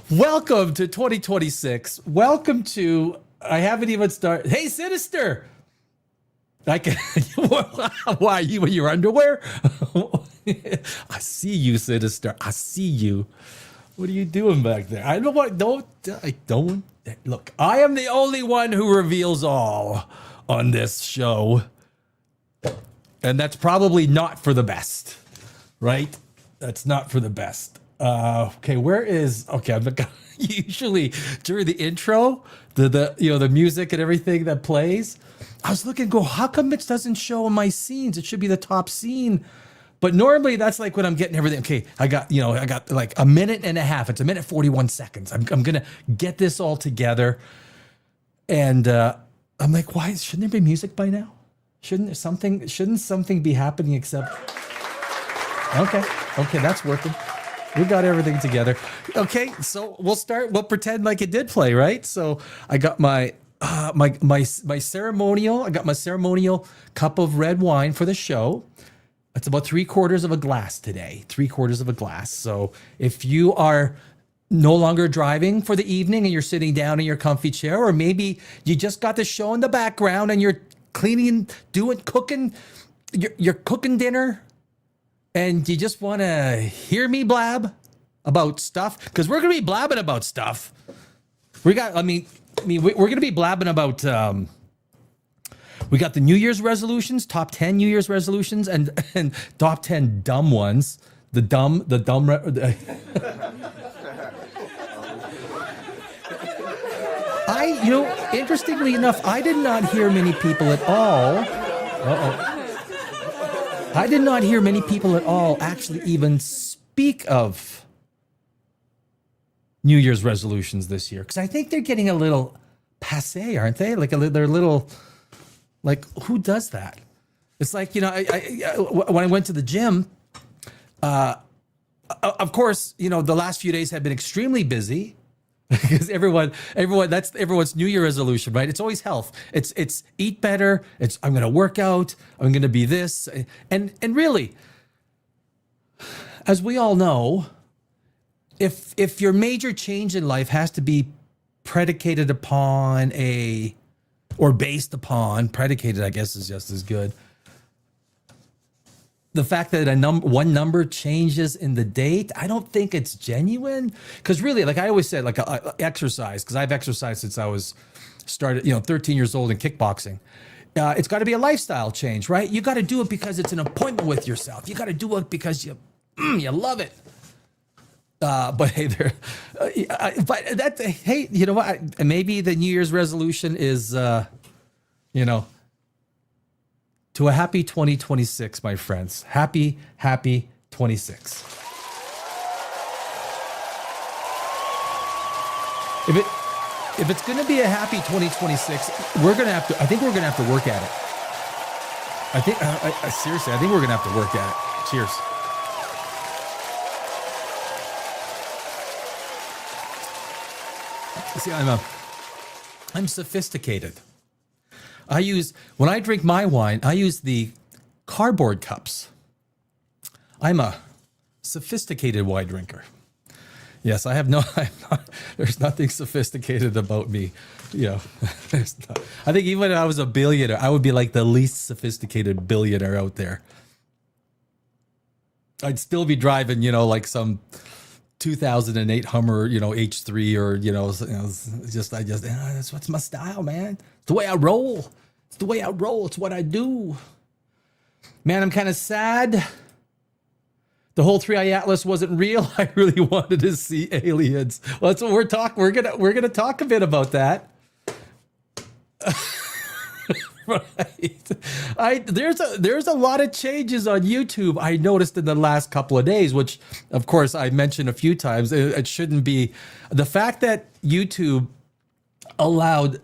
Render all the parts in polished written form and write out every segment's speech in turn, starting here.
Welcome to 2026. Welcome to, I haven't even started. Hey, Sinister. I can, why, you in your underwear? I see you, Sinister. I see you. What are you doing back there? I don't. Look, I am the only one who reveals all on this show. And that's probably not for the best, right? That's not for the best. Okay, I'm usually during the intro, the music and everything that plays. I was looking, how come it doesn't show in my scenes? It should be the top scene. But normally that's like when I'm getting everything. Okay, I got like a minute and a half. It's a minute 41 seconds. I'm gonna get this all together. And I'm like, why shouldn't there be music by now? Shouldn't something be happening except Okay, that's working. We got everything together. Okay, so we'll pretend like it did play, right? So I got my ceremonial cup of red wine for the show. It's about 3/4 of a glass today. 3/4 of a glass. So if you are no longer driving for the evening and you're sitting down in your comfy chair, or maybe you just got the show in the background and you're cleaning, cooking, you're cooking dinner, and you just want to hear me blab about stuff, because we're going to be blabbing about stuff. We're going to be blabbing about. We got the New Year's resolutions, top 10 New Year's resolutions, and top 10 dumb ones. Interestingly enough, I did not hear many people at all. I did not hear many people at all actually even speak of New Year's resolutions this year, because I think they're getting a little passé, aren't they? Like they're a little. Like, who does that? It's like, when I went to the gym, of course, the last few days have been extremely busy because that's everyone's New Year resolution, right? It's always health. It's eat better. It's I'm going to work out. I'm going to be this. And really, as we all know, if your major change in life has to be predicated upon predicated, I guess is just as good. The fact that one number changes in the date, I don't think it's genuine. Because really, like I always said, like exercise, because I've exercised since I was started, 13 years old in kickboxing. It's got to be a lifestyle change, right? You got to do it because it's an appointment with yourself. You got to do it because you love it. But hey, hey, you know what? Maybe the New Year's resolution is, to a happy 2026, my friends. Happy 26. If it's going to be a happy 2026, I think we're going to have to work at it. Seriously, I think we're going to have to work at it. Cheers. See, I'm sophisticated. When I drink my wine, I use the cardboard cups. I'm a sophisticated wine drinker. Yes, I'm not, there's nothing sophisticated about me. There's not. I think even if I was a billionaire, I would be like the least sophisticated billionaire out there. I'd still be driving, like some 2008 Hummer, H3 or, that's my style, man. It's the way I roll. It's what I do. Man, I'm kind of sad. The whole 3i Atlas wasn't real. I really wanted to see aliens. Well, that's what we're talking. We're gonna talk a bit about that. Right. There's a lot of changes on YouTube I noticed in the last couple of days, which of course I mentioned a few times. It shouldn't be. The fact that YouTube allowed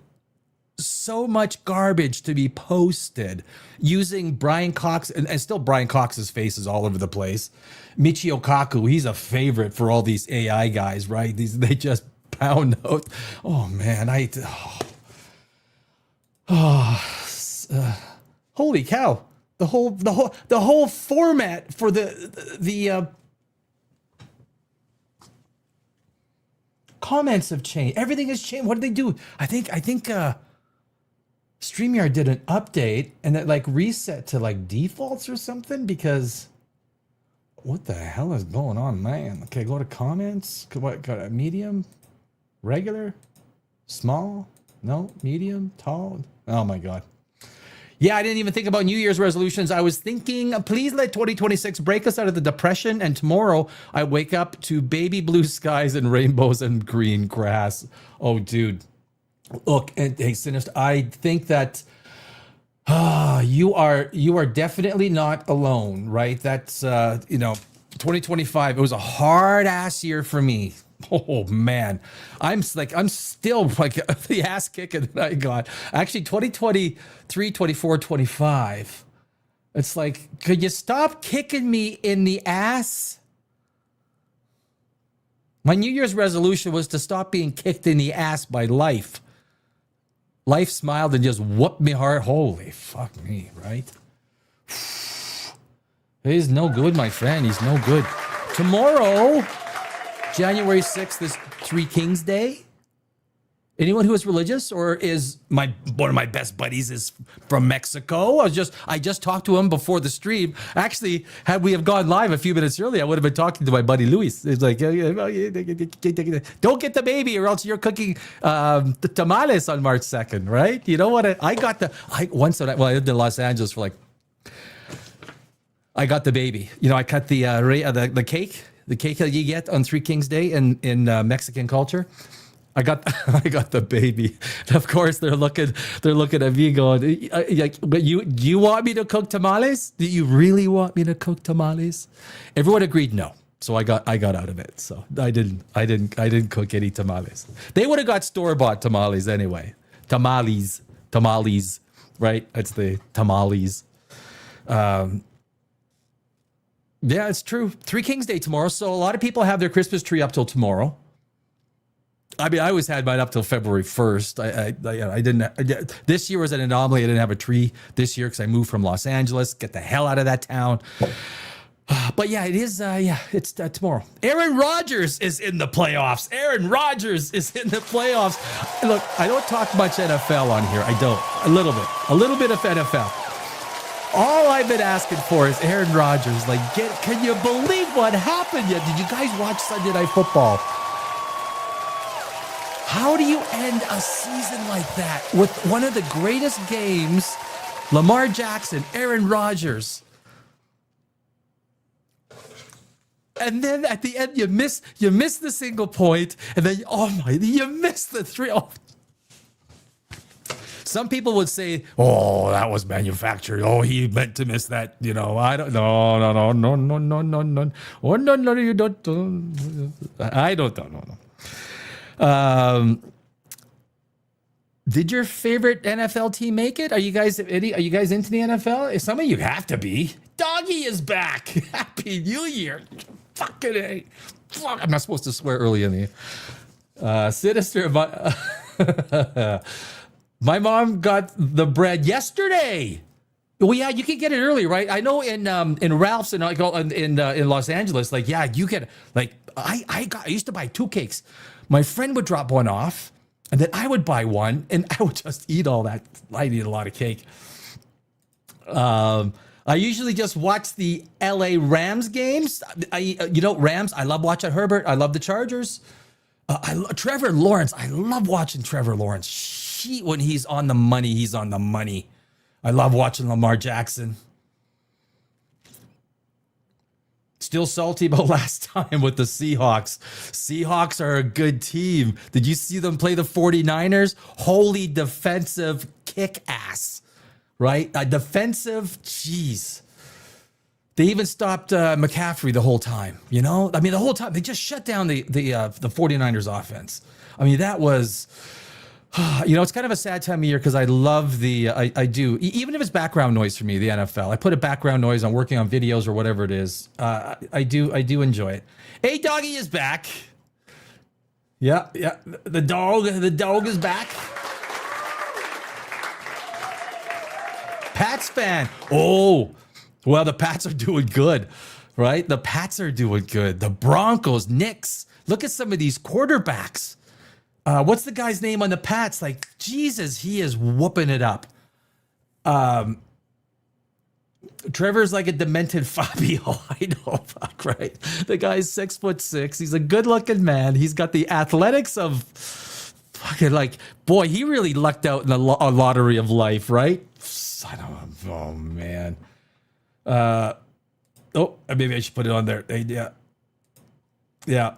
so much garbage to be posted using Brian Cox, and still Brian Cox's face is all over the place. Michio Kaku, he's a favorite for all these AI guys, right? They just pound out. Oh man, holy cow! The whole format for the Comments have changed. Everything has changed. What did they do? I think StreamYard did an update and it like reset to like defaults or something because what the hell is going on, man? Okay, go to comments. What, got a medium, regular, small, no, medium, tall. Oh my God. Yeah, I didn't even think about New Year's resolutions. I was thinking, please let 2026 break us out of the depression. And tomorrow I wake up to baby blue skies and rainbows and green grass. Oh, dude. Look, and hey, Sinister, I think that you are definitely not alone, right? That's 2025. It was a hard ass year for me. Oh man, I'm still like the ass kicking that I got. Actually, 2023, 24, 25. It's like, could you stop kicking me in the ass? My New Year's resolution was to stop being kicked in the ass by life. Life smiled and just whooped me hard. Holy fuck me, right? He's no good, my friend. He's no good. Tomorrow, January 6th, is Three Kings Day. Anyone who is religious or is one of my best buddies is from Mexico. I just talked to him before the stream. Actually, had we have gone live a few minutes earlier, I would have been talking to my buddy Luis. It's like, don't get the baby or else you're cooking tamales on March 2nd, right? You know what? I lived in Los Angeles for like, I got the baby. You know, I cut the cake that you get on Three Kings Day in Mexican culture. I got the baby. And of course, they're looking at me going, but you want me to cook tamales? Do you really want me to cook tamales? Everyone agreed no. So I got out of it. So I didn't cook any tamales. They would have got store-bought tamales anyway. Tamales, right? It's the tamales. Yeah, it's true. Three Kings Day tomorrow. So a lot of people have their Christmas tree up till tomorrow. I mean, I always had mine up till February 1st. I didn't. This year was an anomaly. I didn't have a tree this year because I moved from Los Angeles. Get the hell out of that town. But yeah, it is. It's tomorrow. Aaron Rodgers is in the playoffs. Aaron Rodgers is in the playoffs. Look, I don't talk much NFL on here. I don't. A little bit of NFL. All I've been asking for is Aaron Rodgers. Can you believe what happened yet? Did you guys watch Sunday Night Football? How do you end a season like that with one of the greatest games, Lamar Jackson, Aaron Rodgers? And then at the end, you miss the single point, and then you miss the three. Oh. Some people would say, "Oh, that was manufactured. Oh, he meant to miss that." You know, I don't. No. Oh no, you don't. I don't know. Did your favorite NFL team make it? Are you guys into the NFL? Some of you have to be. Doggy is back. Happy New Year. Fucking A. Fuck. I'm not supposed to swear early in the Sinister. My mom got the bread yesterday. Well, yeah, you can get it early, right? I know in Ralph's and in Los Angeles, you get I used to buy 2 cakes. My friend would drop one off, and then I would buy one, and I would just eat all that. I eat a lot of cake. I usually just watch the LA Rams games. Rams. I love watching Herbert. I love the Chargers. Trevor Lawrence. I love watching Trevor Lawrence. When he's on the money, he's on the money. I love watching Lamar Jackson. Still salty about last time with the Seahawks. Seahawks are a good team. Did you see them play the 49ers? Holy defensive kick ass, right? Defensive, jeez. They even stopped McCaffrey the whole time, you know? I mean, the whole time. They just shut down the 49ers offense. I mean, that was... it's kind of a sad time of year because I love I do. Even if it's background noise for me, the NFL. I put a background noise on working on videos or whatever it is. I do enjoy it. Hey, doggy is back. Yeah. The dog is back. Pats fan. Oh, well, the Pats are doing good, right? The Pats are doing good. The Broncos, Knicks. Look at some of these quarterbacks. What's the guy's name on the Pats? Like, Jesus, he is whooping it up. Trevor's like a demented Fabio. I know, fuck, right? The guy's 6'6". He's a good-looking man. He's got the athletics of fucking like, boy, he really lucked out in a lottery of life, right? Son of a, oh man. Maybe I should put it on there. Yeah.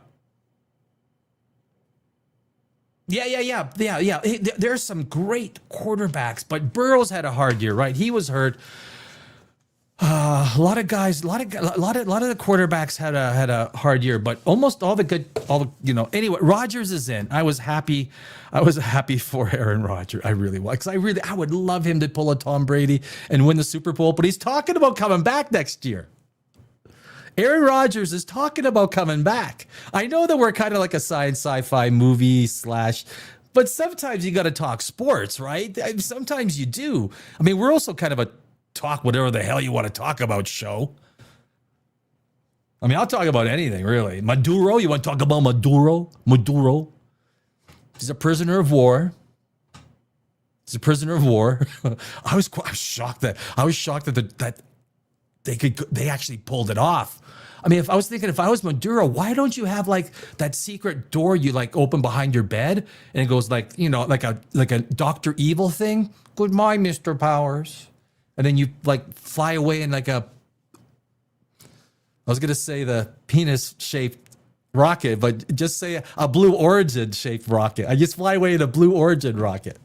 There's some great quarterbacks, but Burrow's had a hard year, right? He was hurt. A lot of the quarterbacks had a hard year, but almost anyway, Rodgers is in. I was happy for Aaron Rodgers. I really was, because I would love him to pull a Tom Brady and win the Super Bowl, but he's talking about coming back next year. Aaron Rodgers is talking about coming back. I know that we're kind of like a sci-fi movie / but sometimes you got to talk sports, right? Sometimes you do. I mean, we're also kind of a talk whatever the hell you want to talk about show. I mean, I'll talk about anything, really. Maduro, you want to talk about Maduro? He's a prisoner of war. I was shocked that they actually pulled it off. I mean, if I was Maduro, why don't you have like that secret door you like open behind your bed and it goes like, like a Dr. Evil thing? Goodbye, Mr. Powers. And then you like fly away in like I was going to say the penis shaped rocket, but just say a Blue Origin shaped rocket. I just fly away in a Blue Origin rocket.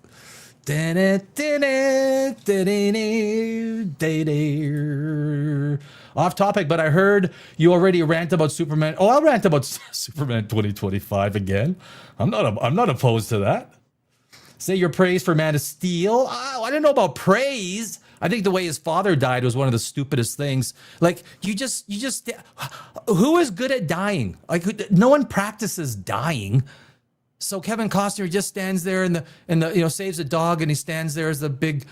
Off topic, but I heard you already rant about Superman. Oh, I'll rant about Superman 2025 again. I'm not opposed to that. Say your praise for Man of Steel. Oh, I don't know about praise. I think the way his father died was one of the stupidest things. Like you just who is good at dying? Like no one practices dying. So Kevin Costner just stands there and saves a dog and he stands there as the big.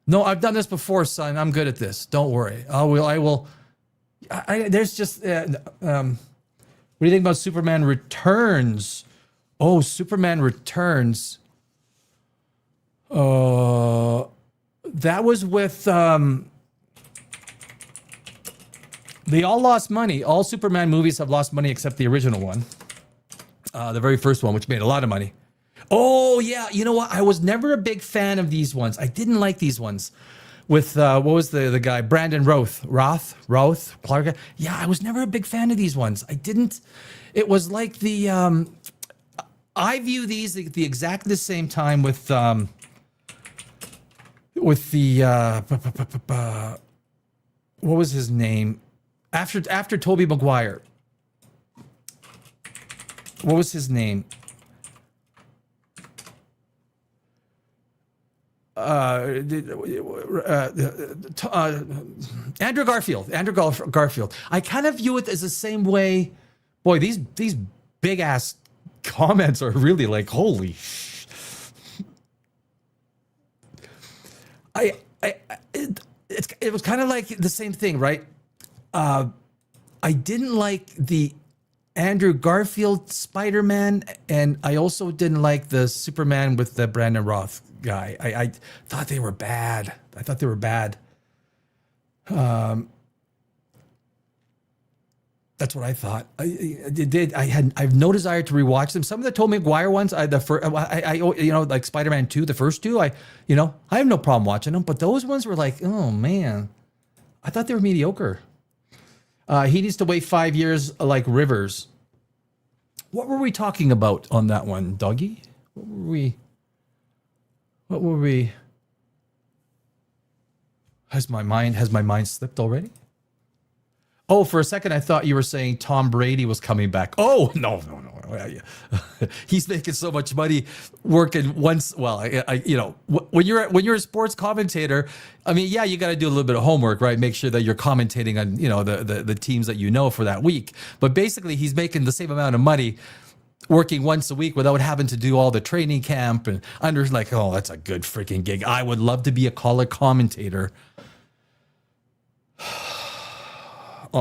No, I've done this before, son. I'm good at this. Don't worry. I will. There's just. What do you think about Superman Returns? Oh, Superman Returns. That was with. They all lost money. All Superman movies have lost money except the original one. The very first one, which made a lot of money. Oh, yeah. You know what? I was never a big fan of these ones. I didn't like these ones. With, what was the guy? Brandon Roth, Clark. Yeah, I was never a big fan of these ones. I didn't. It was like the, I view these the exactly the same time with the, what was his name? After Tobey Maguire. What was his name? Andrew Garfield. I kind of view it as the same way. Boy, these big ass comments are really like holy. It was kind of like the same thing, right? I didn't like the Andrew Garfield Spider-Man, and I also didn't like the Superman with the Brandon Roth guy. I thought they were bad. That's what I thought. I have no desire to rewatch them. Some of the Tobey Maguire ones, like Spider-Man 2, the first two, I have no problem watching them. But those ones were like, oh man, I thought they were mediocre. He needs to wait 5 years like Rivers. What were we talking about on that one, Dougie? What were we? Has my mind slipped already? Oh, for a second I thought you were saying Tom Brady was coming back. Oh, no. He's making so much money working once. Well, when you're a sports commentator, I mean, yeah, you got to do a little bit of homework, right? Make sure that you're commentating on, the teams that you know for that week. But basically, he's making the same amount of money working once a week without having to do all the training camp and under like, oh, that's a good freaking gig. I would love to be a color commentator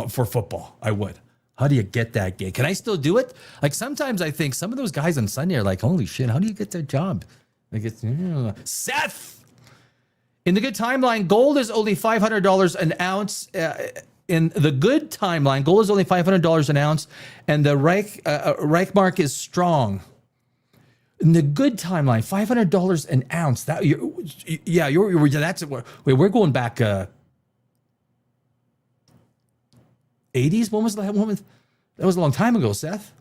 for football. I would. How do you get that gig? Can I still do it? Like sometimes I think some of those guys on Sunday are like, holy shit, how do you get that job? Like it's Seth. In the good timeline, gold is only $500 an ounce. In the good timeline, gold is only $500 an ounce, and the Reich mark is strong. In the good timeline, $500 an ounce. That that's we're going back 80s. When was that? That was a long time ago, Seth.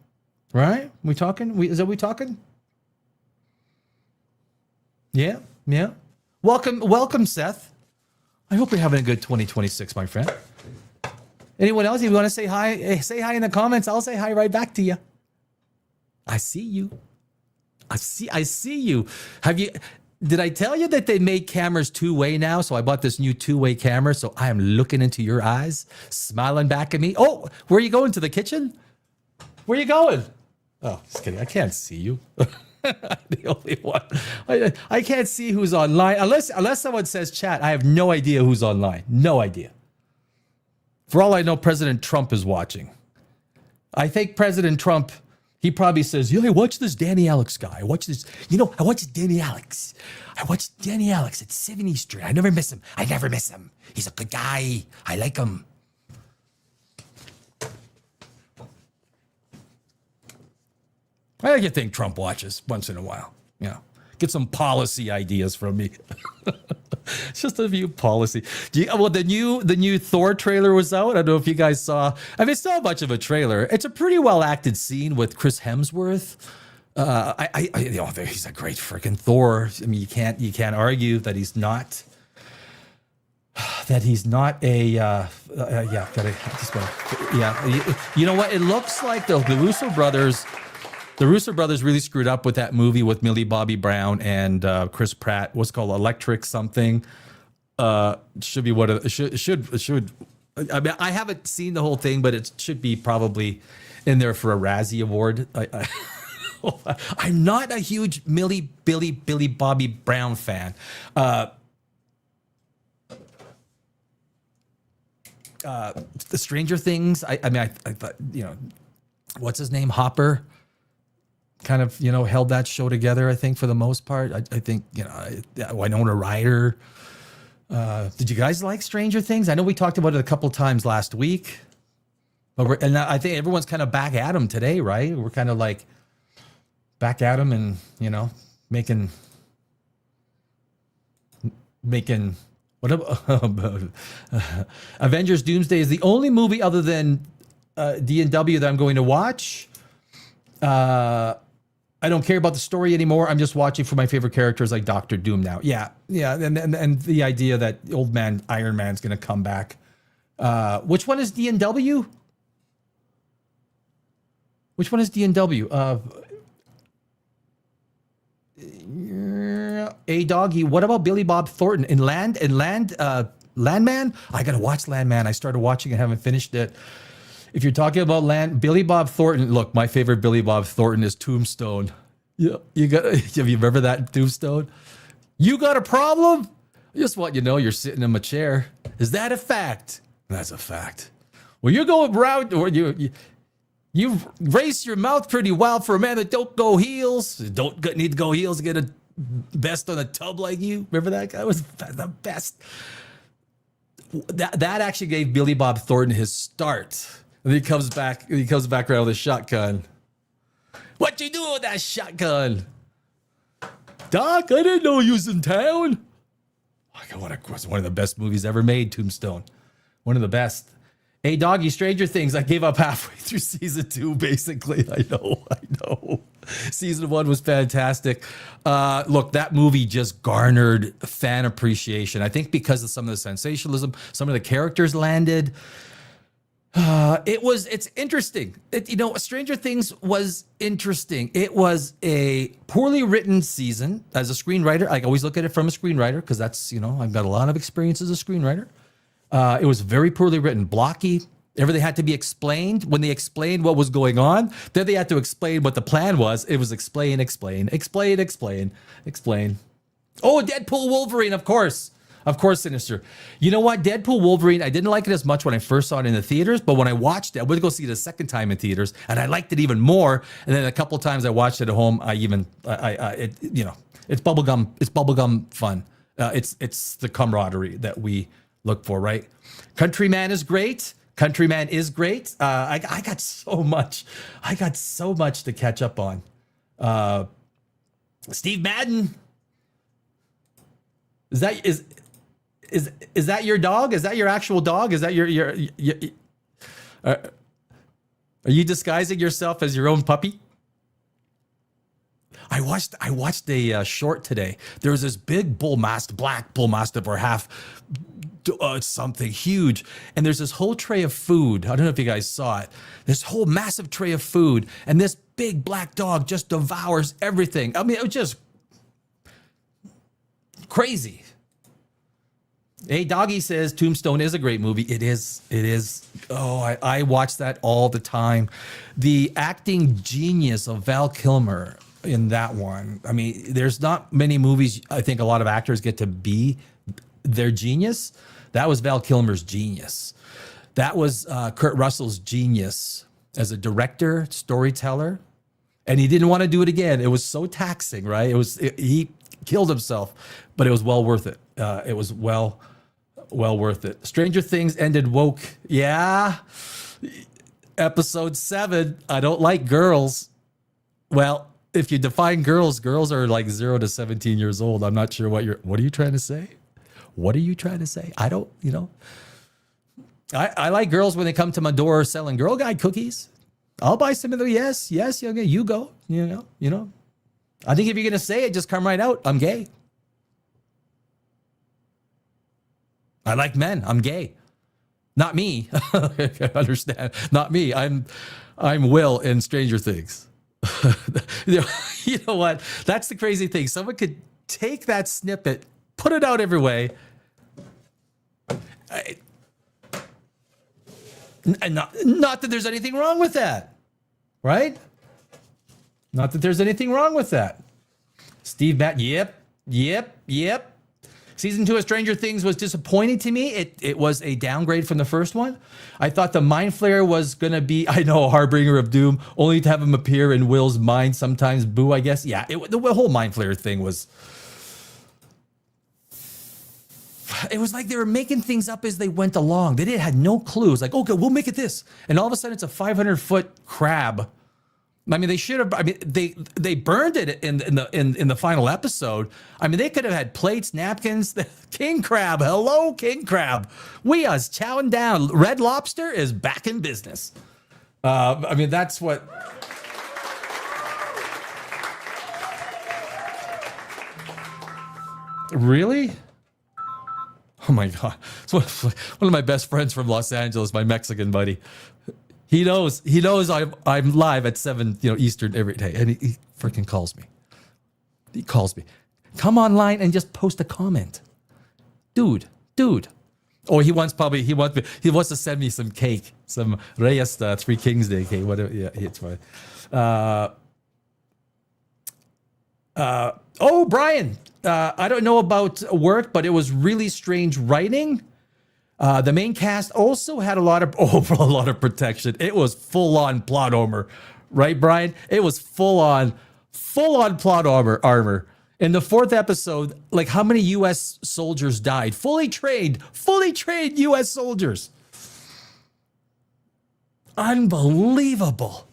Right? We talking? Is that we talking? Yeah. Welcome, Seth. I hope you're having a good 2026, my friend. Anyone else? If you want to say hi in the comments. I'll say hi right back to you. I see you. I see you. Did I tell you that they made cameras two-way now? So I bought this new two-way camera. So I am looking into your eyes, smiling back at me. Oh, where are you going? To the kitchen? Where are you going? Oh, just kidding. I can't see you. The only one. I can't see who's online. Unless someone says chat, I have no idea who's online. No idea. For all I know, President Trump is watching. I think President Trump, he probably says, yeah, watch this Danny Alex guy. I watch this. I watch Danny Alex. I watch Danny Alex at 70th Street. I never miss him. He's a good guy. I like him. I like to think Trump watches once in a while. Get some policy ideas from me. It's just a few policy. The new Thor trailer was out. I don't know if you guys saw. I mean, it's not much of a trailer. It's a pretty well acted scene with Chris Hemsworth. He's a great freaking Thor. I mean, you can't argue that he's not. That he's not a. You know what? It looks like the Russo brothers. The Russo brothers really screwed up with that movie with Millie Bobby Brown and Chris Pratt. What's called Electric something. Should be what it should. I mean, I haven't seen the whole thing, but it should be probably in there for a Razzie Award. I'm not a huge Billy Bobby Brown fan. The Stranger Things. I thought, what's his name? Hopper. Kind of, held that show together, I think, for the most part. I think, Winona Ryder. Did you guys like Stranger Things? I know we talked about it a couple times last week. But I think everyone's kind of back at him today, right? We're kind of like back at him and, making what about Avengers Doomsday is the only movie other than D&W that I'm going to watch. I don't care about the story anymore. I'm just watching for my favorite characters like Doctor Doom now. Yeah. And the idea that old man Iron Man's going to come back. Which one is D&W? Which one is D&W? A Doggy. What about Billy Bob Thornton in Landman? I got to watch Landman. I started watching it, haven't finished it. If you're talking about Billy Bob Thornton, look, my favorite Billy Bob Thornton is Tombstone. Yeah, have you remember that Tombstone? You got a problem? I just want you to know you're sitting in my chair. Is that a fact? That's a fact. Well, you're going around, or you've raised your mouth pretty well for a man that don't go heels. Don't need to go heels to get a best on a tub like you. Remember that guy was the best. That actually gave Billy Bob Thornton his start. And he comes back around with a shotgun. What you doing with that shotgun? Doc, I didn't know you was in town. It was one of the best movies ever made, Tombstone. One of the best. Hey, Doggy, Stranger Things. I gave up halfway through season 2, basically. I know. Season 1 was fantastic. Look, that movie just garnered fan appreciation. I think because of some of the sensationalism, some of the characters landed. It's interesting. Stranger Things was interesting. It was a poorly written season. As a screenwriter, I always look at it from a screenwriter because that's, I've got a lot of experience as a screenwriter. It was very poorly written, blocky. Everything had to be explained. When they explained what was going on, then they had to explain what the plan was. It was explain. Oh, Deadpool Wolverine, of course. Of course, Sinister. You know what? Deadpool Wolverine, I didn't like it as much when I first saw it in the theaters, but when I watched it, I went to go see it a second time in theaters, and I liked it even more. And then a couple of times I watched it at home, it's bubblegum. It's bubblegum fun. It's the camaraderie that we look for, right? Countryman is great. Countryman is great. I got so much to catch up on. Steve Madden. Is that your dog? Is that your actual dog? Is that your are you disguising yourself as your own puppy? I watched a short today. There was this big black bull mastiff or half something huge, and there's this whole tray of food. I don't know if you guys saw it. This whole massive tray of food, and this big black dog just devours everything. I mean, it was just crazy. Hey, Doggy says Tombstone is a great movie. It is. Oh, I watch that all the time. The acting genius of Val Kilmer in that one. I mean, there's not many movies I think a lot of actors get to be their genius. That was Val Kilmer's genius. That was Kurt Russell's genius as a director, storyteller. And he didn't want to do it again. It was so taxing, right? He killed himself, but it was well worth it. It was well worth it. Stranger Things ended woke. Yeah. Episode 7, I don't like girls. Well, if you define girls are like 0 to 17 years old. I'm not sure what are you trying to say? What are you trying to say? I don't, I like girls when they come to my door selling Girl Guide cookies. I'll buy some of them. Yes, okay, you go, I think if you're going to say it, just come right out. I'm gay. I like men. I'm gay. Not me. I understand. Not me. I'm Will in Stranger Things. You know what? That's the crazy thing. Someone could take that snippet, put it out every way. And not that there's anything wrong with that, right? Not that there's anything wrong with that. Steve Matt, yep. Season 2 of Stranger Things was disappointing to me. It was a downgrade from the first one. I thought the Mind Flayer was going to be, a harbinger of doom, only to have him appear in Will's mind sometimes. Boo, I guess. Yeah, the whole Mind Flayer thing was... It was like they were making things up as they went along. They had no clues. Like, okay, we'll make it this. And all of a sudden, it's a 500-foot crab. I mean, they should have. I mean, they burned it in the final episode. I mean, they could have had plates, napkins. King Crab, hello, King Crab. We are chowing down. Red Lobster is back in business. I mean, that's what. Really? Oh my God! It's one of my best friends from Los Angeles, my Mexican buddy. He knows I'm live at 7, Eastern every day, and he freaking calls me. He calls me. Come online and just post a comment, dude. Or he wants to send me some cake, some Reyes Three Kings Day cake, whatever. Yeah, it's fine. Brian, I don't know about work, but it was really strange writing. The main cast also had a lot of protection. It was full on plot armor, right, Brian? It was full on plot armor. In the 4th episode, like how many U.S. soldiers died? Fully trained U.S. soldiers. Unbelievable.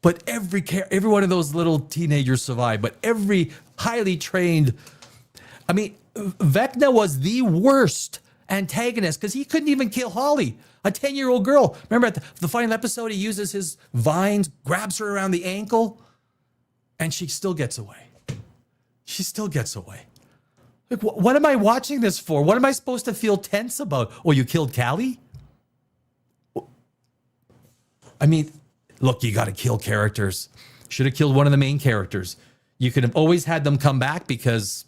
But every one of those little teenagers survived. But every highly trained, I mean, Vecna was the worst antagonist because he couldn't even kill Holly, a 10-year-old girl. Remember at the final episode, he uses his vines, grabs her around the ankle, and she still gets away. Like, what am I watching this for? What am I supposed to feel tense about? Oh, you killed Callie? I mean, look, you got to kill characters. Should have killed one of the main characters. You could have always had them come back because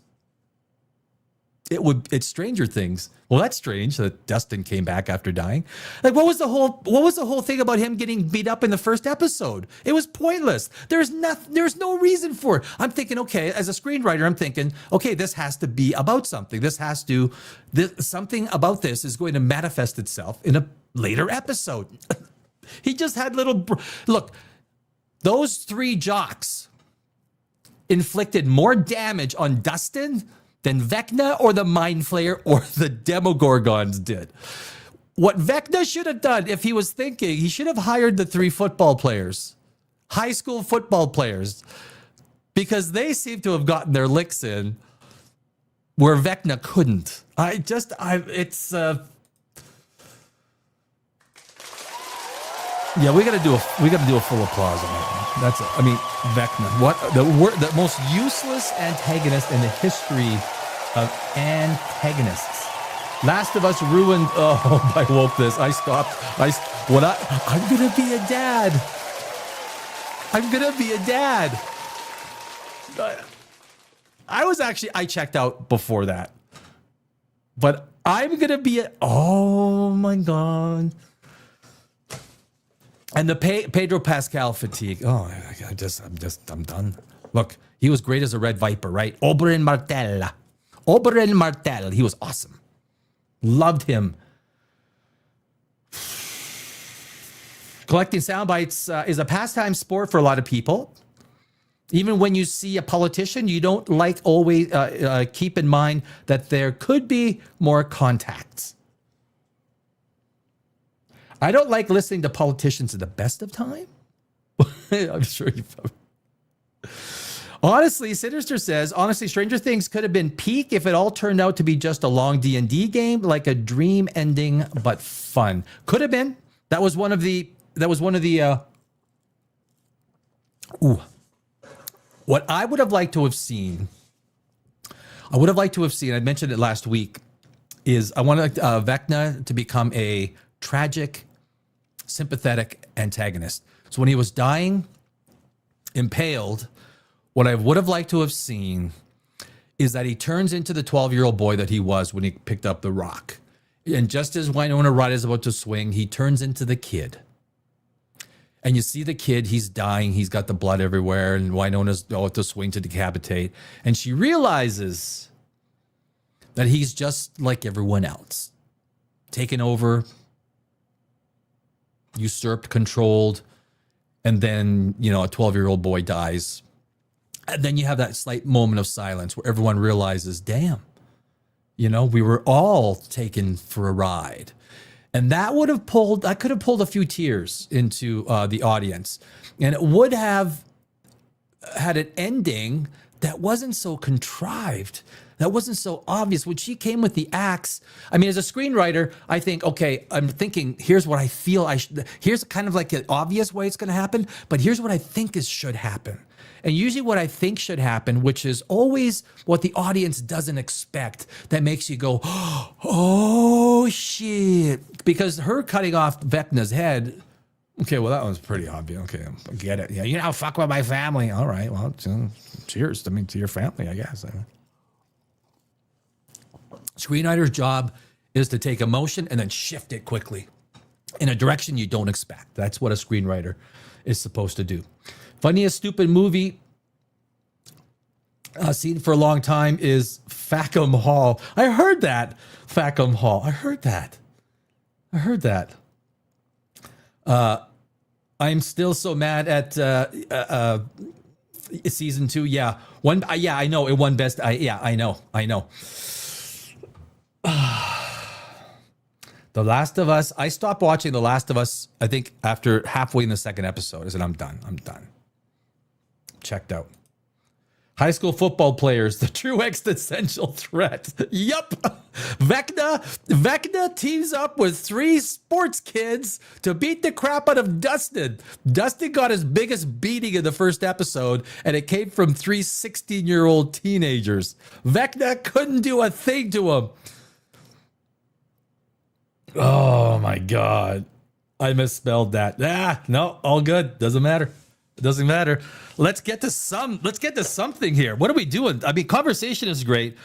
it's Stranger Things. Well, that's strange that Dustin came back after dying. Like, what was the whole thing about him getting beat up in the first episode? It was pointless. There's no reason for it. I'm thinking, okay, as a screenwriter, I'm thinking, okay, this has to be about something. Something about this is going to manifest itself in a later episode. He just had look, those 3 jocks inflicted more damage on Dustin than Vecna or the Mind Flayer or the Demogorgons did. What Vecna should have done, if he was thinking, he should have hired the 3 football players, high school football players, because they seem to have gotten their licks in where Vecna couldn't. Yeah, we gotta do a full applause on that one. Vecna, the most useless antagonist in the history of antagonists. Last of Us ruined. Oh, I woke this. I'm gonna be a dad. I checked out before that, but I'm gonna be oh my God. And the Pedro Pascal fatigue. Oh, I'm done. Look, he was great as a Red Viper, right? Oberyn Martell. He was awesome. Loved him. Collecting sound bites is a pastime sport for a lot of people. Even when you see a politician, you don't always keep in mind that there could be more contacts. I don't like listening to politicians at the best of time. I'm sure you've. Honestly, Sinister says, Stranger Things could have been peak if it all turned out to be just a long D&D game, like a dream ending, but fun. Could have been. That was one of the. What I would have liked to have seen. I mentioned it last week. Is I wanted Vecna to become a tragic, sympathetic antagonist. So when he was dying, impaled, what I would have liked to have seen is that he turns into the 12-year-old boy that he was when he picked up the rock. And just as Winona Ryder is about to swing, he turns into the kid. And you see the kid, he's dying, he's got the blood everywhere, and Winona's about to swing to decapitate. And she realizes that he's just like everyone else. Taken over, usurped, controlled, and then, a 12-year-old boy dies. And then you have that slight moment of silence where everyone realizes, damn, we were all taken for a ride. And that could have pulled a few tears into the audience. And it would have had an ending that wasn't so contrived, that wasn't so obvious. When she came with the axe, as a screenwriter, I think, okay, I'm thinking, here's what I feel here's kind of like an obvious way it's going to happen, but here's what I think should happen. And usually what I think should happen, which is always what the audience doesn't expect, that makes you go, oh, shit. Because her cutting off Vecna's head, okay, well, that one's pretty obvious. Okay, I get it. Yeah, fuck with my family. All right, well, cheers to your family, I guess. Screenwriter's job is to take emotion and then shift it quickly in a direction you don't expect. That's what a screenwriter is supposed to do. Funniest stupid movie seen for a long time is Fackham Hall. I heard that. Fackham Hall. I heard that. I'm still so mad at season 2. Yeah. I know it won best. I know. The Last of Us. I stopped watching The Last of Us, I think, after halfway in the second episode. I said, I'm done. Checked out. High school football players, the true existential threat. Yup. Vecna teams up with 3 sports kids to beat the crap out of Dustin. Dustin got his biggest beating in the first episode, and it came from 3 16-year-old teenagers. Vecna couldn't do a thing to him. Oh, my God. I misspelled that. No, all good. Doesn't matter. It doesn't matter. Let's get to something here. What are we doing? Conversation is great.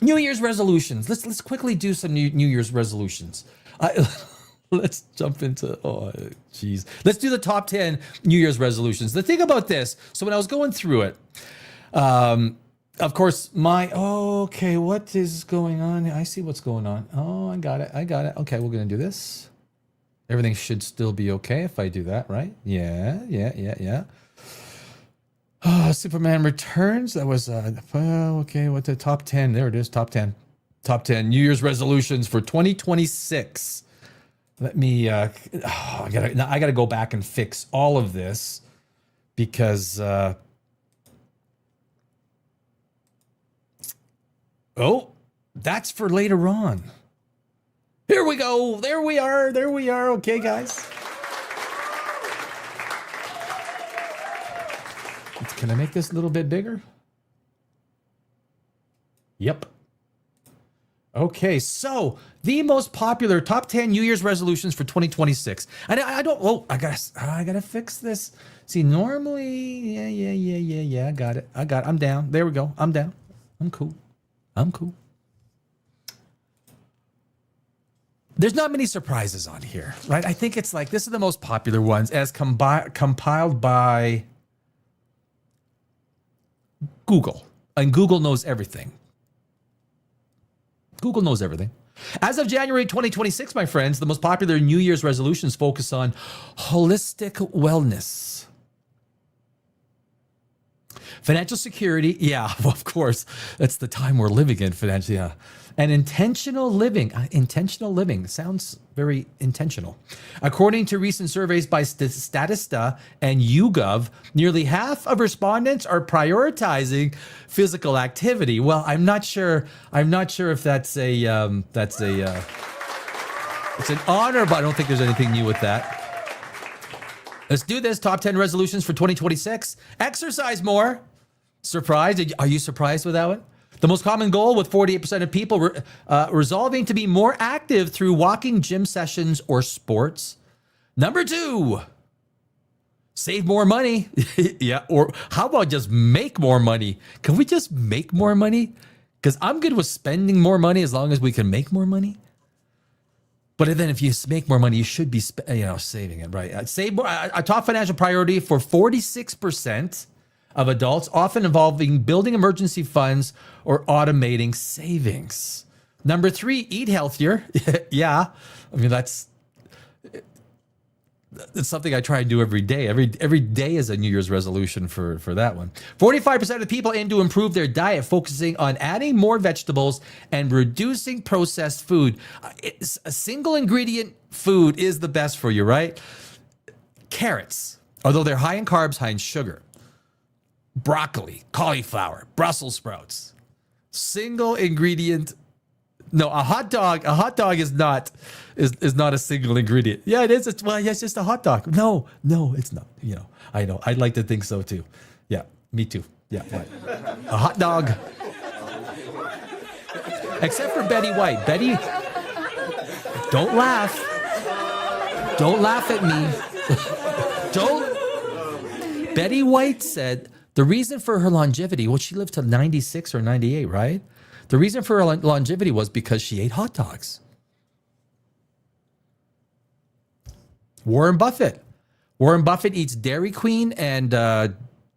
New Year's resolutions. Let's quickly do some New Year's resolutions. Let's jump into, oh, geez. Let's do the top 10 New Year's resolutions. The thing about this, so when I was going through it, of course, okay, what is going on? I see what's going on. Oh, I got it. Okay, we're going to do this. Everything should still be okay if I do that, right? Yeah. Superman Returns. That was, okay, what the top 10? There it is, top 10. Top 10 New Year's resolutions for 2026. Let me, I gotta go back and fix all of this because, oh, that's for later on. Here we go. There we are. Okay, guys. Can I make this a little bit bigger? Yep. Okay, so the most popular top 10 New Year's resolutions for 2026. And I gotta fix this. See, normally, yeah, I got it. I'm down. There we go. I'm down. I'm cool. There's not many surprises on here, right? I think it's like, this are the most popular ones as compiled by Google. And Google knows everything. Google knows everything. As of January 2026, my friends, the most popular New Year's resolutions focus on holistic wellness, financial security. Yeah, well, of course, that's the time we're living in financially. Yeah. And intentional living. Intentional living sounds very intentional. According to recent surveys by Statista and YouGov, nearly half of respondents are prioritizing physical activity. Well, I'm not sure if that's it's an honor, but I don't think there's anything new with that. Let's do this. Top 10 resolutions for 2026. Exercise more. Surprised? Are you surprised with that one? The most common goal, with 48% of people resolving to be more active through walking, gym sessions, or sports. Number 2, save more money. Yeah, or how about just make more money? Can we just make more money? Because I'm good with spending more money as long as we can make more money. But then if you make more money, you should be saving it, right? Save more. A top financial priority for 46% of adults, often involving building emergency funds or automating savings. Number 3, eat healthier. Yeah, I mean, that's something I try and do every day. Every day is a New Year's resolution for that one. 45% of people aim to improve their diet, focusing on adding more vegetables and reducing processed food. A single ingredient food is the best for you, right? Carrots, although they're high in carbs, high in sugar. Broccoli, cauliflower, Brussels sprouts. Single ingredient. No, a hot dog is not a single ingredient. Yeah, it is. It's just a hot dog. No, it's not. I know. I'd like to think so too. Yeah, me too. Yeah, right. A hot dog. Except for Betty White. Betty, don't laugh. Don't laugh at me. Don't. Betty White said the reason for her longevity, well, she lived to 96 or 98, right? The reason for her longevity was because she ate hot dogs. Warren Buffett eats Dairy Queen and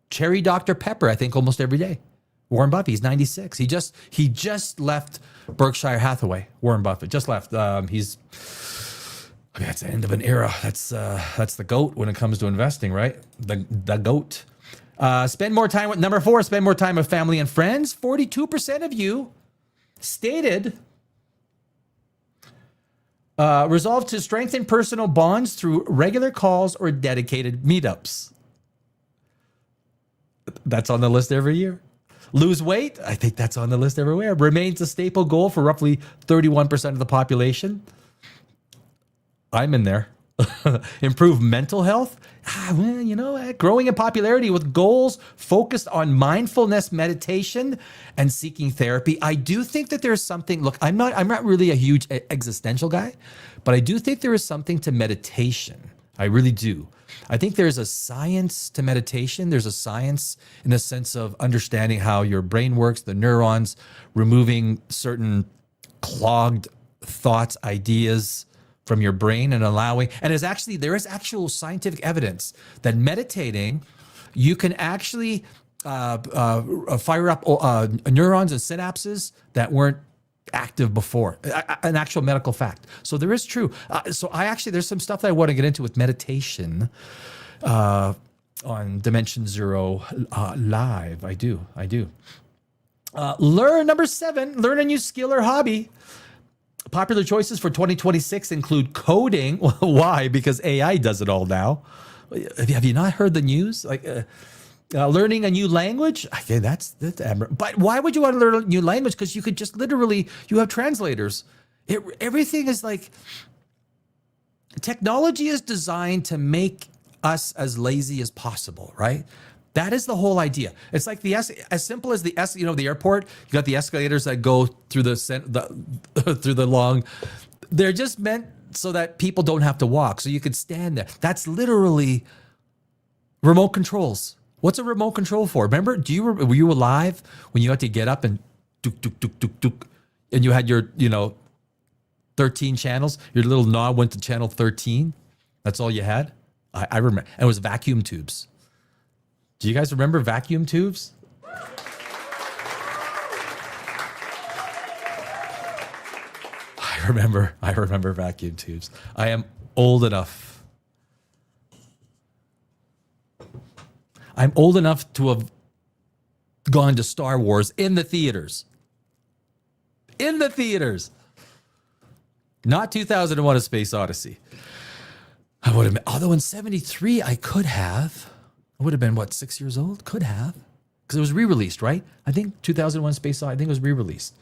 Cherry Dr. Pepper, I think, almost every day. Warren Buffett, he's 96. He just left Berkshire Hathaway. Warren Buffett just left. That's the end of an era. That's the GOAT when it comes to investing, right? The GOAT. Spend more time with number 4. Spend more time with family and friends. 42% of you stated resolve to strengthen personal bonds through regular calls or dedicated meetups. That's on the list every year. Lose weight. I think that's on the list everywhere. Remains a staple goal for roughly 31% of the population. I'm in there. Improve mental health. Growing in popularity with goals focused on mindfulness, meditation, and seeking therapy. I do think that there's something. Look, I'm not really a huge existential guy, but I do think there is something to meditation. I really do. I think there's a science to meditation. There's a science in the sense of understanding how your brain works, the neurons, removing certain clogged thoughts, ideas from your brain and allowing, and there is actual scientific evidence that meditating, you can actually fire up neurons and synapses that weren't active before, an actual medical fact. So there is true. There's some stuff that I want to get into with meditation on Dimension Zero Live. I do. Number 7, learn a new skill or hobby. Popular choices for 2026 include coding. Why? Because AI does it all now. Have you not heard the news? Learning a new language. Okay, that's but why would you want to learn a new language? Because you could just literally, you have translators. Everything is like, technology is designed to make us as lazy as possible, right? That is the whole idea. It's like as simple as the airport. You got the escalators that go through through the long. They're just meant so that people don't have to walk, so you could stand there. That's literally remote controls. What's a remote control for? Remember? Were you alive when you had to get up and duk duk duk duk duk, and you had your 13 channels? Your little knob went to channel 13. That's all you had. I remember, and it was vacuum tubes. Do you guys remember vacuum tubes? I remember vacuum tubes. I am old enough. I'm old enough to have gone to Star Wars in the theaters. In the theaters. Not 2001: A Space Odyssey. I would have been, although in 73 I could have. I would have been, 6 years old? Could have. Because it was re-released, right? I think 2001: Space Odyssey, I think it was re-released.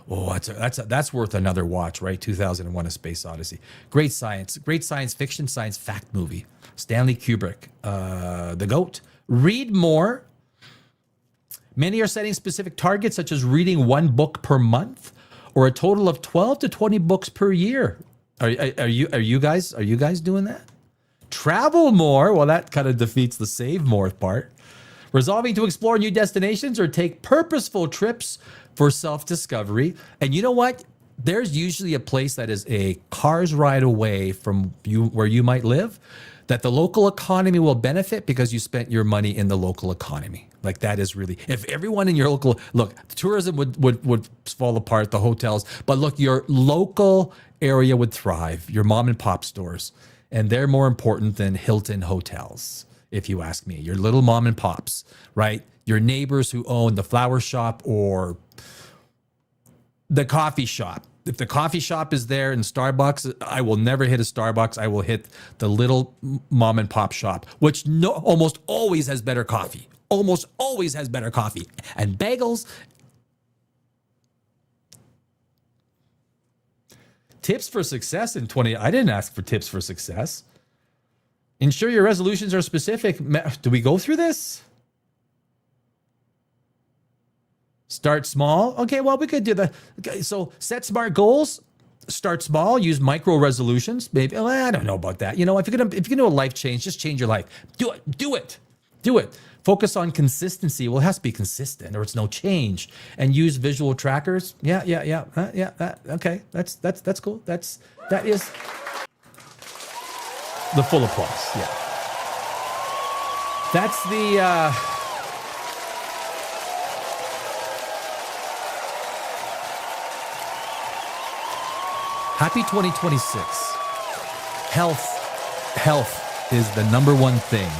Oh, that's worth another watch, right? 2001: A Space Odyssey. Great science fiction, science fact movie. Stanley Kubrick, the GOAT. Read more. Many are setting specific targets, such as reading 1 book per month or a total of 12 to 20 books per year. Are you guys doing that? Travel more. Well, that kind of defeats the save more part. Resolving to explore new destinations or take purposeful trips for self-discovery. And you know what? There's usually a place that is a car's ride away from you where you might live, that the local economy will benefit because you spent your money in the local economy. Like, that is really, if everyone in your local, look, tourism would fall apart, the hotels, but look, your local area would thrive, your mom and pop stores, and they're more important than Hilton hotels, if you ask me. Your little mom and pops, right? Your neighbors who own the flower shop or the coffee shop. If the coffee shop is there in Starbucks, I will never hit a Starbucks. I will hit the little mom and pop shop, which almost always has better coffee. Almost always has better coffee. And bagels. Tips for success in 20. I didn't ask for tips for success. Ensure your resolutions are specific. Do we go through this? Start small. Okay, well, we could do that. Okay, so set smart goals. Start small. Use micro resolutions. Maybe, I don't know about that. If you're gonna do a life change, just change your life. Do it. Focus on consistency. Well, it has to be consistent, or it's no change. And use visual trackers. Yeah. Okay, that's cool. That is the full applause. Yeah. That's the. Happy 2026. Health is the number one thing.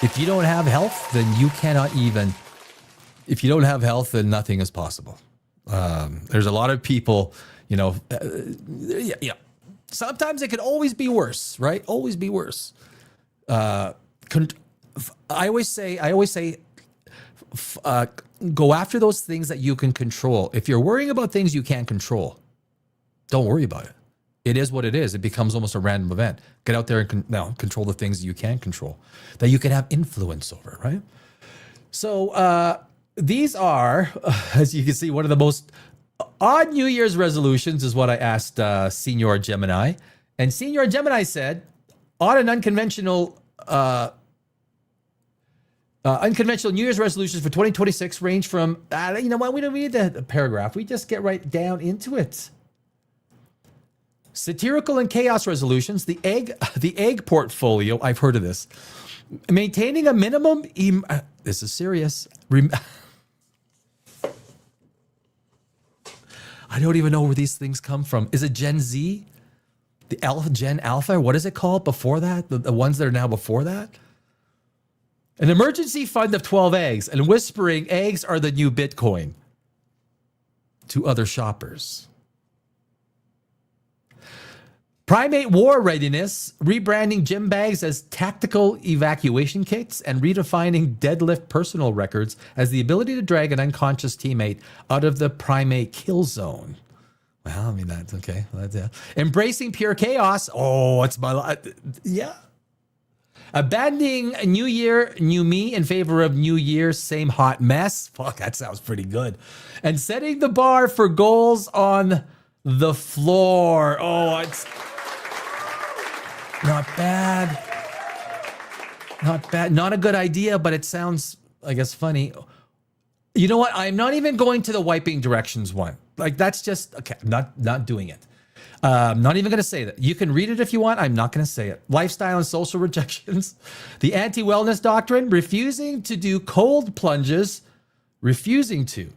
If you don't have health, then you cannot even. If you don't have health, then nothing is possible. There's a lot of people, Sometimes it could always be worse, right? Always be worse. I always say, go after those things that you can control. If you're worrying about things you can't control, don't worry about it. It is what it is. It becomes almost a random event. Get out there and control the things you can control, that you can have influence over, right? So these are, as you can see, one of the most odd New Year's resolutions is what I asked Senior Gemini. And Senior Gemini said, odd and unconventional Unconventional New Year's resolutions for 2026 range from, you know what, we don't need the paragraph. We just get right down into it. Satirical and chaos resolutions, the egg portfolio, I've heard of this. Maintaining a minimum, this is serious. I don't even know where these things come from. Is it Gen Z? The Gen Alpha? What is it called before that? The ones that are now before that? An emergency fund of 12 eggs, and whispering eggs are the new Bitcoin to other shoppers. Primate war readiness, rebranding gym bags as tactical evacuation kits, and redefining deadlift personal records as the ability to drag an unconscious teammate out of the primate kill zone. Well, I mean, that's okay. Embracing pure chaos. Oh, it's my life. Yeah. Abandoning New Year, new me in favor of New Year, same hot mess. Fuck, that sounds pretty good. And setting the bar for goals on the floor. Oh, it's not bad. Not bad. Not a good idea, but it sounds, I guess, funny. You know what? I'm not even going to the wiping directions one. Like, that's just, okay, I'm not doing it. I'm not even going to say that. You can read it if you want. I'm not going to say it. Lifestyle and social rejections. The anti-wellness doctrine. Refusing to do cold plunges. Refusing to.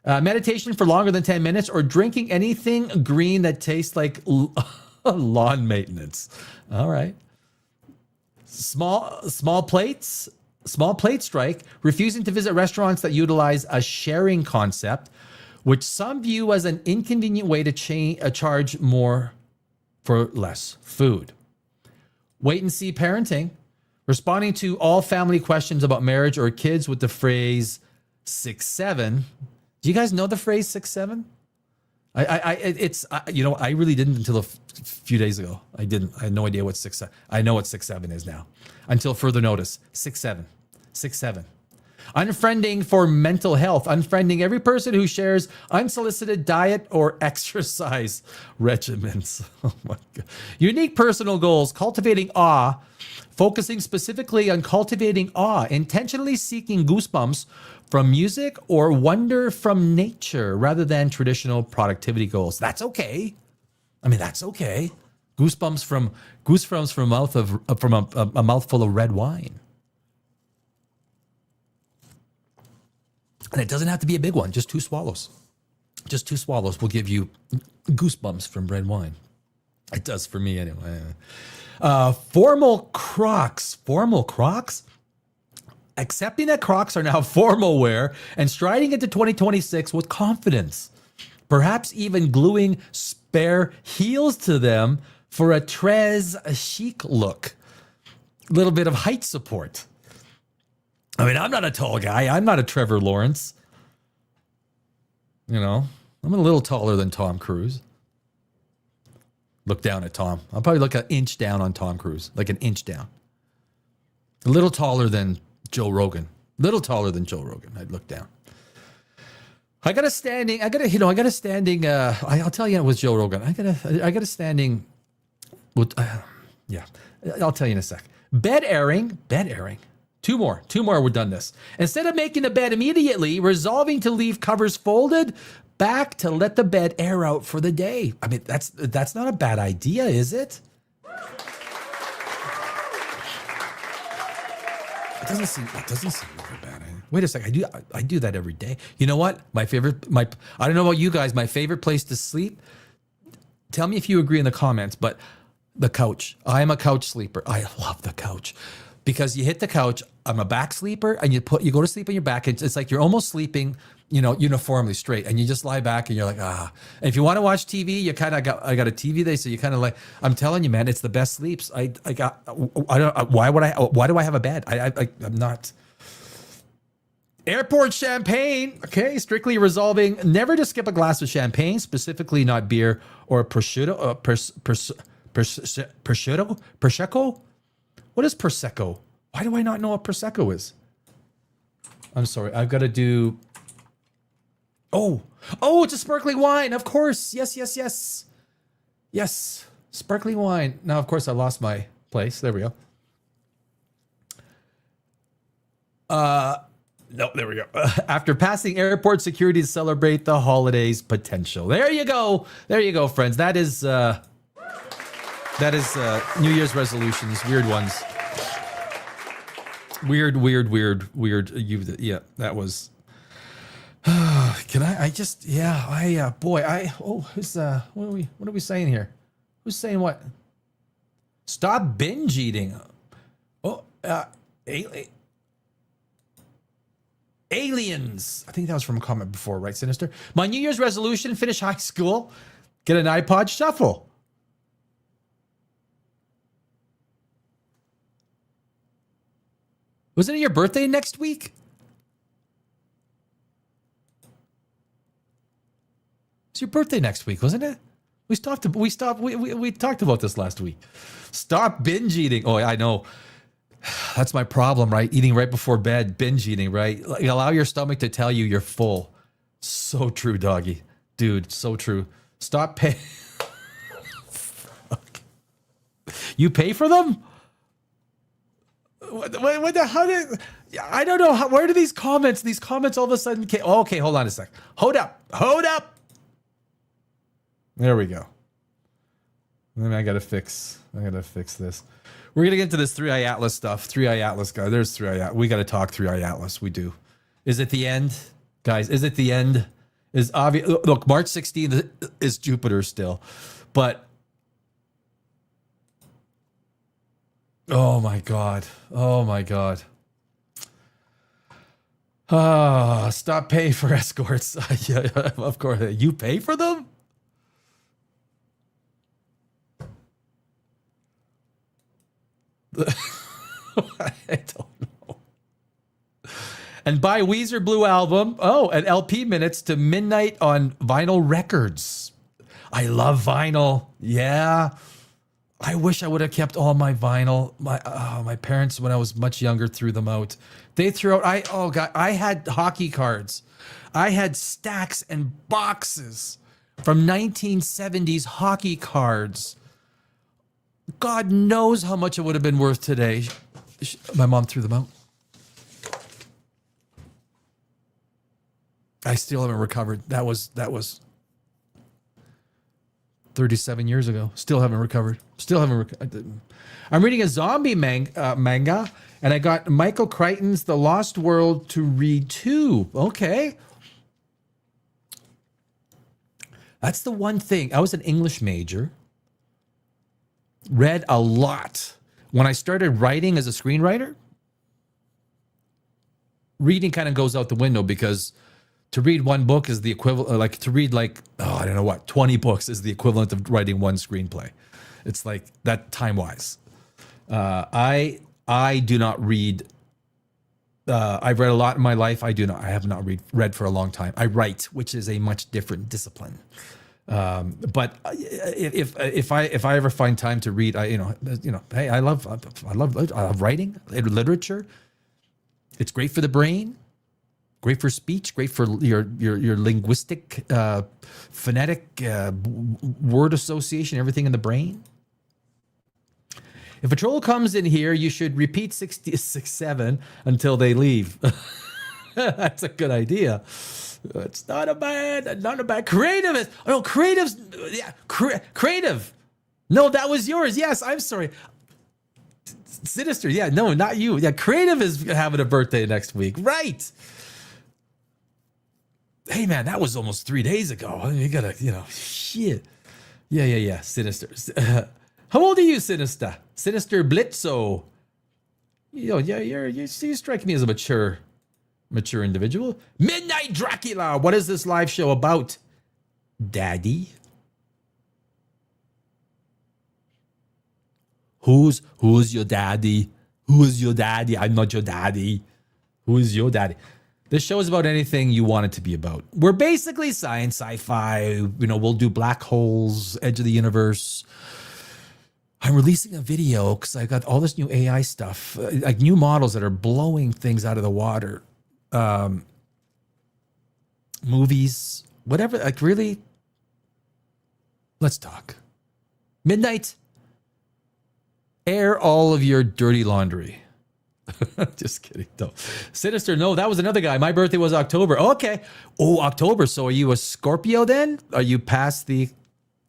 Meditation for longer than 10 minutes or drinking anything green that tastes like lawn maintenance. All right. Small plate strike. Refusing to visit restaurants that utilize a sharing concept, which some view as an inconvenient way to charge more for less food. Wait and see parenting. Responding to all family questions about marriage or kids with the phrase 6-7. Do you guys know the phrase 6-7? I really didn't until a few days ago. I didn't. I had no idea what 6-7. I know what 6-7 is now. Until further notice. 6-7. 6-7. Unfriending for mental health. Unfriending every person who shares unsolicited diet or exercise regimens. Oh my God. Unique personal goals. Cultivating awe. Focusing specifically on cultivating awe. Intentionally seeking goosebumps from music or wonder from nature rather than traditional productivity goals. That's okay. I mean, that's okay. Goosebumps from a mouthful of red wine. And it doesn't have to be a big one, just 2 swallows. Just 2 swallows will give you goosebumps from red wine. It does for me anyway. Formal Crocs. Formal Crocs? Accepting that Crocs are now formal wear and striding into 2026 with confidence. Perhaps even gluing spare heels to them for a très chic look. A little bit of height support. I mean, I'm not a tall guy. I'm not a Trevor Lawrence. You know, I'm a little taller than Tom Cruise. Look down at Tom. I'll probably look an inch down on Tom Cruise, like an inch down. A little taller than Joe Rogan. Little taller than Joe Rogan. I'd look down. I'll tell you it was Joe Rogan. I got a standing. Yeah, I'll tell you in a sec. Bed airing. 2 more, we're done this. Instead of making the bed immediately, resolving to leave covers folded back to let the bed air out for the day. I mean, that's not a bad idea, is it? It doesn't seem like a bad idea. Wait a sec, I do that every day. You know what? I don't know about you guys, my favorite place to sleep. Tell me if you agree in the comments, but the couch. I am a couch sleeper. I love the couch. Because you hit the couch, I'm a back sleeper, and you go to sleep on your back. It's like you're almost sleeping, uniformly straight, and you just lie back, and you're like, ah. And if you want to watch TV, I got a TV there, so you kind of like. I'm telling you, man, it's the best sleeps. Why do I have a bed? I'm not. Airport champagne. Okay, strictly resolving never to skip a glass of champagne, specifically not beer or prosciutto. Prosecco. What is Prosecco? Why do I not know what Prosecco is? I'm sorry. I've got to do... Oh, it's a sparkling wine. Of course. Yes. Sparkling wine. Now, of course, I lost my place. There we go. No, there we go. After passing airport security to celebrate the holidays potential. There you go. There you go, friends. That is New Year's resolutions, weird ones. Weird. Yeah, that was. Can I just? Yeah, who's what are we saying here? Who's saying what? Stop binge eating. Oh, aliens. I think that was from a comment before, right, Sinister? My New Year's resolution: finish high school, get an iPod Shuffle. Wasn't it your birthday next week? It's your birthday next week, wasn't it? We talked about this last week. Stop binge eating. Oh, I know. That's my problem, right? Eating right before bed, binge eating, right? Like, allow your stomach to tell you you're full. So true, doggy. Dude, so true. Stop pay. You pay for them? What the how did I don't know where do these comments all of a sudden came? Oh, okay, hold on a sec. Hold up. There we go. Then I gotta fix this. We're gonna get into this 3i Atlas stuff. 3i Atlas guy. There's 3i Atlas. We gotta talk 3i Atlas. We do. Is it the end? Guys, is it the end? Is obvious. Look, March 16th is Jupiter still. But oh my god. Stop paying for escorts. Yeah, of course. You pay for them? I don't know. And buy Weezer Blue Album. Oh, and LP minutes to midnight on vinyl records. I love vinyl. Yeah. I wish I would have kept all my vinyl. My parents, when I was much younger, threw them out. They threw out. I had hockey cards. I had stacks and boxes from 1970s hockey cards. God knows how much it would have been worth today. My mom threw them out. I still haven't recovered. That was 37 years ago. Still haven't recovered. I'm reading a zombie manga, and I got Michael Crichton's The Lost World to read too. Okay. That's the one thing. I was an English major. Read a lot. When I started writing as a screenwriter, reading kind of goes out the window because to read one book is the equivalent, like to read 20 books is the equivalent of writing one screenplay. It's like that time-wise. I do not read. I've read a lot in my life. I have not read for a long time. I write, which is a much different discipline. But if I ever find time to read, hey, I love writing, literature. It's great for the brain, great for speech, great for your linguistic, phonetic, word association, everything in the brain. If a troll comes in here, you should repeat 667 until they leave. That's a good idea. It's not a bad creative. Oh, creatives. Yeah, creative. No, that was yours. Yes, I'm sorry. Sinister. Yeah, no, not you. Yeah, creative is having a birthday next week. Right. Hey, man, that was almost 3 days ago. You gotta, shit. Yeah. Sinister. How old are you, Sinister? Sinister Blitzo. You strike me as a mature individual. Midnight Dracula. What is this live show about? Daddy? Who's your daddy? Who is your daddy? I'm not your daddy. Who is your daddy? This show is about anything you want it to be about. We're basically science, sci-fi. We'll do black holes, edge of the universe. I'm releasing a video because I got all this new AI stuff, like new models that are blowing things out of the water. Movies, whatever, like really, let's talk. Midnight, air all of your dirty laundry. Just kidding. Don't. Sinister, no, that was another guy. My birthday was October. Okay. Oh, October. So are you a Scorpio then? Are you past the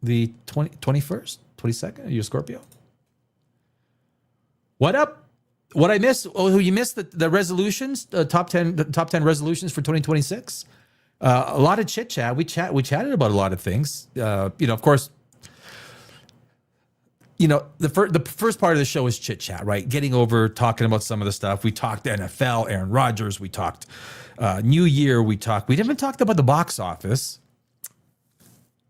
21st, 22nd? Are you a Scorpio? What up? What I missed? Oh, you missed the resolutions, the top 10 resolutions for 2026. A lot of chit chat. We chatted about a lot of things. Of course, the first part of the show is chit chat, right? Getting over, talking about some of the stuff. We talked NFL, Aaron Rodgers. We talked New Year. We haven't talked about the box office.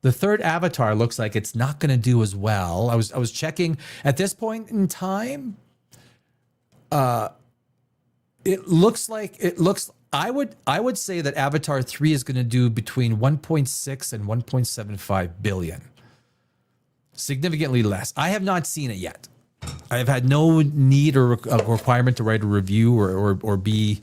The third Avatar looks like it's not going to do as well. I was checking at this point in time. It looks. I would say that Avatar 3 is going to do between 1.6 and 1.75 billion. Significantly less. I have not seen it yet. I have had no need or requirement to write a review or be.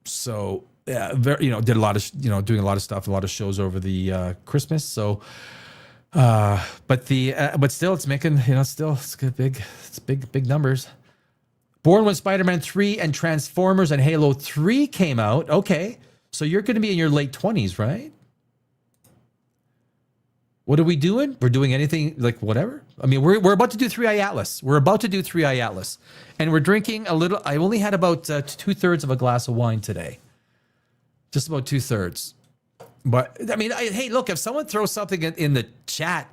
So yeah, did a lot of doing a lot of stuff, a lot of shows over the Christmas. So, but still, it's making it's good, it's big numbers. Born when Spider-Man 3 and Transformers and Halo 3 came out. Okay, so you're going to be in your late 20s, right? What are we doing? We're doing anything like whatever. I mean, we're about to do 3i Atlas. And we're drinking a little. I only had about 2/3 of a glass of wine today. Just about 2/3. But I mean, hey, look, if someone throws something in the chat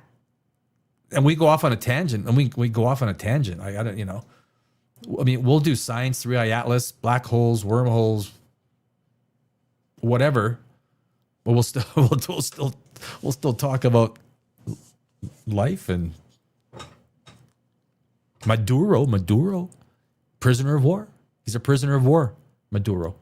and we go off on a tangent, and we go off on a tangent, I don't, I mean, we'll do science, 3i Atlas, black holes, wormholes, whatever. But we'll still talk about life and Maduro, prisoner of war. He's a prisoner of war, Maduro.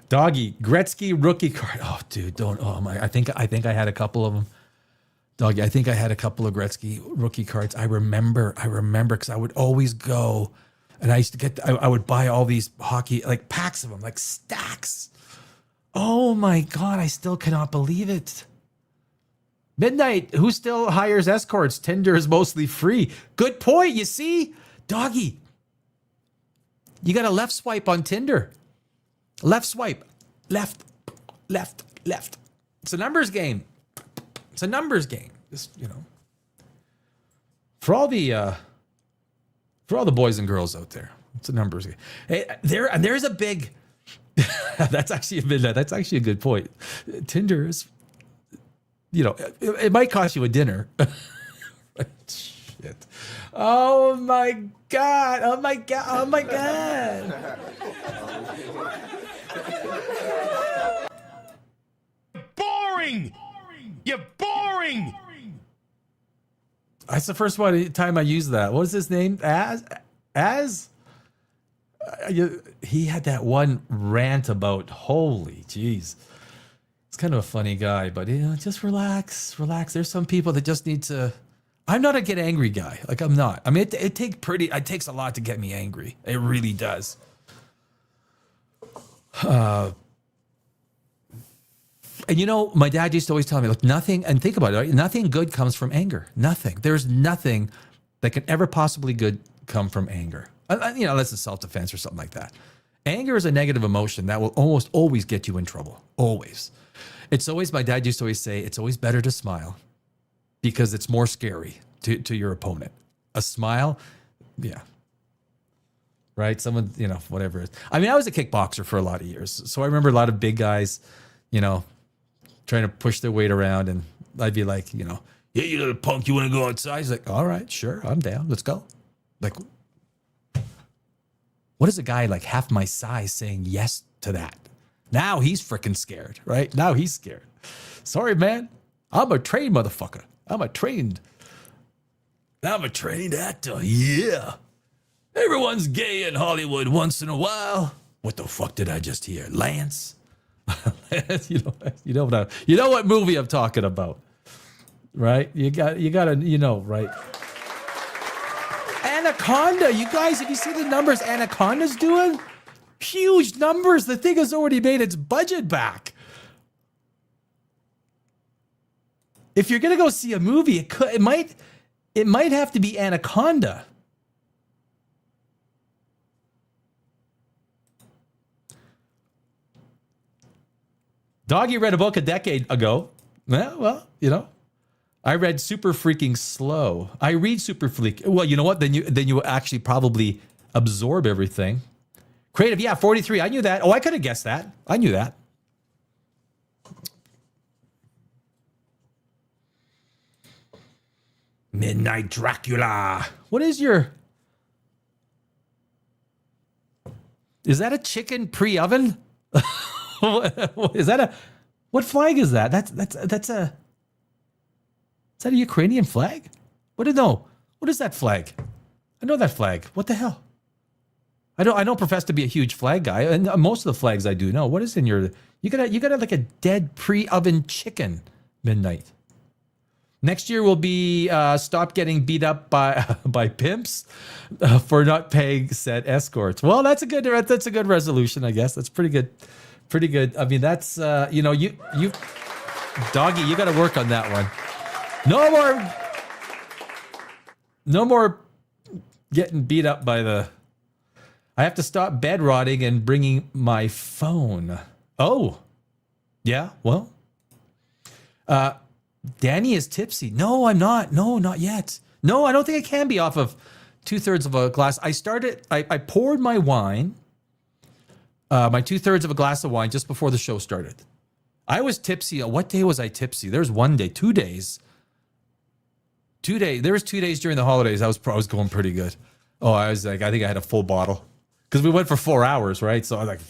Doggy, Gretzky rookie card. Oh, dude, don't. Oh my! I think I had a couple of them. Doggy, I think I had a couple of Gretzky rookie cards. I remember because I would always go, and I used to get. I would buy all these hockey, like packs of them, like stacks. Oh my God! I still cannot believe it. Midnight, who still hires escorts? Tinder is mostly free. Good point. You see, Doggy, you got a left swipe on Tinder. Left swipe, left. It's a numbers game. Just, for all the boys and girls out there, it's a numbers game. Hey, there's a big. That's actually a good point. Tinder is, it might cost you a dinner. Shit. Oh my God. You're boring. That's the first time I used that. What was his name? He had that one rant about, holy jeez. He's kind of a funny guy, but just relax. There's some people that just need to. I'm not a get angry guy. Like, I'm not. I mean, it takes a lot to get me angry. It really does. And my dad used to always tell me, look, nothing, and think about it, right? Nothing good comes from anger. Nothing. There's nothing that can ever possibly good come from anger. Unless it's self-defense or something like that. Anger is a negative emotion that will almost always get you in trouble. Always. My dad used to always say, it's always better to smile because it's more scary to your opponent. A smile, yeah. Right? Someone, whatever it is. I mean, I was a kickboxer for a lot of years. So I remember a lot of big guys, trying to push their weight around, and I'd be like, yeah, you little punk, you want to go outside? He's like, all right, sure, I'm down, let's go. Like, what is a guy like half my size saying yes to that? Now he's freaking scared, right? Now he's scared. Sorry, man, I'm a trained motherfucker. I'm a trained actor, yeah. Everyone's gay in Hollywood once in a while. What the fuck did I just hear? Lance? you know what movie I'm talking about, right? You gotta, right? Anaconda, you guys, if you see the numbers Anaconda's doing, huge numbers. The thing has already made its budget back. If you're gonna go see a movie, it might have to be Anaconda. Doggy read a book a decade ago. Well, I read Super Freaking Slow. I read Super Freak. Well, you know what? Then you actually probably absorb everything. Creative, yeah, 43. I knew that. Oh, I could have guessed that. I knew that. Midnight Dracula. What is your... Is that a chicken pre-oven? Is that a... What flag is that? That's a... Is that a Ukrainian flag? What is that flag? I know that flag. What the hell? I don't profess to be a huge flag guy, and most of the flags I do know. What is in your... You got like a dead pre-oven chicken midnight. Next year will be stop getting beat up by pimps for not paying said escorts. Well, that's a good resolution, I guess. That's pretty good. Pretty good. I mean, that's you Doggy, you got to work on that one. No more getting beat up by the... I have to stop bed rotting and bringing my phone. Oh, yeah. Well, Danny is tipsy. No, I'm not. No, not yet. No, I don't think I can be off of 2/3 of a glass. I poured my wine, my 2/3 of a glass of wine just before the show started. I was tipsy. What day was I tipsy? There's one day, 2 days. 2 days. There was 2 days during the holidays. I was going pretty good. Oh, I was like, I think I had a full bottle because we went for 4 hours, right? So I was like,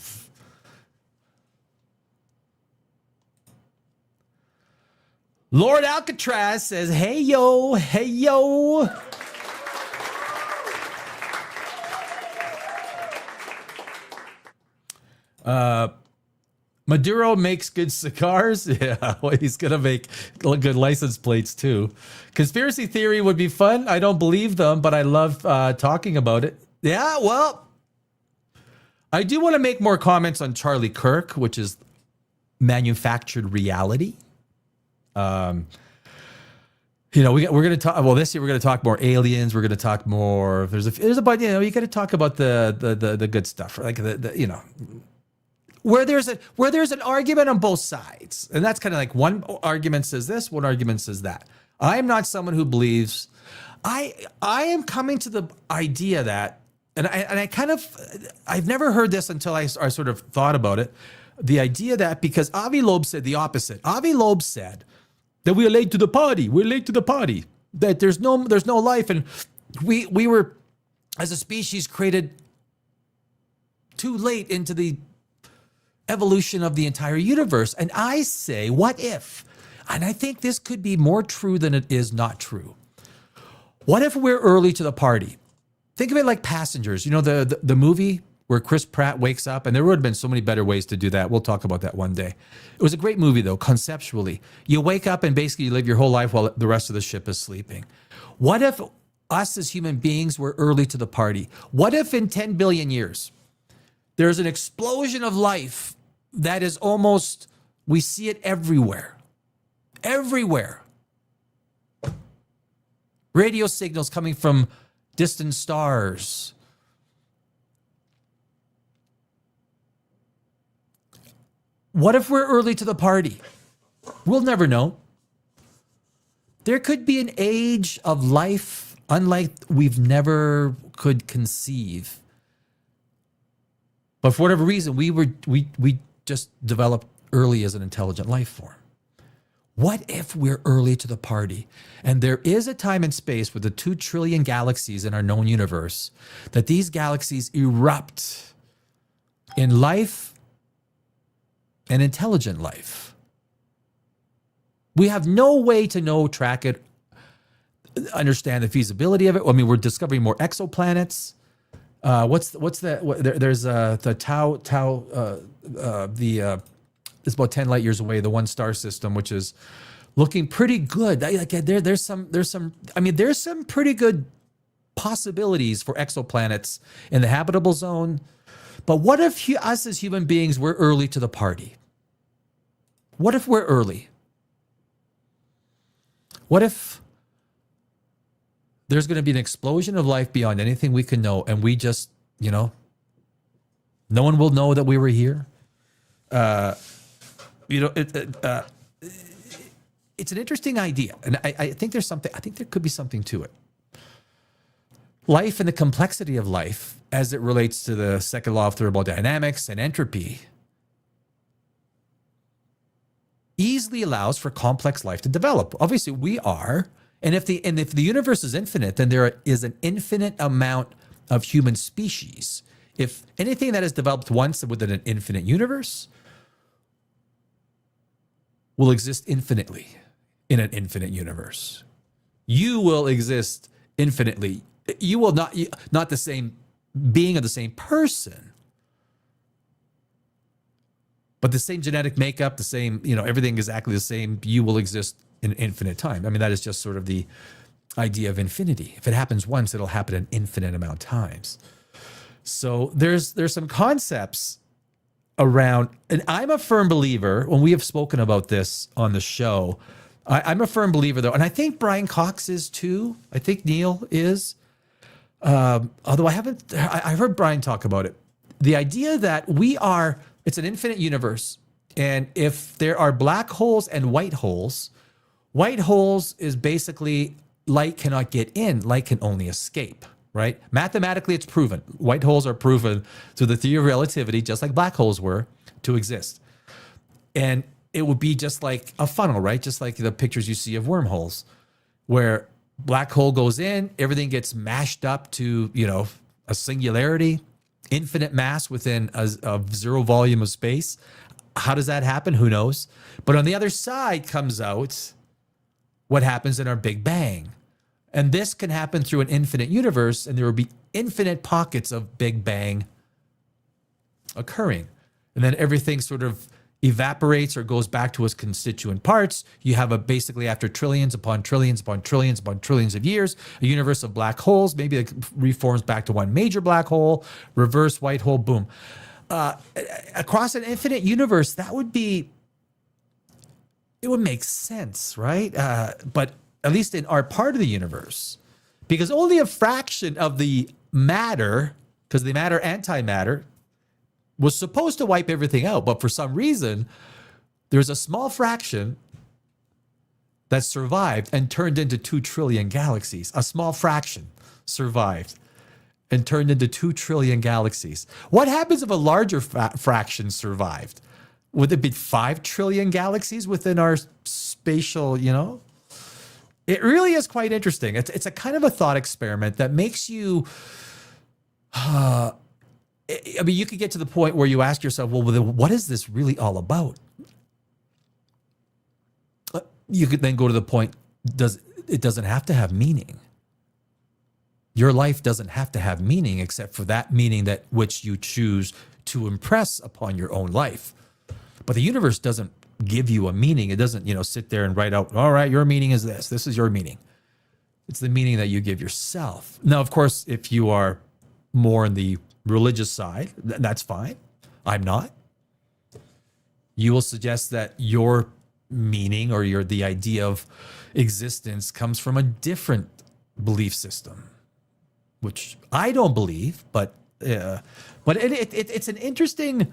Lord Alcatraz says, hey, yo, hey, yo. Maduro makes good cigars. Yeah, well, he's going to make good license plates too. Conspiracy theory would be fun. I don't believe them, but I love talking about it. Yeah, well, I do want to make more comments on Charlie Kirk, which is manufactured reality. We're going to talk. Well, this year we're going to talk more aliens. We're going to talk more. There's a bunch. You got to talk about the good stuff, like the where there's an argument on both sides, and that's kind of like one argument says this, one argument says that. I am not someone who believes. I am coming to the idea that, and I've never heard this until I sort of thought about it. The idea that because Avi Loeb said the opposite. Avi Loeb said that we are late to the party. We're late to the party. That there's no life, and we were as a species created too late into the evolution of the entire universe. And I say, what if? And I think this could be more true than it is not true. What if we're early to the party? Think of it like Passengers. You know, the movie where Chris Pratt wakes up, and there would have been so many better ways to do that. We'll talk about that one day. It was a great movie, though, conceptually. You wake up and basically you live your whole life while the rest of the ship is sleeping. What if us as human beings were early to the party? What if in 10 billion years, there's an explosion of life that is almost, we see it everywhere. Everywhere. Radio signals coming from distant stars. What if we're early to the party? We'll never know. There could be an age of life unlike we've never could conceive. But for whatever reason, we just developed early as an intelligent life form. What if we're early to the party? And there is a time and space with the 2 trillion galaxies in our known universe that these galaxies erupt in life and intelligent life. We have no way to track it, understand the feasibility of it. I mean, we're discovering more exoplanets. What's that? There's the Tau. It's about 10 light years away. The one star system, which is looking pretty good. There's some pretty good possibilities for exoplanets in the habitable zone. But what if us as human beings were early to the party? What if we're early? What if there's going to be an explosion of life beyond anything we can know, and we just, no one will know that we were here? It's an interesting idea, and I think there's something. I think there could be something to it. Life and the complexity of life, as it relates to the second law of thermodynamics and entropy, easily allows for complex life to develop. Obviously, we are, and if the universe is infinite, then there is an infinite amount of human species. If anything that is developed once within an infinite universe will exist infinitely in an infinite universe. You will exist infinitely. You will not the same being of the same person, but the same genetic makeup, the same, everything exactly the same. You will exist in infinite time. I mean, that is just sort of the idea of infinity. If it happens once, it'll happen an infinite amount of times. So there's some concepts around, and I'm a firm believer, when we have spoken about this on the show, I'm a firm believer though, and I think Brian Cox is too. I think Neil is. Although I heard Brian talk about it. The idea that it's an infinite universe. And if there are black holes and white holes is basically light cannot get in, light can only escape, right? Mathematically, it's proven. White holes are proven through the theory of relativity, just like black holes were, to exist. And it would be just like a funnel, right? Just like the pictures you see of wormholes, where black hole goes in, everything gets mashed up to, a singularity, infinite mass within a zero volume of space. How does that happen? Who knows? But on the other side comes out what happens in our Big Bang. And this can happen through an infinite universe, and there will be infinite pockets of Big Bang occurring. And then everything sort of evaporates or goes back to its constituent parts. You have basically after trillions upon trillions upon trillions upon trillions of years, a universe of black holes. Maybe it reforms back to one major black hole, reverse white hole, boom. Across an infinite universe, it would make sense, right? But at least in our part of the universe, because only a fraction of the matter, because the matter antimatter, was supposed to wipe everything out, but for some reason, there's a small fraction that survived and turned into 2 trillion galaxies. A small fraction survived and turned into 2 trillion galaxies. What happens if a larger fraction survived? Would it be 5 trillion galaxies within our spatial, It really is quite interesting. It's a kind of a thought experiment that makes you... you could get to the point where you ask yourself, well, what is this really all about? You could then go to the point, it doesn't have to have meaning. Your life doesn't have to have meaning except for that meaning that which you choose to impress upon your own life. But the universe doesn't give you a meaning. It doesn't, sit there and write out, all right, your meaning is this. This is your meaning. It's the meaning that you give yourself. Now, of course, if you are more in the religious side, that's fine. I'm not. You will suggest that your meaning or the idea of existence comes from a different belief system, which I don't believe, but it's an interesting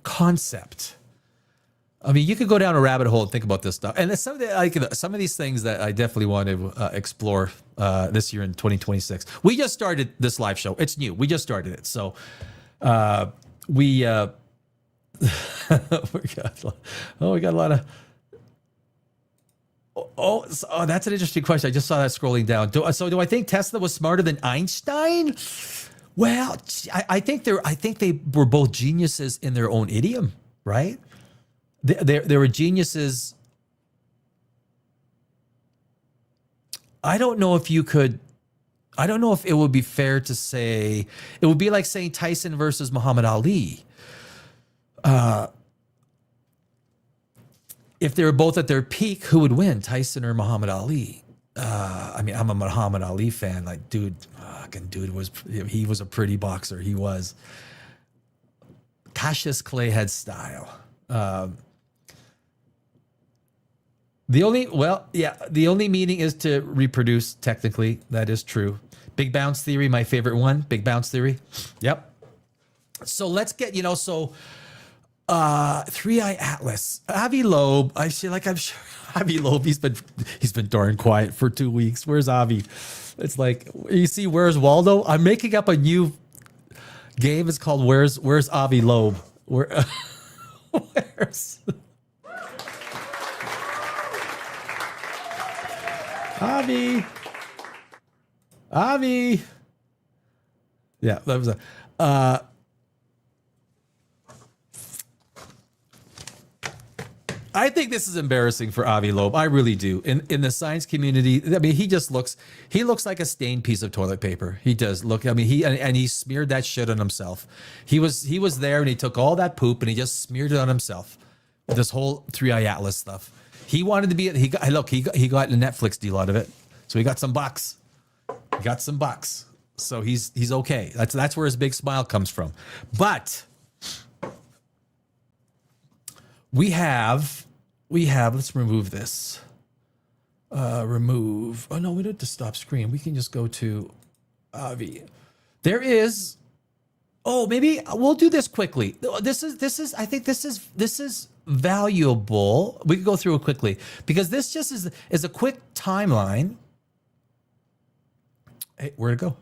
concept. I mean, you could go down a rabbit hole and think about this stuff. And there's some of these things that I definitely want to explore this year in 2026. We just started this live show. It's new. We just started it. So we got a lot of... Oh, that's an interesting question. I just saw that scrolling down. Do I think Tesla was smarter than Einstein? Well, I think they were both geniuses in their own idiom, right? They were geniuses. I don't know if it would be fair to say, it would be like saying Tyson versus Muhammad Ali. If they were both at their peak, who would win, Tyson or Muhammad Ali? I'm a Muhammad Ali fan. Like, dude was a pretty boxer. He was. Cassius Clayhead style. The only meaning is to reproduce. Technically, that is true. Big bounce theory, my favorite one. Big bounce theory. Yep. So let's get, Three-Eye Atlas. Avi Loeb. I'm sure Avi Loeb, he's been darn quiet for 2 weeks. Where's Avi? It's like, you see, where's Waldo? I'm making up a new game. It's called Where's Avi Loeb? Where's Avi? Yeah, that was I think this is embarrassing for Avi Loeb. I really do. In the science community, I mean, he looks like a stained piece of toilet paper. He does look. I mean, he smeared that shit on himself. He was there and he took all that poop and he just smeared it on himself. This whole Three-Eye Atlas stuff. He wanted to be. He got a Netflix deal out of it, so he got some bucks. So he's okay. That's where his big smile comes from. But we have, let's remove this. Remove. Oh no, we don't have to stop screen. We can just go to Avi. There is, maybe we'll do this quickly. I think this is valuable. We can go through it quickly because this just is a quick timeline. Hey, where'd it go?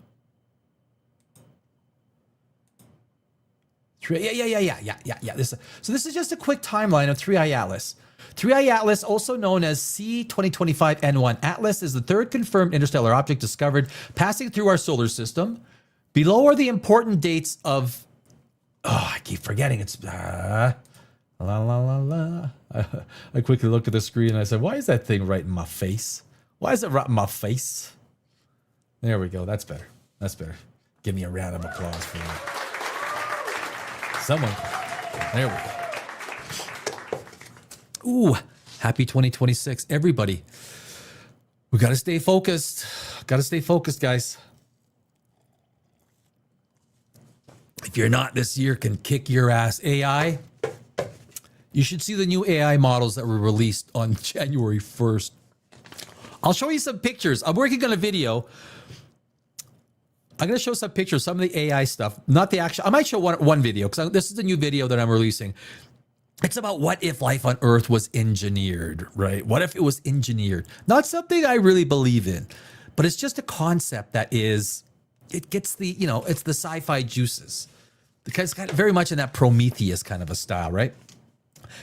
Yeah. This is just a quick timeline of Three-Eye Atlas. Three-Eye Atlas, also known as C2025N1. Atlas is the third confirmed interstellar object discovered passing through our solar system. Below are the important dates of... I keep forgetting. It's... I quickly looked at the screen and I said, why is that thing right in my face? Why is it right in my face? There we go. That's better. Give me a round of applause for that. Someone. There we go. Ooh, happy 2026, everybody. We got to stay focused. Guys. If you're not, this year can kick your ass. AI, you should see the new AI models that were released on January 1st. I'll show you some pictures. I'm working on a video. I'm going to show some pictures, some of the AI stuff, not the actual. I might show one video because this is a new video that I'm releasing. It's about what if life on Earth was engineered, right? What if it was engineered? Not something I really believe in, but it's just a concept that it gets the, it's the sci-fi juices. Because it's kind of very much in that Prometheus kind of a style, right?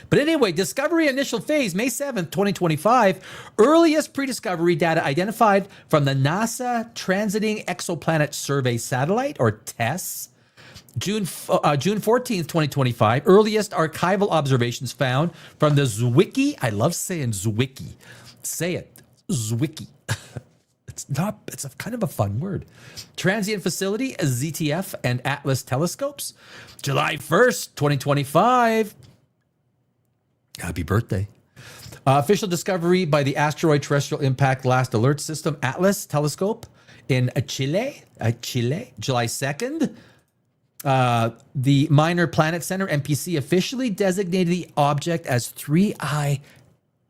But anyway, discovery initial phase, May 7th, 2025. Earliest pre-discovery data identified from the NASA Transiting Exoplanet Survey Satellite, or TESS. June 14th, 2025. Earliest archival observations found from the Zwicky. I love saying Zwicky. Say it. Zwicky. It's a kind of a fun word. Transient Facility, ZTF, and Atlas telescopes. July 1st, 2025. Happy birthday. Official discovery by the Asteroid Terrestrial Impact Last Alert System Atlas telescope in Chile, July 2nd. The Minor Planet Center, MPC, officially designated the object as Three-Eye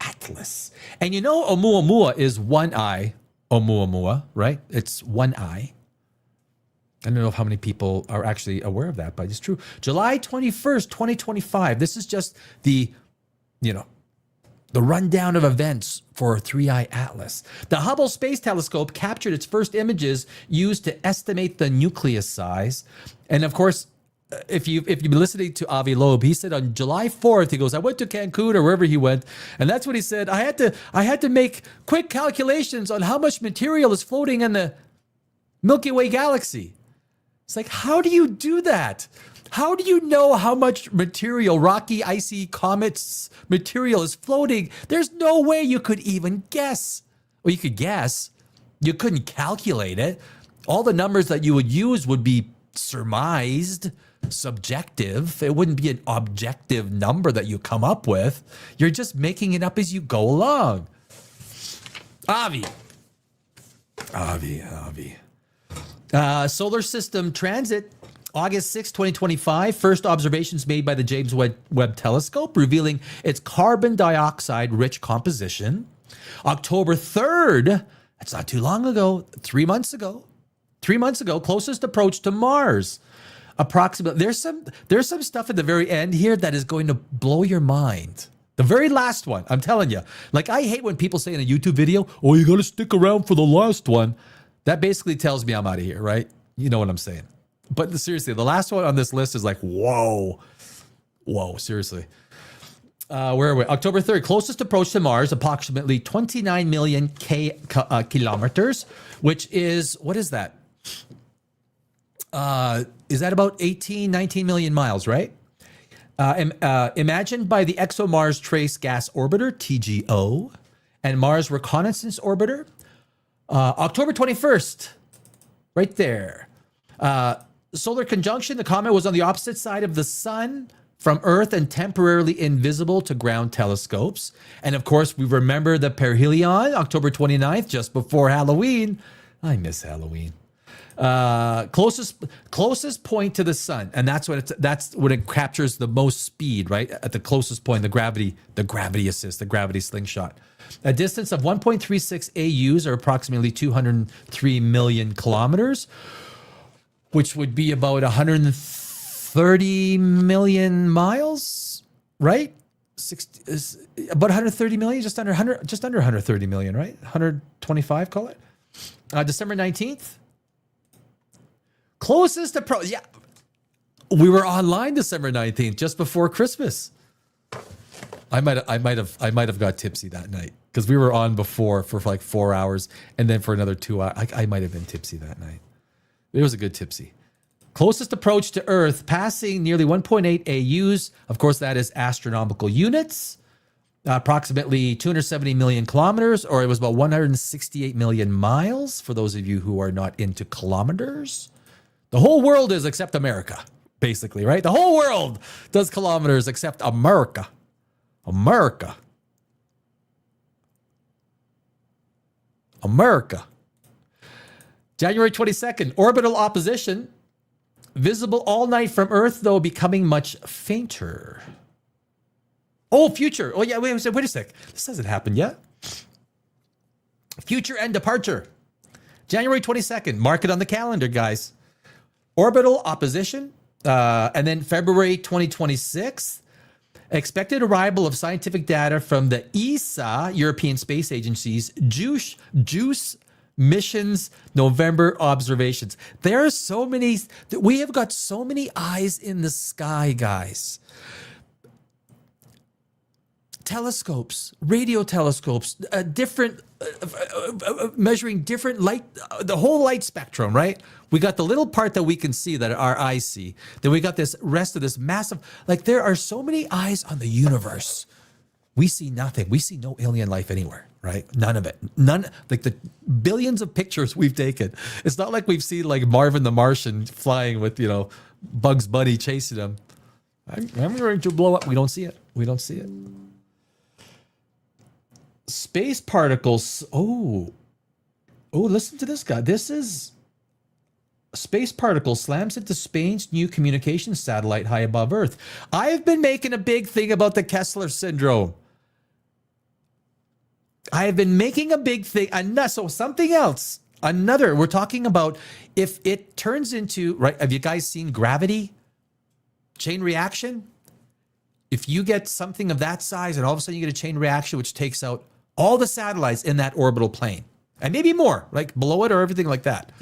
Atlas. And Oumuamua is one eye. Oumuamua, right? It's one eye. I don't know how many people are actually aware of that, but it's true. July 21st, 2025. This is just the rundown of events for Three-Eye Atlas. The Hubble Space Telescope captured its first images used to estimate the nucleus size. And of course, if you've been listening to Avi Loeb, he said on July 4th, he goes, I went to Cancun or wherever he went. And that's what he said. I had to make quick calculations on how much material is floating in the Milky Way galaxy. It's like, how do you do that? How do you know how much material, rocky, icy comets material is floating? There's no way you could even guess. Well, you could guess. You couldn't calculate it. All the numbers that you would use would be surmised, subjective. It wouldn't be an objective number that you come up with. You're just making it up as you go along. Avi. Solar system transit August 6, 2025, first observations made by the James Webb Telescope revealing its carbon dioxide rich composition. October 3rd, that's not too long ago, 3 months ago, closest approach to Mars. Approximately, there's some stuff at the very end here that is going to blow your mind. The very last one, I'm telling you. Like, I hate when people say in a YouTube video, oh, you got to stick around for the last one. That basically tells me I'm out of here, right? You know what I'm saying. But seriously, the last one on this list is like, whoa, seriously. Where are we? October 3rd, closest approach to Mars, approximately 29 million kilometers, which is, what is that? Is that about 18, 19 million miles, right? Imagined by the ExoMars Trace Gas Orbiter, TGO, and Mars Reconnaissance Orbiter. October 21st, right there. Solar conjunction, the comet was on the opposite side of the sun from Earth and temporarily invisible to ground telescopes. And of course, we remember the perihelion, October 29th, just before Halloween. I miss Halloween. Closest point to the sun, and that's when it captures the most speed, right? At the closest point, the gravity assist, the gravity slingshot. A distance of 1.36 AUs, or approximately 203 million kilometers, which would be about 130 million miles, right? About 130 million, just under 130 million, right? 125, call it. December 19th. Closest approach. Yeah. We were online December 19th, just before Christmas. I might have got tipsy that night because we were on before for like 4 hours, and then for another 2 hours. I might have been tipsy that night. It was a good tipsy. Closest approach to Earth, passing nearly 1.8 AUs. Of course, that is astronomical units. Approximately 270 million kilometers, or it was about 168 million miles, for those of you who are not into kilometers. The whole world is except America, basically, right? The whole world does kilometers except America. America. January 22nd, orbital opposition. Visible all night from Earth, though becoming much fainter. Oh, future. Oh, yeah, wait a sec. This hasn't happened yet. Future and departure. January 22nd. Mark it on the calendar, guys. Orbital opposition. And then February 2026. Expected arrival of scientific data from the ESA, European Space Agency's JUICE missions November observations. There are so many, we have got so many eyes in the sky, guys. Telescopes, radio telescopes, different, measuring different light, the whole light spectrum, right? We got the little part that we can see that our eyes see. Then we got this rest of this massive, like there are so many eyes on the universe. We see nothing. We see no alien life anywhere, right? None of it. None, like the billions of pictures we've taken. It's not like we've seen like Marvin the Martian flying with, Bugs Bunny chasing him. I'm going to blow up. We don't see it. Space particles. Oh, listen to this guy. This is space particle slams into Spain's new communications satellite high above Earth. I've been making a big thing about the Kessler syndrome. I have been making a big thing. So something else. Another, we're talking about if it turns into, right? Have you guys seen gravity? Chain reaction? If you get something of that size and all of a sudden you get a chain reaction which takes out all the satellites in that orbital plane, and maybe more, like below it or everything like that.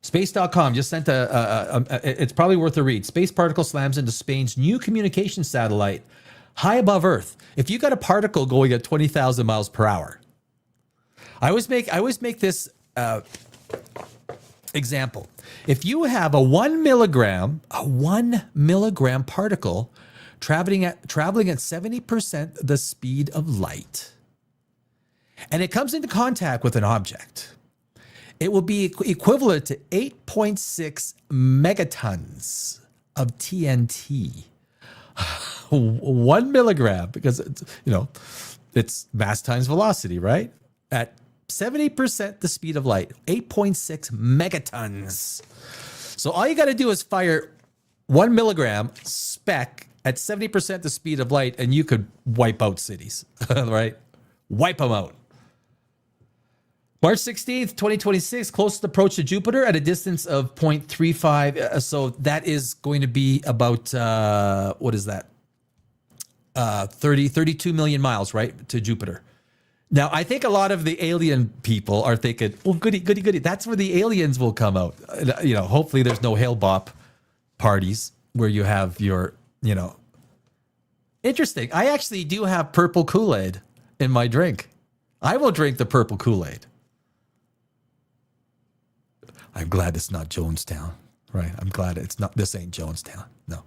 Space.com just sent it's probably worth a read. Space particle slams into Spain's new communication satellite high above Earth. If you got a particle going at 20,000 miles per hour, I always make this example. If you have a 1 milligram particle traveling at 70% the speed of light, and it comes into contact with an object, it will be equivalent to 8.6 megatons of TNT. 1 milligram, because it's mass times velocity, right? At 70% the speed of light, 8.6 megatons. So all you got to do is fire 1 milligram spec at 70% the speed of light, and you could wipe out cities, right? Wipe them out. March 16th, 2026, closest approach to Jupiter at a distance of 0.35. So that is going to be about, what is that? 32 million miles, right? To Jupiter. Now, I think a lot of the alien people are thinking, oh, goody, goody, goody. That's where the aliens will come out. You know, hopefully there's no Hail Bop parties where you have your, you know. Interesting. I actually do have purple Kool-Aid in my drink. I will drink the purple Kool-Aid. I'm glad it's not Jonestown, right? I'm glad it's not, this ain't Jonestown. No.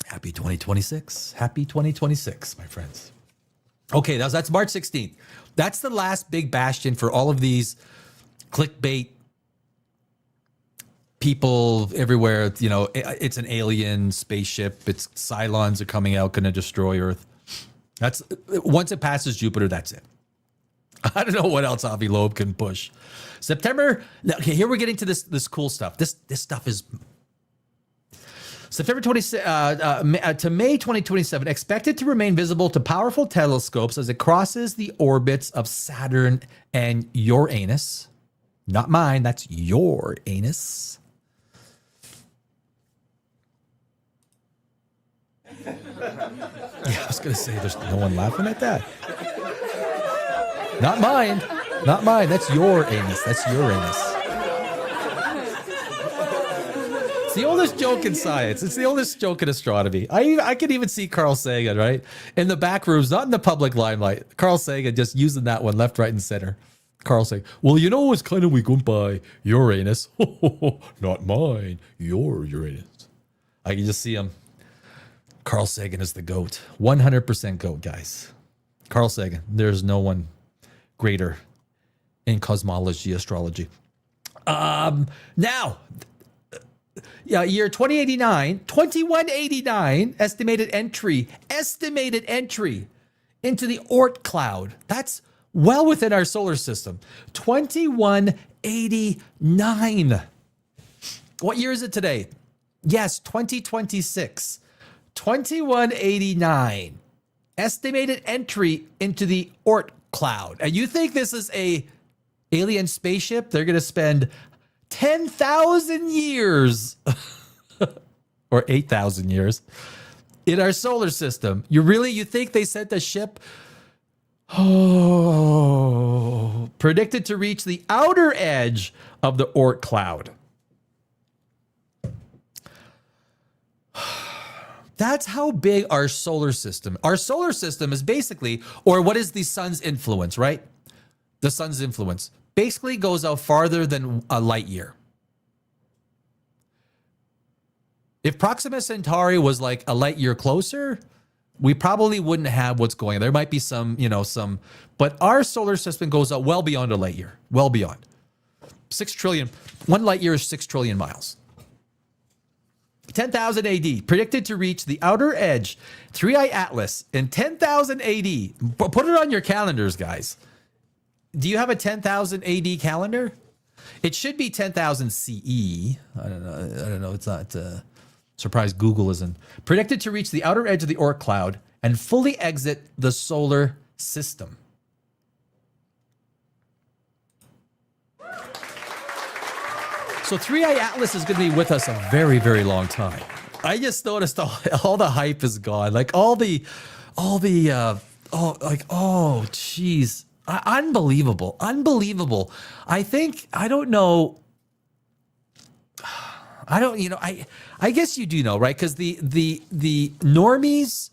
Happy 2026. Happy 2026, my friends. Okay, that's March 16th. That's the last big bastion for all of these clickbait people everywhere. You know, it's an alien spaceship. It's Cylons are coming out, going to destroy Earth. That's once it passes Jupiter, that's it. I don't know what else Avi Loeb can push. September. Okay, here we're getting to this cool stuff. This stuff is September 26 to May 2027, expected to remain visible to powerful telescopes as it crosses the orbits of Saturn and Uranus. Not mine, that's your anus. Yeah, I was going to say, there's no one laughing at that. Not mine. Not mine. That's your anus. That's Uranus. It's the oldest joke in science. It's the oldest joke in astronomy. I can even see Carl Sagan, right? In the back rooms, not in the public limelight. Carl Sagan just using that one left, right, and center. Carl Sagan. Well, you know what's kind of we going by Uranus. Not mine. Your Uranus. I can just see him. Carl Sagan is the GOAT. 100% GOAT, guys. Carl Sagan. There's no one greater in cosmology, astrology. Now, yeah, year 2189, estimated entry into the Oort cloud. That's well within our solar system. 2189. What year is it today? Yes, 2026. 2189. Estimated entry into the Oort cloud. And you think this is a alien spaceship? They're going to spend 10,000 years or 8,000 years in our solar system. You think they sent a ship? Oh, predicted to reach the outer edge of the Oort cloud. That's how big our solar system. Our solar system is basically, or what is the sun's influence, right? The sun's influence basically goes out farther than a light year. If Proxima Centauri was like a light year closer, we probably wouldn't have what's going on. There might be some, but our solar system goes out well beyond a light year, well beyond. 6 trillion, 1 light year is 6 trillion miles. 10,000 AD, predicted to reach the outer edge, 3-eye Atlas in 10,000 AD. Put it on your calendars, guys. Do you have a 10,000 AD calendar? It should be 10,000 CE. I don't know. It's not. Surprised Google isn't. Predicted to reach the outer edge of the Oort cloud and fully exit the solar system. So 3-eye Atlas is going to be with us a very, very long time. I just noticed all the hype is gone. Like geez. Unbelievable. I guess you do know, right? Because the normies,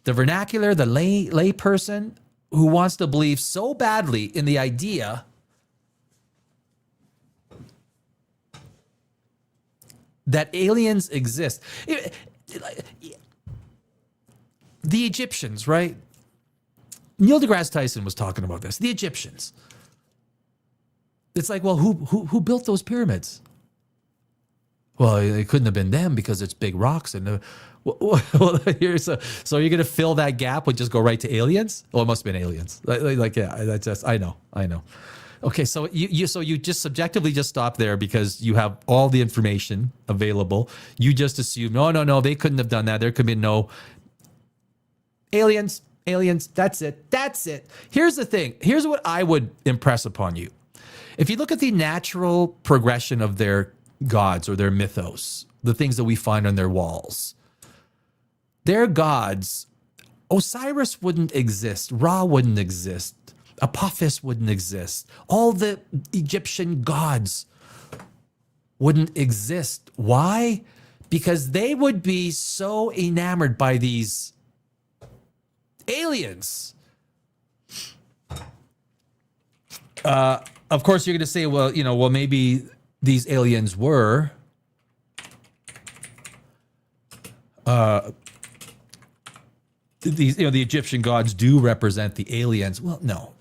the vernacular, the lay person who wants to believe so badly in the idea that aliens exist. The Egyptians, right? Neil deGrasse Tyson was talking about this. The Egyptians. It's like, well, who built those pyramids? Well, it couldn't have been them because it's big rocks. And so you're going to fill that gap with just go right to aliens? Well, it must have been aliens. Yeah, that's just, I know. Okay, so you just subjectively just stop there because you have all the information available. You just assume, no, they couldn't have done that. There could be no aliens. That's it. Here's the thing. Here's what I would impress upon you. If you look at the natural progression of their gods or their mythos, the things that we find on their walls, their gods, Osiris wouldn't exist. Ra wouldn't exist. Apophis wouldn't exist. All the Egyptian gods wouldn't exist. Why? Because they would be so enamored by these aliens. Of course, you're going to say, well, maybe these aliens were the Egyptian gods do represent the aliens. Well, no,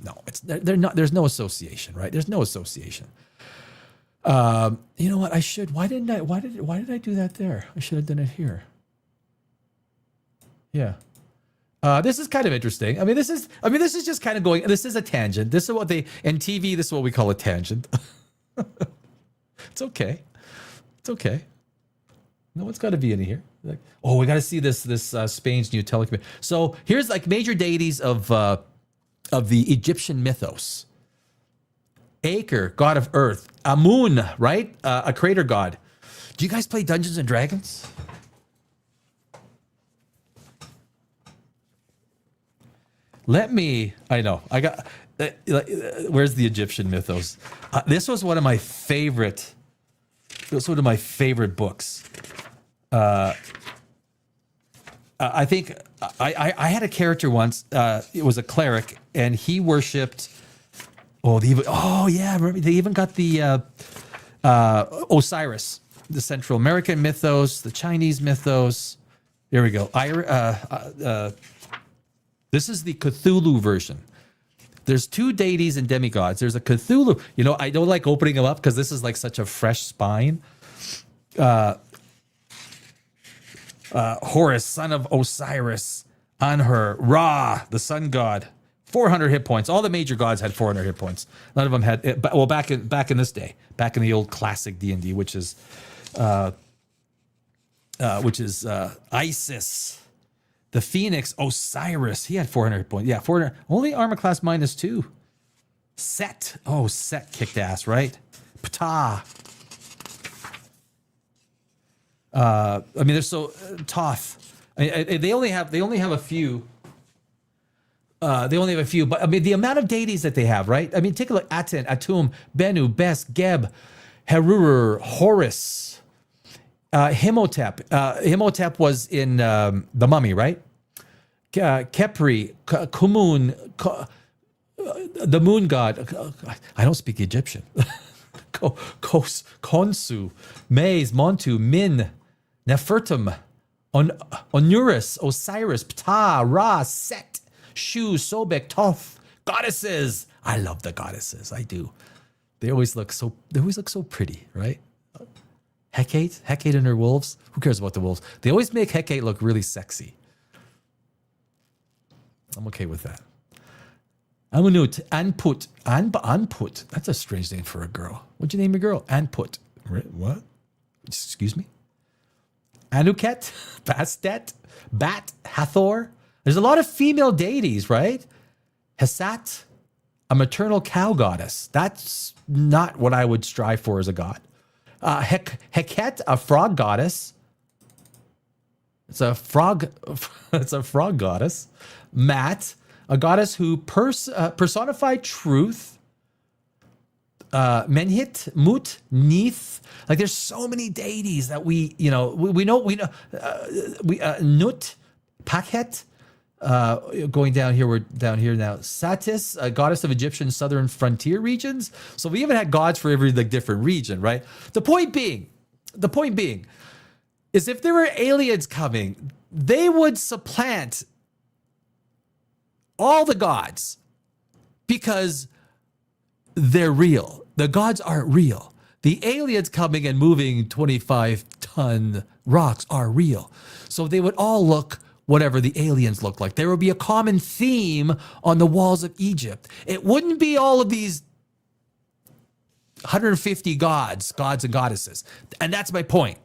they're not. There's no association, right? There's no association. You know what? I should. Why did I do that there? I should have done it here. Yeah. This is kind of interesting. This is just kind of going. This is a tangent. This is what in TV. This is what we call a tangent. It's okay. No, it's got to be in here. Like, we got to see this Spain's new telecommunication. So here's like major deities of the Egyptian mythos. Acre, god of earth. Amun, right? A crater god. Do you guys play Dungeons and Dragons? I know. I got. Where's the Egyptian mythos? This was one of my favorite. It was one of my favorite books. I think I had a character once. It was a cleric, and he worshipped. Remember they even got the Osiris, the Central American mythos, the Chinese mythos. Here we go. This is the Cthulhu version. There's two deities and demigods. There's a Cthulhu. I don't like opening them up because this is like such a fresh spine. Horus, son of Osiris, Anhur, Ra, the sun god, 400 hit points. All the major gods had 400 hit points. None of them had. Well, back in this day, back in the old classic D&D, which is Isis, the Phoenix, Osiris. He had 400 hit points. Yeah, 400. Only armor class -2. Set. Set kicked ass, right? Ptah. They're so Thoth. They only have a few. But the amount of deities that they have, right? Take a look. Aten, Atum, Benu, Bes, Geb, Herur, Horus, Himhotep. Himhotep was in The Mummy, right? Khepri, Kumun, the moon god. I don't speak Egyptian. Khonsu, Maze, Montu, Min, Nefertum, Onuris, Osiris, Ptah, Ra, Set, Shu, Sobek, Thoth, goddesses. I love the goddesses. I do. They always look so pretty, right? Hecate and her wolves. Who cares about the wolves? They always make Hecate look really sexy. I'm okay with that. Amunut, Anput. That's a strange name for a girl. What'd you name your girl? Anput. What? Excuse me? Anuket, Bastet, Bat, Hathor. There's a lot of female deities, right? Hesat, a maternal cow goddess. That's not what I would strive for as a god. Heket, a frog goddess. It's a frog goddess. Mat, a goddess who personified truth. Menhit, Mut, Neith. Like there's so many deities that we know. Nut, Pakhet. Going down here, we're down here now. Satis, a goddess of Egyptian southern frontier regions. So we even had gods for every different region, right? The point being is if there were aliens coming, they would supplant all the gods because they're real. The gods aren't real. The aliens coming and moving 25-ton rocks are real. So they would all look whatever the aliens look like. There would be a common theme on the walls of Egypt. It wouldn't be all of these 150 gods and goddesses. And that's my point.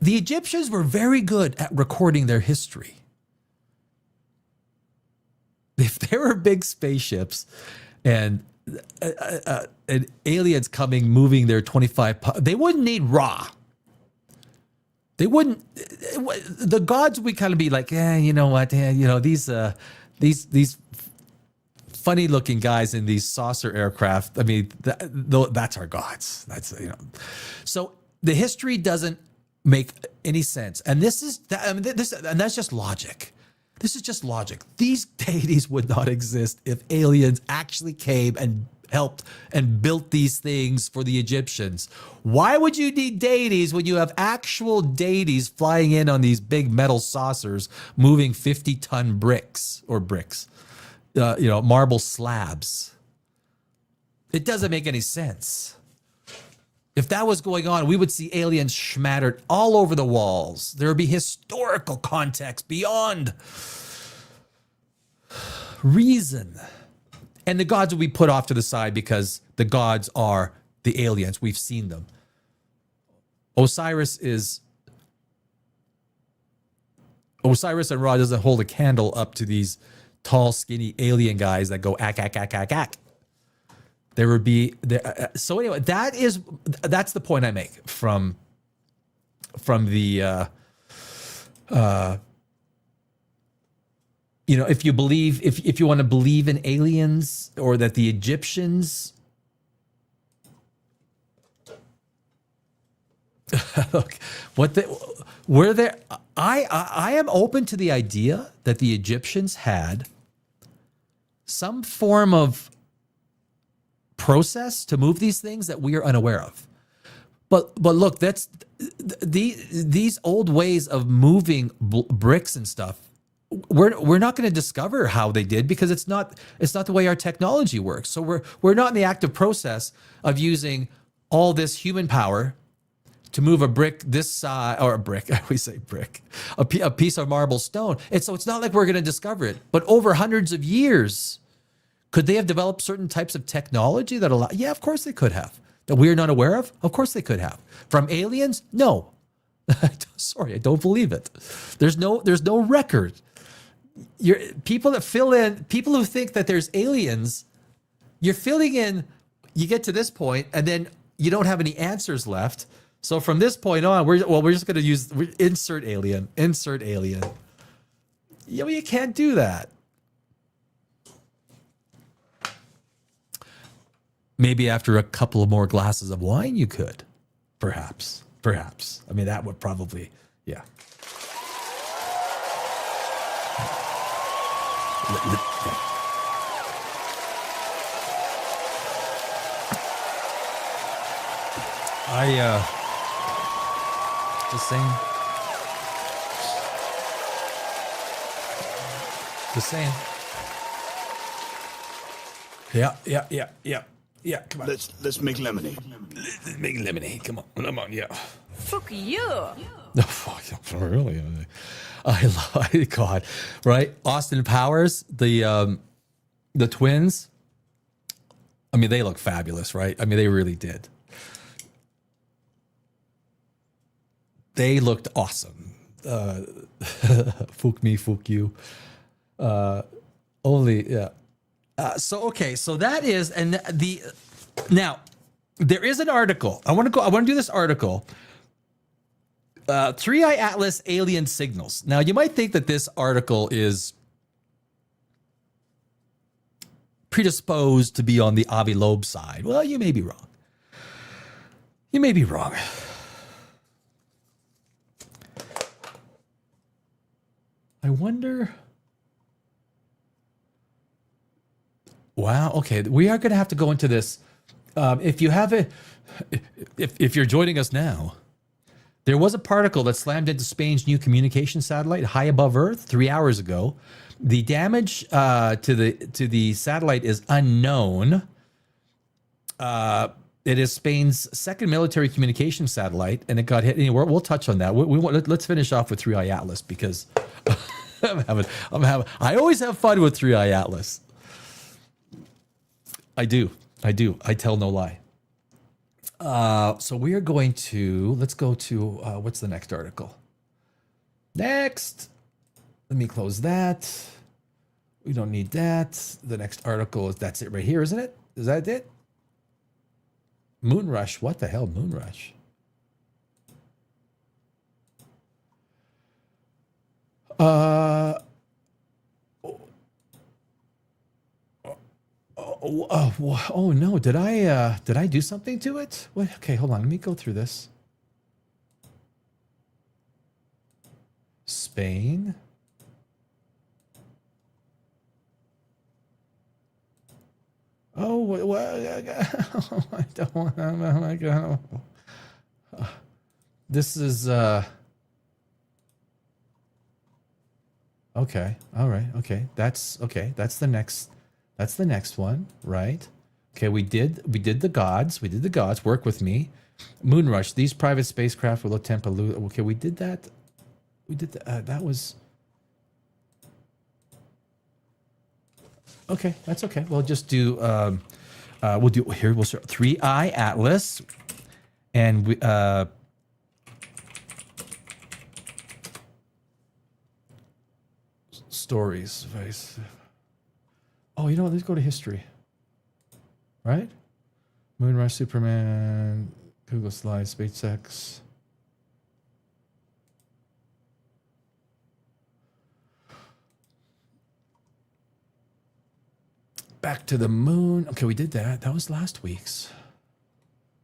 The Egyptians were very good at recording their history. If there were big spaceships and aliens coming, moving their 25, they wouldn't need Ra. They wouldn't. The gods would kind of be like, you know what? These funny looking guys in these saucer aircraft. I mean, that's our gods. That's So the history doesn't make any sense, and that's just logic. This is just logic. These deities would not exist if aliens actually came and helped and built these things for the Egyptians. Why would you need deities when you have actual deities flying in on these big metal saucers, moving 50-ton bricks, marble slabs? It doesn't make any sense. If that was going on, we would see aliens smattered all over the walls. There would be historical context beyond reason. And the gods would be put off to the side because the gods are the aliens. We've seen them. Osiris and Ra doesn't hold a candle up to these tall, skinny alien guys that go ack, ack, ack, ack, ack. There would be so anyway. That's the point I make from the if you believe if you want to believe in aliens or that the Egyptians look I am open to the idea that the Egyptians had some form of process to move these things that we are unaware of. But look, that's these old ways of moving bricks and stuff. We're not going to discover how they did because it's not the way our technology works. So we're not in the active process of using all this human power to move a brick this size, or a brick, we say brick, a piece of marble stone. And so it's not like we're going to discover it. But over hundreds of years, could they have developed certain types of technology that allow? Yeah, of course they could have. That we're not aware of? Of course they could have. From aliens? No. Sorry, I don't believe it. There's no record. People who think that there's aliens, you're filling in, you get to this point and then you don't have any answers left. So from this point on, we're just going to use insert alien. You can't do that. Maybe after a couple of more glasses of wine, you could. Perhaps. I mean, that would probably, yeah. Just saying. Yeah, come on. Let's make lemonade. Let's make lemonade. Come on, yeah. Fuck you. No, fuck, really? God, right? Austin Powers, the twins. I mean, they look fabulous, right? I mean, they really did. They looked awesome. Fuck me, fuck you. Yeah. So that is, and now there is an article. I want to do this article. 3i Atlas alien signals. Now you might think that this article is predisposed to be on the Avi Loeb side. Well, you may be wrong. I wonder. Wow. Okay. We are going to have to go into this. If you're joining us now, there was a particle that slammed into Spain's new communication satellite high above Earth 3 hours ago. The damage to the satellite is unknown. It is Spain's second military communication satellite, and it got hit. Anyway, we'll touch on that. Let's finish off with 3i Atlas because I always have fun with 3i Atlas. I do. I do. I tell no lie. So we are going to, let's go to, what's the next article? Next. Let me close that. We don't need that. The next article is, that's it right here, isn't it? Is that it? Moonrush. What the hell, Moonrush? Oh no, did I do something to it? What? Okay, hold on. Let me go through this. Spain. Oh, what? I don't want. Oh my God. This is okay. All right. Okay. That's okay. That's the next. That's the next one, right? Okay, we did the gods. We did the gods. Work with me. Moonrush. These private spacecraft will attempt okay, we did that. We did that. That was okay. That's okay. We'll just do. We'll do here. We'll start 3I Atlas, and we. Stories. Oh, you know what? Let's go to history. Right? Moonrush, Superman, Google Slides, SpaceX. Back to the moon. Okay, we did that. That was last week's.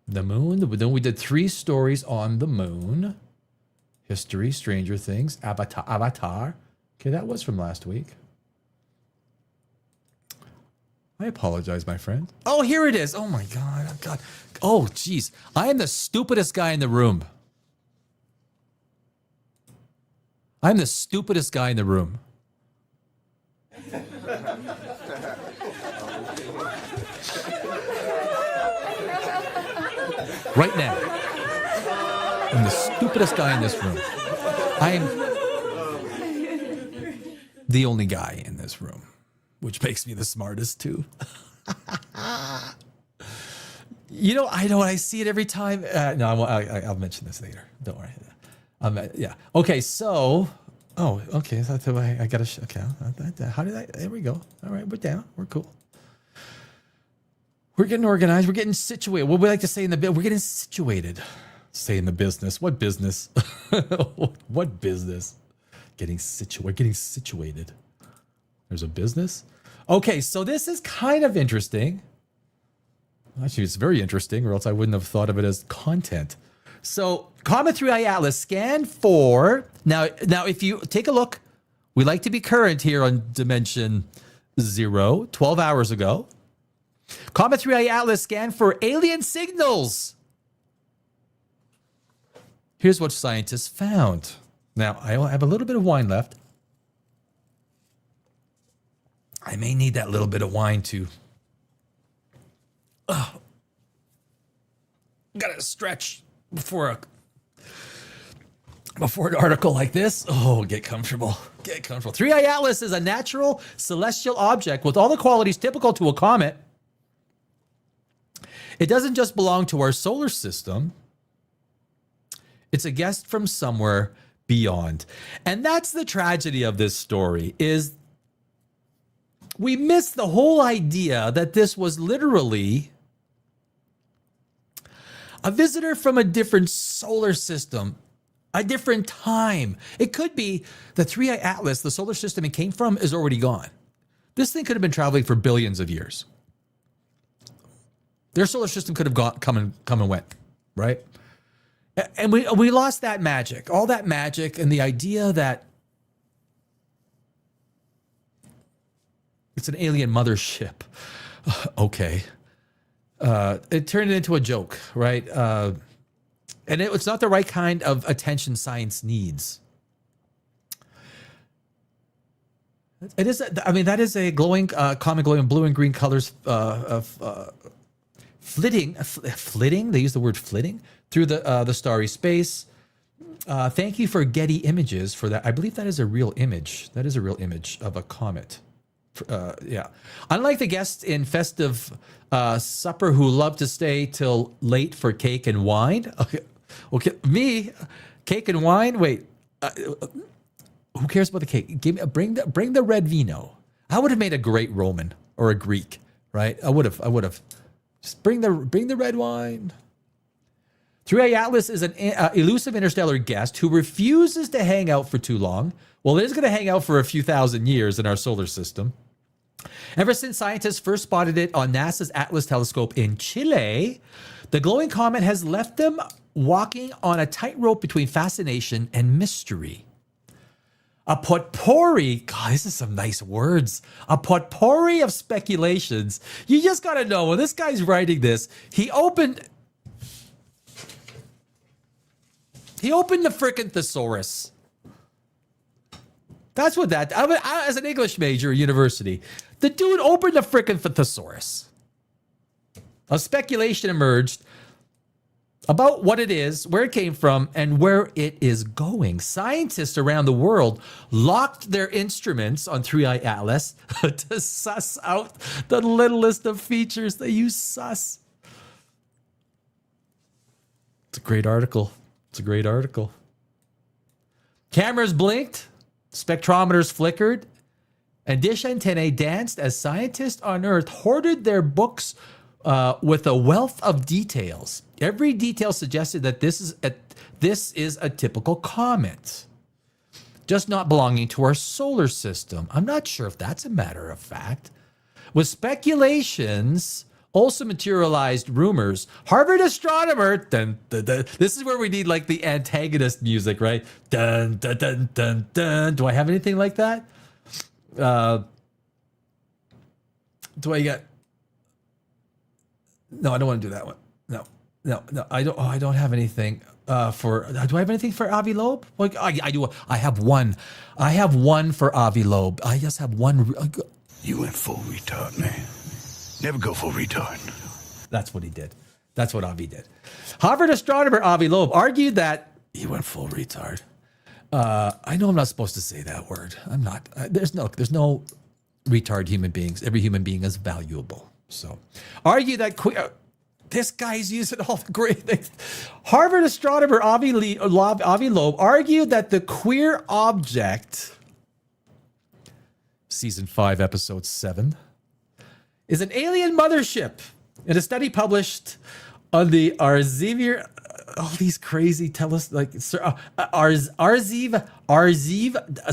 The moon. Then we did 3 stories on the moon. History, Stranger Things, Avatar. Okay, that was from last week. I apologize, my friend. Oh, here it is. Oh my God. Oh, God. Oh, geez. I am the stupidest guy in the room. I'm the stupidest guy in the room. Right now. I'm the stupidest guy in this room. I'm the only guy in this room, which makes me the smartest too. You know, I see it every time. No, I'll mention this later. Don't worry. Yeah. Okay. So, okay. So I got to. Okay. How did I? There we go. All right. We're down. We're cool. We're getting organized. We're getting situated. What we like to say in the bit. We're getting situated. Say in the business. What business? What business? Getting situated. We're getting situated. There's a business. Okay, so this is kind of interesting. Actually, it's very interesting, or else I wouldn't have thought of it as content. So, Comet 3i Atlas scan for now. If you take a look, we like to be current here on dimension 0, 12 hours ago. Comet 3i Atlas scan for alien signals. Here's what scientists found. Now, I have a little bit of wine left. I may need that little bit of wine to... gotta stretch before an article like this. Oh, get comfortable. Get comfortable. 3i Atlas is a natural celestial object with all the qualities typical to a comet. It doesn't just belong to our solar system. It's a guest from somewhere beyond. And that's the tragedy of this story, is we missed the whole idea that this was literally a visitor from a different solar system, a different time. It could be the 3i Atlas, the solar system it came from, is already gone. This thing could have been traveling for billions of years. Their solar system could have come and went, right? And we lost that magic, all that magic, and the idea that it's an alien mothership. Okay. It turned into a joke, right? And it's not the right kind of attention science needs. It is. That is a glowing, comet glowing blue and green colors flitting. They use the word flitting through the starry space. Thank you for Getty Images for that. I believe that is a real image. That is a real image of a comet. Yeah. Unlike the guests in Festive Supper who love to stay till late for cake and wine. Okay. Me, cake and wine. Wait. Who cares about the cake? Bring the red vino. I would have made a great Roman or a Greek, right? I would have. Just bring the red wine. 3i Atlas is an elusive interstellar guest who refuses to hang out for too long. Well, it is going to hang out for a few thousand years in our solar system. Ever since scientists first spotted it on NASA's Atlas telescope in Chile, the glowing comet has left them walking on a tightrope between fascination and mystery. A potpourri, God, this is some nice words. A potpourri of speculations. You just got to know, when this guy's writing this, he opened the frickin' thesaurus. That's what that, as an English major at university, the dude opened the frickin' thesaurus. A speculation emerged about what it is, where it came from, and where it is going. Scientists around the world locked their instruments on 3i Atlas to suss out the littlest of features. They use sus. It's a great article. Cameras blinked, spectrometers flickered, and dish antennae danced as scientists on Earth hoarded their books with a wealth of details. Every detail suggested that this is a typical comet, just not belonging to our solar system. I'm not sure if that's a matter of fact. With speculations also materialized rumors. Harvard astronomer, dun, dun, dun. This is where we need like the antagonist music, right? Dun, dun, dun, dun, dun. Do I have anything like that? Do I got? No, I don't want to do that one. No, I don't. Oh, I don't have anything for. Do I have anything for Avi Loeb? Like I do. I have one. I have one for Avi Loeb. I just have one. You went full retard, man. Never go full retard. That's what he did. That's what Avi did. Harvard astronomer Avi Loeb argued that he went full retard. I know I'm not supposed to say that word. I'm not. There's no retard human beings. Every human being is valuable. So, argue that this guy's using all the great things. Harvard astronomer Avi Loeb argued that the queer object, season 5, episode 7, is an alien mothership. In a study published on the Arziv, all these crazy Arziv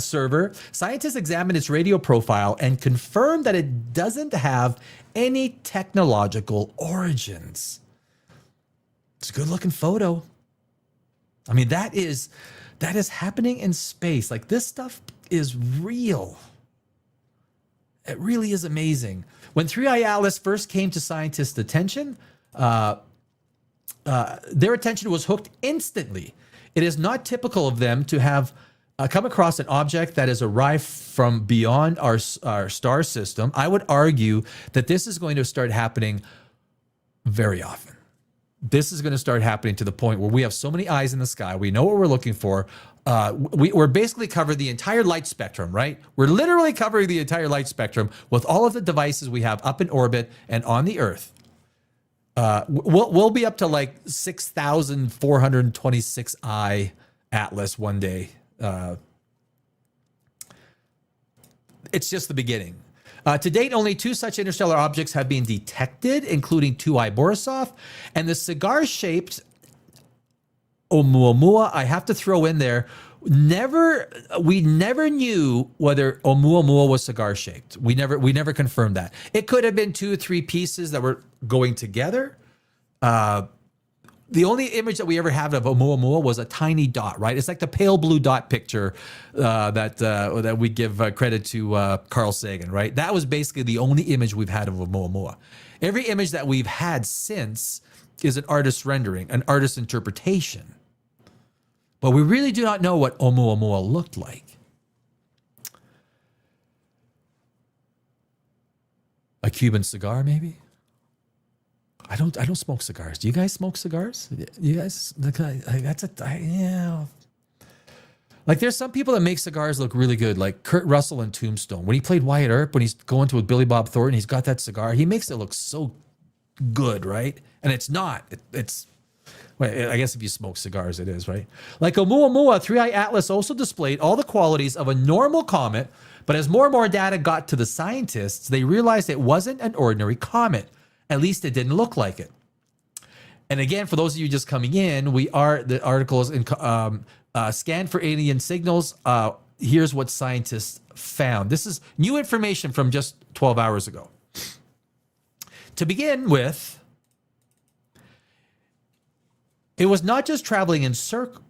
server, scientists examined its radio profile and confirmed that it doesn't have any technological origins. It's a good looking photo. I mean, that is happening in space. Like, this stuff is real. It really is amazing. When 3i Atlas first came to scientists' attention, their attention was hooked instantly. It is not typical of them to have come across an object that has arrived from beyond our star system. I would argue that this is going to start happening very often. This is going to start happening to the point where we have so many eyes in the sky. We know what we're looking for. We're basically covering the entire light spectrum, right? We're literally covering the entire light spectrum with all of the devices we have up in orbit and on the Earth. We'll be up to like 6,426 eye Atlas one day. It's just the beginning. To date, only 2 such interstellar objects have been detected, including 2i Borisov and the cigar-shaped Oumuamua. I have to throw in there. We never knew whether Oumuamua was cigar-shaped. We never confirmed that. It could have been 2 or 3 pieces that were going together. The only image that we ever have of Oumuamua was a tiny dot, right? It's like the pale blue dot picture that we give credit to Carl Sagan, right? That was basically the only image we've had of Oumuamua. Every image that we've had since is an artist's rendering, an artist's interpretation. But we really do not know what Oumuamua looked like. A Cuban cigar, maybe? I don't smoke cigars. Do you guys smoke cigars? You guys, yeah. Like there's some people that make cigars look really good, like Kurt Russell in Tombstone. When he played Wyatt Earp, when he's going to with Billy Bob Thornton, he's got that cigar. He makes it look so good, right? And it's not. It's well, I guess if you smoke cigars, it is, right? Like Oumuamua, 3i Atlas also displayed all the qualities of a normal comet, but as more and more data got to the scientists, they realized it wasn't an ordinary comet. At least it didn't look like it. And again, for those of you just coming in, the articles in Scan for Alien Signals. Here's what scientists found. This is new information from just 12 hours ago. To begin with, it was not just traveling in circles.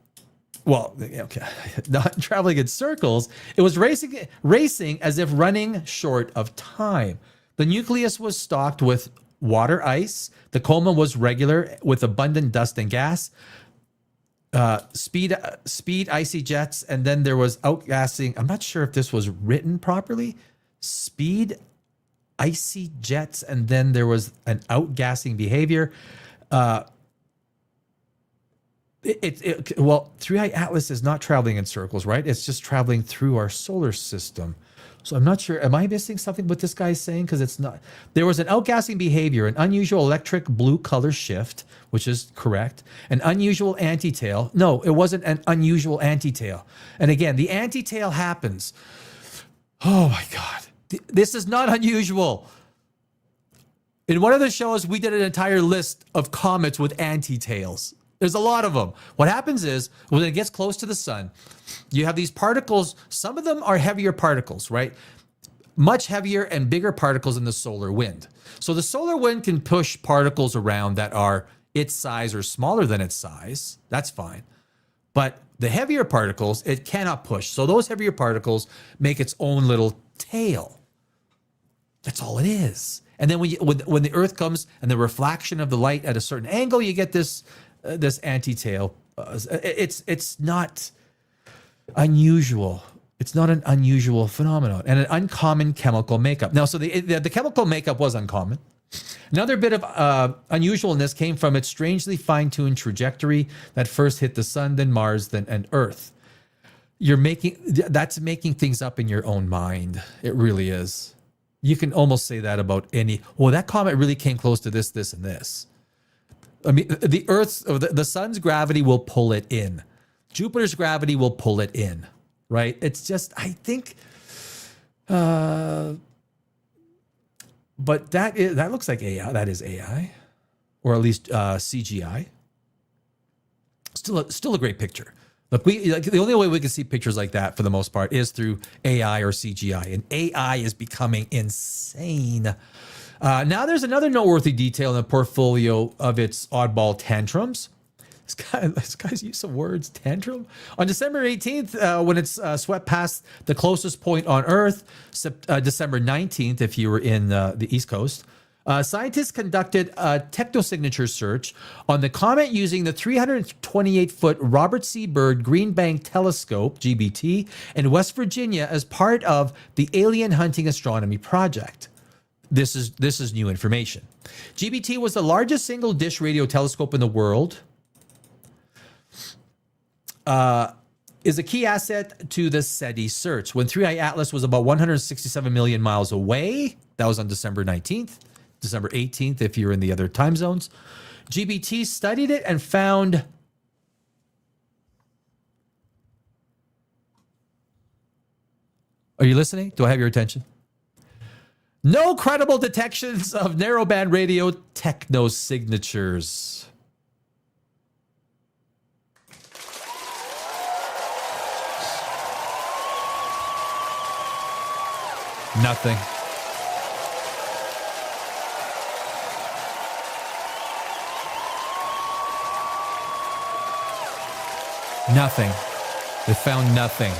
Well, okay, not traveling in circles. It was racing as if running short of time. The nucleus was stocked with water ice. The coma was regular with abundant dust and gas. Speed icy jets, and then there was outgassing. I'm not sure if this was written properly. Speed icy jets, and then there was an outgassing behavior. Well, 3i Atlas is not traveling in circles, right? It's just traveling through our solar system. So I'm not sure. Am I missing something what this guy is saying? Because it's not. There was an outgassing behavior, an unusual electric blue color shift, which is correct. An unusual antitail. No, it wasn't an unusual antitail. And again, the antitail happens. Oh my God. This is not unusual. In one of the shows, we did an entire list of comets with antitails. There's a lot of them. What happens is when it gets close to the sun, you have these particles. Some of them are heavier particles, right? Much heavier and bigger particles in the solar wind. So the solar wind can push particles around that are its size or smaller than its size. That's fine. But the heavier particles, it cannot push. So those heavier particles make its own little tail. That's all it is. And then when the Earth comes and the reflection of the light at a certain angle, you get this antitail. It's not unusual. It's not an unusual phenomenon and an uncommon chemical makeup. Now, so the chemical makeup was uncommon. Another bit of unusualness came from its strangely fine-tuned trajectory that first hit the sun, then Mars, then Earth. That's making things up in your own mind. It really is. You can almost say that about that comet really came close to this, this, and this. I mean, the sun's gravity will pull it in. Jupiter's gravity will pull it in, right? It's just, I think, but that looks like AI. That is AI, or at least CGI. Still a great picture. Look, the only way we can see pictures like that for the most part is through AI or CGI, and AI is becoming insane. Now there's another noteworthy detail in the portfolio of its oddball tantrums. This guy's used some words, tantrum. On December 18th, when it's swept past the closest point on Earth, December 19th, if you were in the East Coast, scientists conducted a technosignature search on the comet using the 328-foot Robert C. Byrd Green Bank Telescope, GBT, in West Virginia as part of the Alien Hunting Astronomy Project. This is new information. GBT was the largest single dish radio telescope in the world. Is a key asset to the SETI search. When 3i Atlas was about 167 million miles away, that was on December 19th, December 18th if you're in the other time zones, GBT studied it and found Are you listening? Do I have your attention? No credible detections of narrowband radio technosignatures. Nothing. Nothing. They found nothing.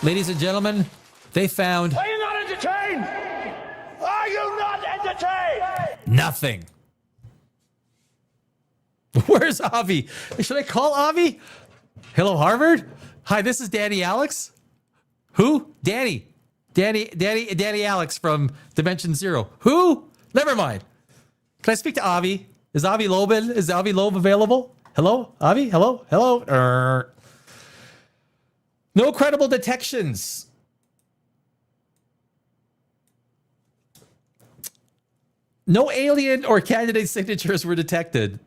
Ladies and gentlemen, they found... Are you not entertained? Are you not entertained? Nothing. Where's Avi? Should I call Avi? Hello, Harvard? Hi, this is Danny Alex. Who? Danny Alex from Dimension Zero. Who? Never mind. Can I speak to Avi? Is Avi Loeb available? Hello, Avi? Hello? Hello? No credible detections. No alien or candidate signatures were detected.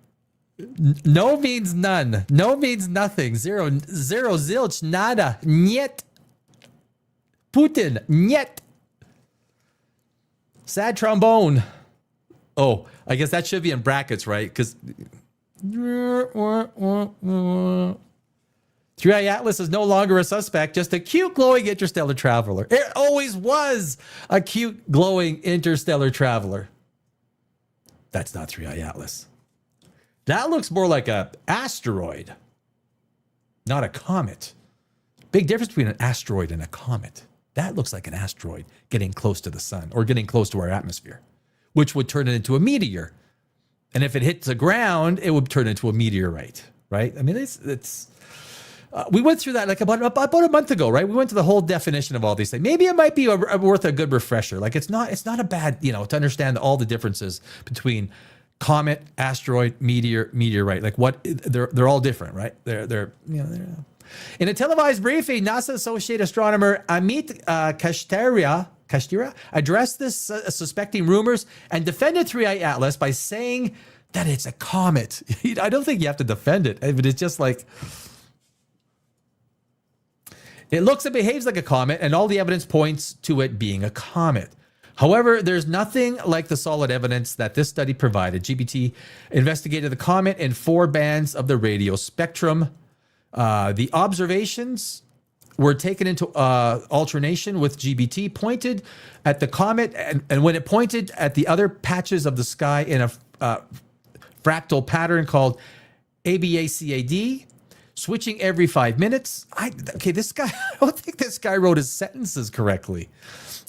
No means none. No means nothing. Zero, zilch, nada, niet. Putin, niet. Sad trombone. Oh, I guess that should be in brackets, right? Because 3i Atlas is no longer a suspect, just a cute, glowing interstellar traveler. It always was a cute, glowing interstellar traveler. That's not 3i Atlas. That looks more like an asteroid, not a comet. Big difference between an asteroid and a comet. That looks like an asteroid getting close to the sun or getting close to our atmosphere, which would turn it into a meteor. And if it hits the ground, it would turn into a meteorite, right? I mean, we went through that like about a month ago, right? We went to the whole definition of all these things. Maybe it might be worth a good refresher. Like it's not a bad, to understand all the differences between comet, asteroid, meteorite. Like what they're all different, right? They're in a televised briefing, NASA associate astronomer Amit Kashtira addressed this suspecting rumors and defended 3i Atlas by saying that it's a comet. I don't think you have to defend it, but it's just like it looks and behaves like a comet, and all the evidence points to it being a comet. However, there's nothing like the solid evidence that this study provided. GBT investigated the comet in 4 bands of the radio spectrum. The observations were taken into alternation with GBT, pointed at the comet, and when it pointed at the other patches of the sky in a fractal pattern called ABACAD, switching every 5 minutes. This guy, I don't think this guy wrote his sentences correctly.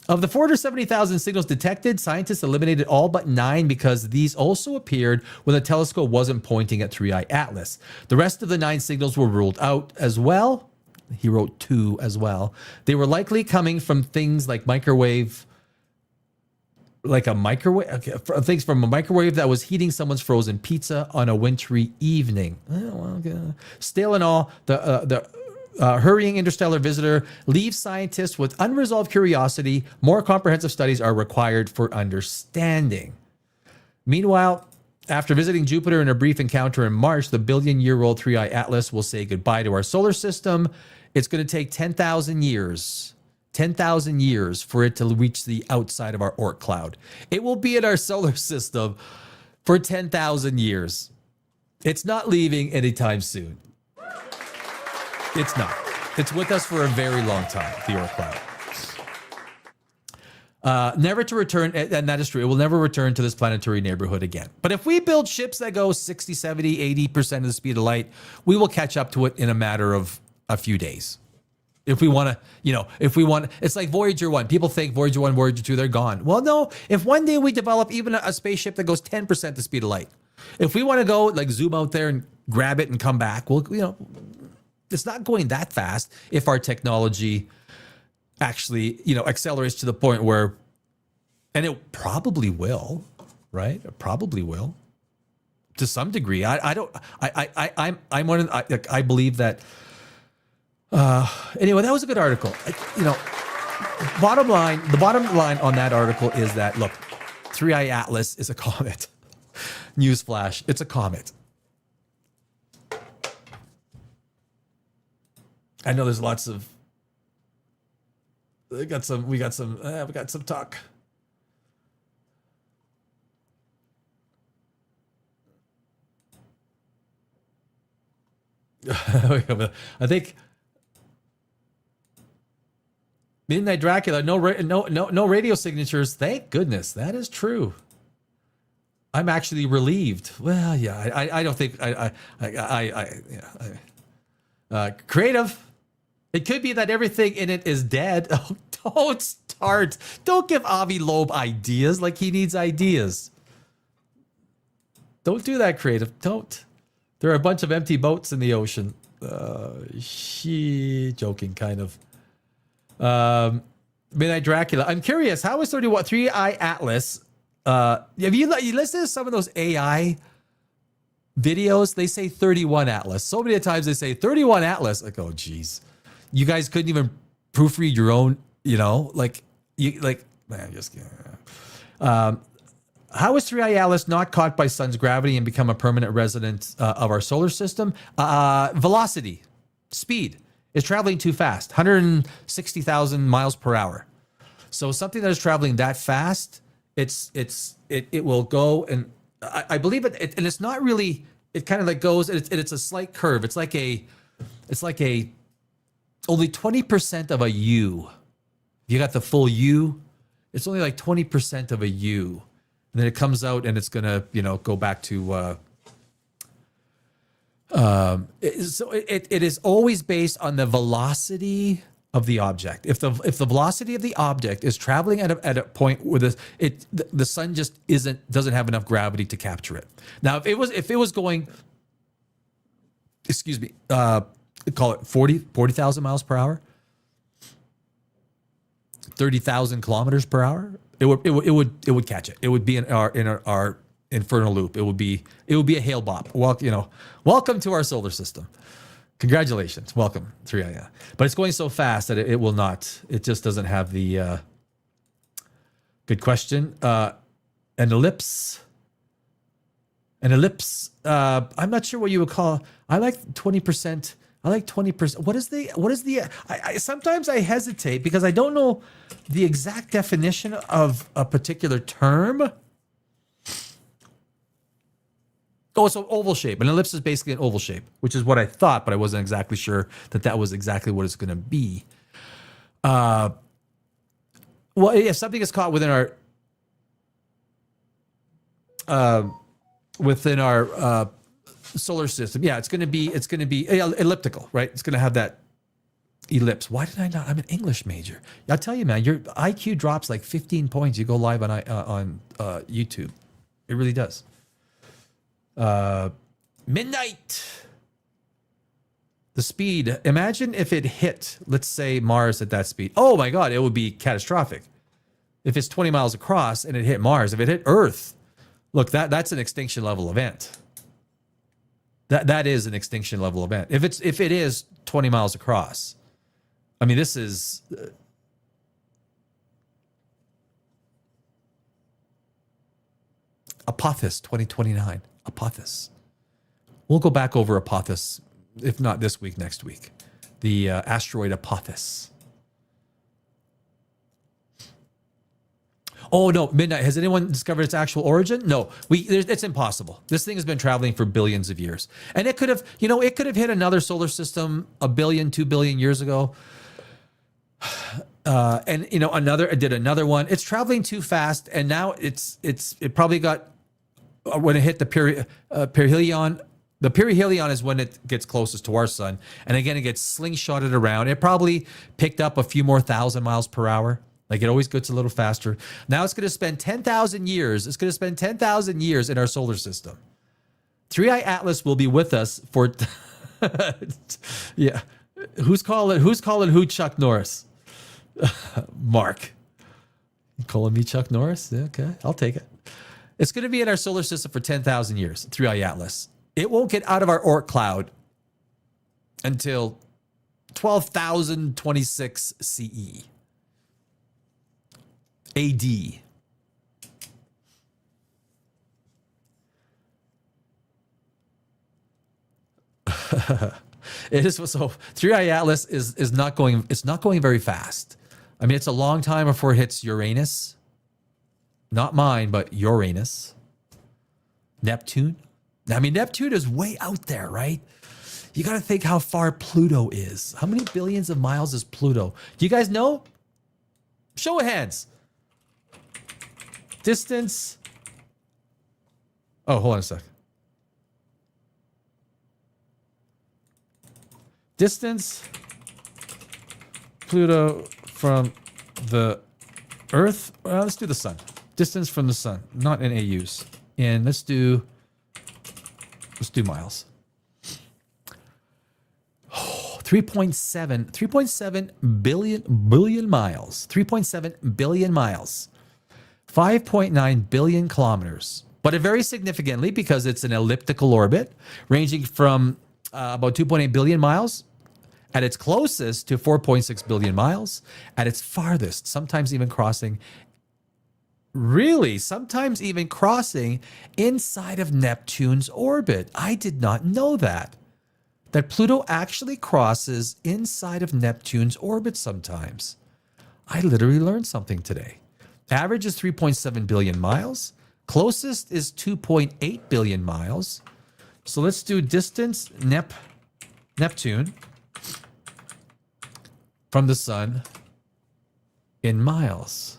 Of the 470,000 signals detected, scientists eliminated all but 9 because these also appeared when the telescope wasn't pointing at 3i Atlas. The rest of the 9 signals were ruled out as well. He wrote 2 as well. They were likely coming from things like things from a microwave that was heating someone's frozen pizza on a wintry evening. Still in all, the hurrying interstellar visitor leaves scientists with unresolved curiosity. More comprehensive studies are required for understanding. Meanwhile, after visiting Jupiter in a brief encounter in March, the billion-year-old 3i Atlas will say goodbye to our solar system. It's going to take 10,000 years for it to reach the outside of our Oort cloud. It will be in our solar system for 10,000 years. It's not leaving anytime soon. It's not. It's with us for a very long time, the Oort cloud. Never to return, and that is true. It will never return to this planetary neighborhood again. But if we build ships that go 60, 70, 80% of the speed of light, we will catch up to it in a matter of a few days. If we want to, it's like Voyager 1. People think Voyager 1, Voyager 2, they're gone. Well, no. If one day we develop even a spaceship that goes 10% the speed of light, if we want to go like zoom out there and grab it and come back, well, it's not going that fast if our technology actually, accelerates to the point where, and it probably will, right? It probably will to some degree. I believe that. Anyway, that was a good article. The bottom line on that article is that, look, 3i Atlas is a comet. Newsflash, it's a comet. I know there's lots of. We got some talk. I think Midnight Dracula, no radio signatures. Thank goodness, that is true. I'm actually relieved. Well, yeah, I don't think creative. It could be that everything in it is dead. Oh, don't start. Don't give Avi Loeb ideas like he needs ideas. Don't do that, creative. Don't. There are a bunch of empty boats in the ocean. Joking, kind of. Midnight Dracula. I'm curious, how is 3i Atlas? Have you listened to some of those AI videos, they say 31 Atlas. So many times they say 31 Atlas. Like, oh, geez. You guys couldn't even proofread your own, man, just kidding. How is 3i Atlas not caught by sun's gravity and become a permanent resident of our solar system? Velocity, speed. It's traveling too fast, 160,000 miles per hour. So something that is traveling that fast, it will go, and I believe it, and it's not really. It kind of like goes, and it's a slight curve. It's like a only 20% of a U. You got the full U. It's only like 20% of a U, and then it comes out, and it's gonna go back to. So it is always based on the velocity of the object. If the velocity of the object is traveling at a point where the sun just doesn't have enough gravity to capture it. Now, if it was going, excuse me, call it 40,000 miles per hour, 30,000 kilometers per hour, it would catch it. It would be in our infernal loop. It would be a hail bop. Welcome to our solar system. Congratulations. Welcome. 3i. But it's going so fast that it will not. It just doesn't have the good question. An ellipse. I'm not sure what you would call. I like 20%. I like 20%. What is the sometimes I hesitate because I don't know the exact definition of a particular term. Oh, so oval shape. An ellipse is basically an oval shape, which is what I thought, but I wasn't exactly sure that was exactly what it's going to be. Well, if something is caught within our solar system, yeah, it's going to be elliptical, right? It's going to have that ellipse. Why did I not? I'm an English major. I'll tell you, man, your IQ drops like 15 points. You go live on YouTube. It really does. Midnight. The speed. Imagine if it hit, let's say, Mars at that speed. Oh my God, it would be catastrophic. If it's 20 miles across and it hit Mars, if it hit Earth, look, that's an extinction level event. That is an extinction level event. If it is 20 miles across, I mean, this is. Apophis 2029. Apophis. We'll go back over Apophis, if not this week, next week. The asteroid Apophis. Oh no, midnight. Has anyone discovered its actual origin? No, it's impossible. This thing has been traveling for billions of years, and it could have hit another solar system 1 billion, 2 billion years ago. And it did another one. It's traveling too fast, and now it probably got. When it hit the perihelion, the perihelion is when it gets closest to our sun. And again, it gets slingshotted around. It probably picked up a few more thousand miles per hour. Like it always gets a little faster. Now it's going to spend 10,000 years. It's going to spend 10,000 years in our solar system. 3i Atlas will be with us for, yeah. Who's calling who Chuck Norris? Mark. You calling me Chuck Norris? Yeah, okay, I'll take it. It's going to be in our solar system for 10,000 years, 3i Atlas. It won't get out of our Oort cloud until 12,026 CE. AD. It is so 3i Atlas is not going, it's not going very fast. I mean, it's a long time before it hits Uranus. Not mine, but Uranus. Neptune. I mean, Neptune is way out there, right? You got to think how far Pluto is. How many billions of miles is Pluto? Do you guys know? Show of hands. Distance. Oh, hold on a sec. Distance. Pluto from the Earth. Well, let's do the sun. Distance from the sun, not in AUs. And let's do miles. Oh, 3.7 billion miles. 3.7 billion miles. 5.9 billion kilometers. but it varies significantly because it's an elliptical orbit ranging from about 2.8 billion miles at its closest to 4.6 billion miles at its farthest, sometimes even crossing inside of Neptune's orbit. I did not know that Pluto actually crosses inside of Neptune's orbit sometimes. I literally learned something today. Average is 3.7 billion miles. Closest is 2.8 billion miles. So let's do distance Neptune from the sun in miles.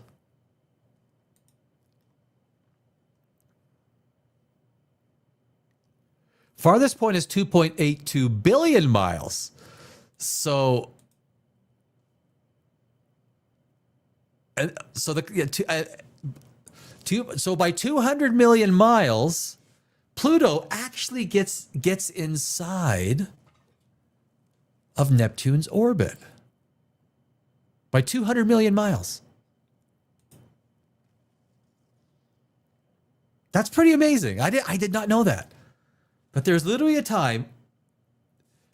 Farthest point is 2.82 billion miles. So so by 200 million miles, Pluto actually gets inside of Neptune's orbit. By 200 million miles. That's pretty amazing. I did not know that. But there's literally a time,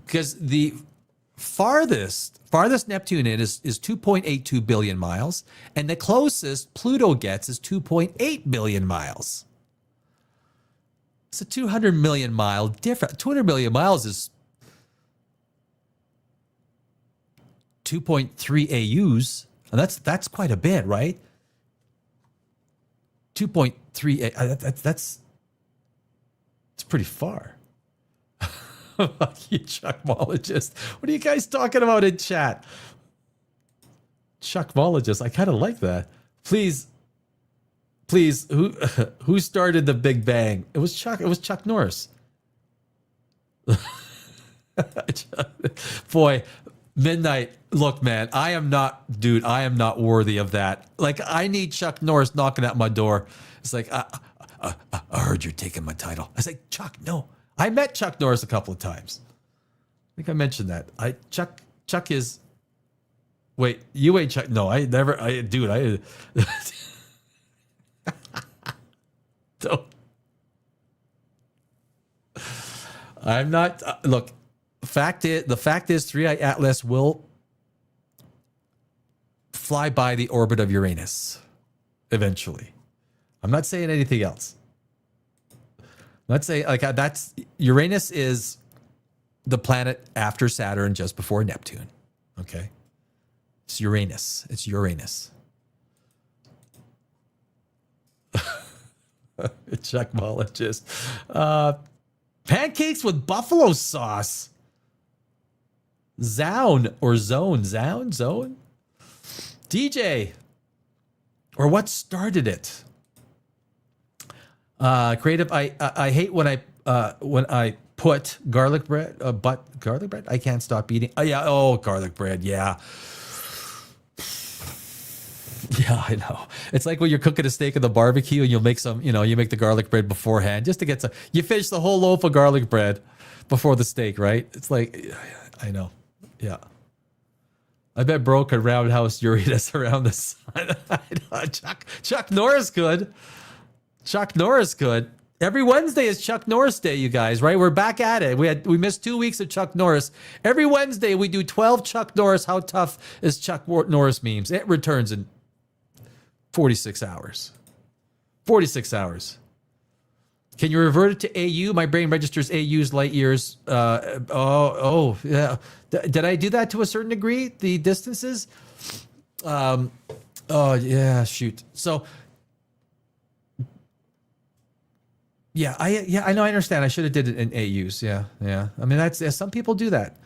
because the farthest Neptune is 2.82 billion miles, and the closest Pluto gets is 2.8 billion miles. It's a 200 million mile difference. 200 million miles is 2.3 AUs, and that's quite a bit, right? 2.3 that's pretty far. You Chuckmologist. What are you guys talking about in chat? Chuckmologist. I kind of like that. Please, who started the Big Bang? It was Chuck Norris. Boy, Midnight. Look, man, I am not worthy of that. Like, I need Chuck Norris knocking at my door. It's like, I heard you're taking my title. I was like, Chuck, no. I met Chuck Norris a couple of times. I think I mentioned that. Chuck is. Wait, you ain't Chuck? No, I never. Dude, don't. I'm not. Look, the fact is, 3i Atlas will fly by the orbit of Uranus eventually. I'm not saying anything else. Let's say that's Uranus is the planet after Saturn, just before Neptune. Okay, it's Uranus. It's Uranus. Chuckmologist. Pancakes with buffalo sauce. Zone. DJ. Or what started it? Creative. I hate when I put garlic bread. Garlic bread. I can't stop eating. Oh yeah. Oh, garlic bread. Yeah. Yeah, I know. It's like when you're cooking a steak on the barbecue and you'll make some. You make the garlic bread beforehand just to get some. You finish the whole loaf of garlic bread before the steak, right? It's like, I know. Yeah. I bet bro could roundhouse Uranus around the sun. I know. Chuck Norris could. Chuck Norris could. Every Wednesday is Chuck Norris Day, you guys, right? We're back at it. We missed 2 weeks of Chuck Norris. Every Wednesday we do 12 Chuck Norris. How tough is Chuck Norris memes? It returns in 46 hours. 46 hours. Can you revert it to AU? My brain registers AU's light years. Yeah. Did I do that to a certain degree? The distances? Oh, yeah, shoot. So, yeah, I know, I understand. I should have did it in AUs. Yeah. I mean, that's some people do that.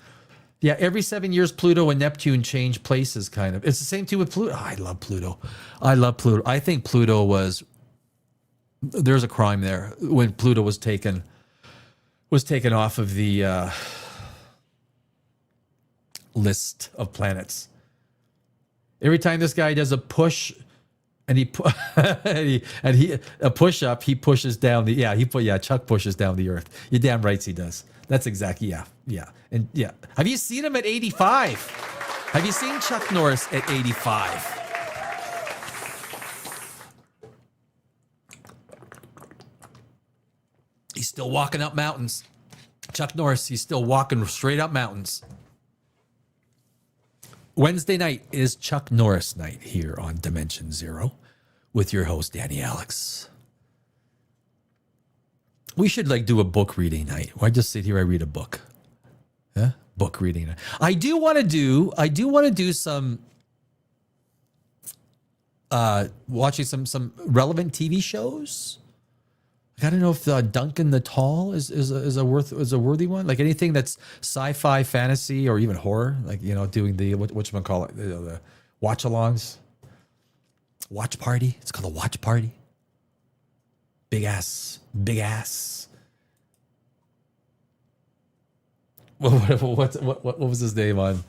Yeah, every 7 years, Pluto and Neptune change places, kind of. It's the same too with Pluto. Oh, I love Pluto. I think Pluto was. There's a crime there when Pluto was taken off of the list of planets. Every time this guy does a push. And he a push up, he pushes down the Chuck pushes down the earth. You're damn right he does. That's exactly and yeah. Have you seen him at 85? Have you seen Chuck Norris at 85? He's still walking up mountains. Chuck Norris, he's still walking straight up mountains. Wednesday night is Chuck Norris night here on Dimension Zero with your host, Danny Alex. We should like do a book reading night. Why just sit here? I read a book. Yeah, book reading. I do want to do some watching some relevant TV shows. I don't know if Duncan the Tall is a worthy one. Like anything that's sci-fi, fantasy, or even horror. Like doing the whatchamacallit, the watch-alongs, watch party. It's called a watch party. Big ass. What was his name on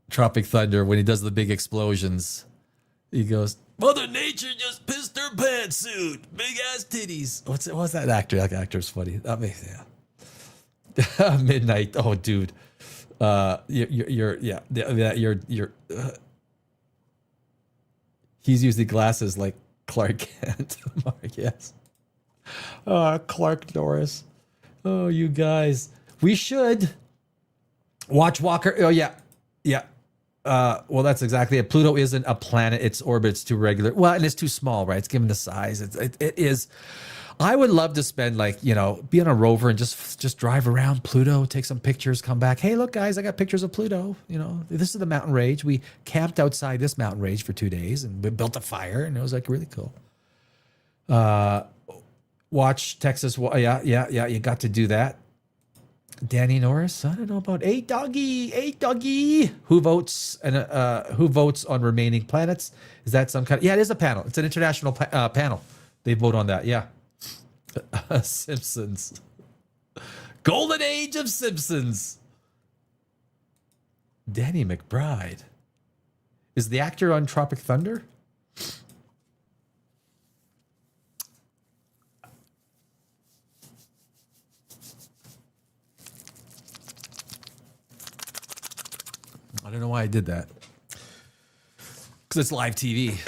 Tropic Thunder when he does the big explosions? He goes, Mother Nature just pissed her pantsuit. Big ass titties. What's that actor? That actor's funny. That makes Midnight. Oh, dude. He's using glasses like Clark Kent. Mark, yes. Clark Norris. Oh, you guys. We should watch Walker. Oh, yeah. Well, that's exactly it. Pluto isn't a planet. Its orbit's too regular. Well, and it's too small, right? It's given the size. It is. I would love to spend be on a rover and just drive around Pluto, take some pictures, come back. Hey, look, guys, I got pictures of Pluto. This is the mountain range. We camped outside this mountain range for 2 days and we built a fire, and it was like really cool. Watch Texas. Yeah. You got to do that. Danny Norris. I don't know about eight doggy. Who votes on remaining planets? Is that some kind? Yeah, it is a panel. It's an international panel. They vote on that. Yeah. Simpsons. Golden age of Simpsons. Danny McBride. Is the actor on Tropic Thunder? I don't know why I did that. Because it's live TV.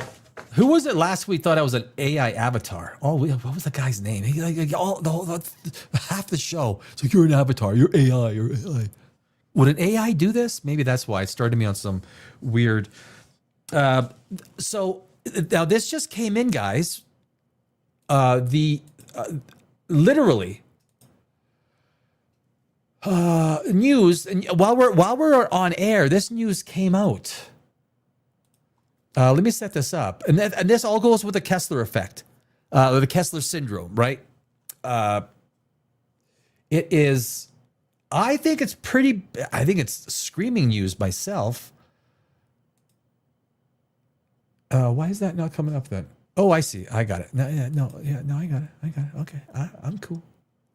Who was it last week thought I was an AI avatar? Oh, what was the guy's name? Half the show. It's like, you're an avatar. You're AI. You're AI. Would an AI do this? Maybe that's why it started me on some weird. So now this just came in, guys. Literally. News, and while we're on air, this news came out. Let me set this up, and this all goes with the Kessler effect, or the Kessler syndrome, right? It is. I think it's screaming news myself. Why is that not coming up then? Oh, I see. I got it. No, I got it. Okay, I'm cool.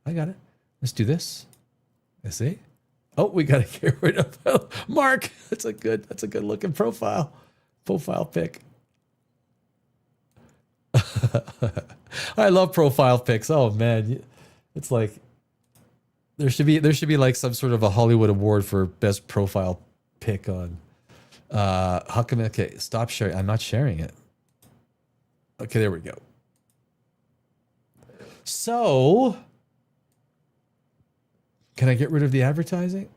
I got it. Let's do this. Let's see. Oh, we got to get rid of Mark. That's a good looking profile pic. I love profile pics. Oh man, it's like there should be like some sort of a Hollywood award for best profile pic on. How come? Okay, stop sharing. I'm not sharing it. Okay, there we go. So. Can I get rid of the advertising?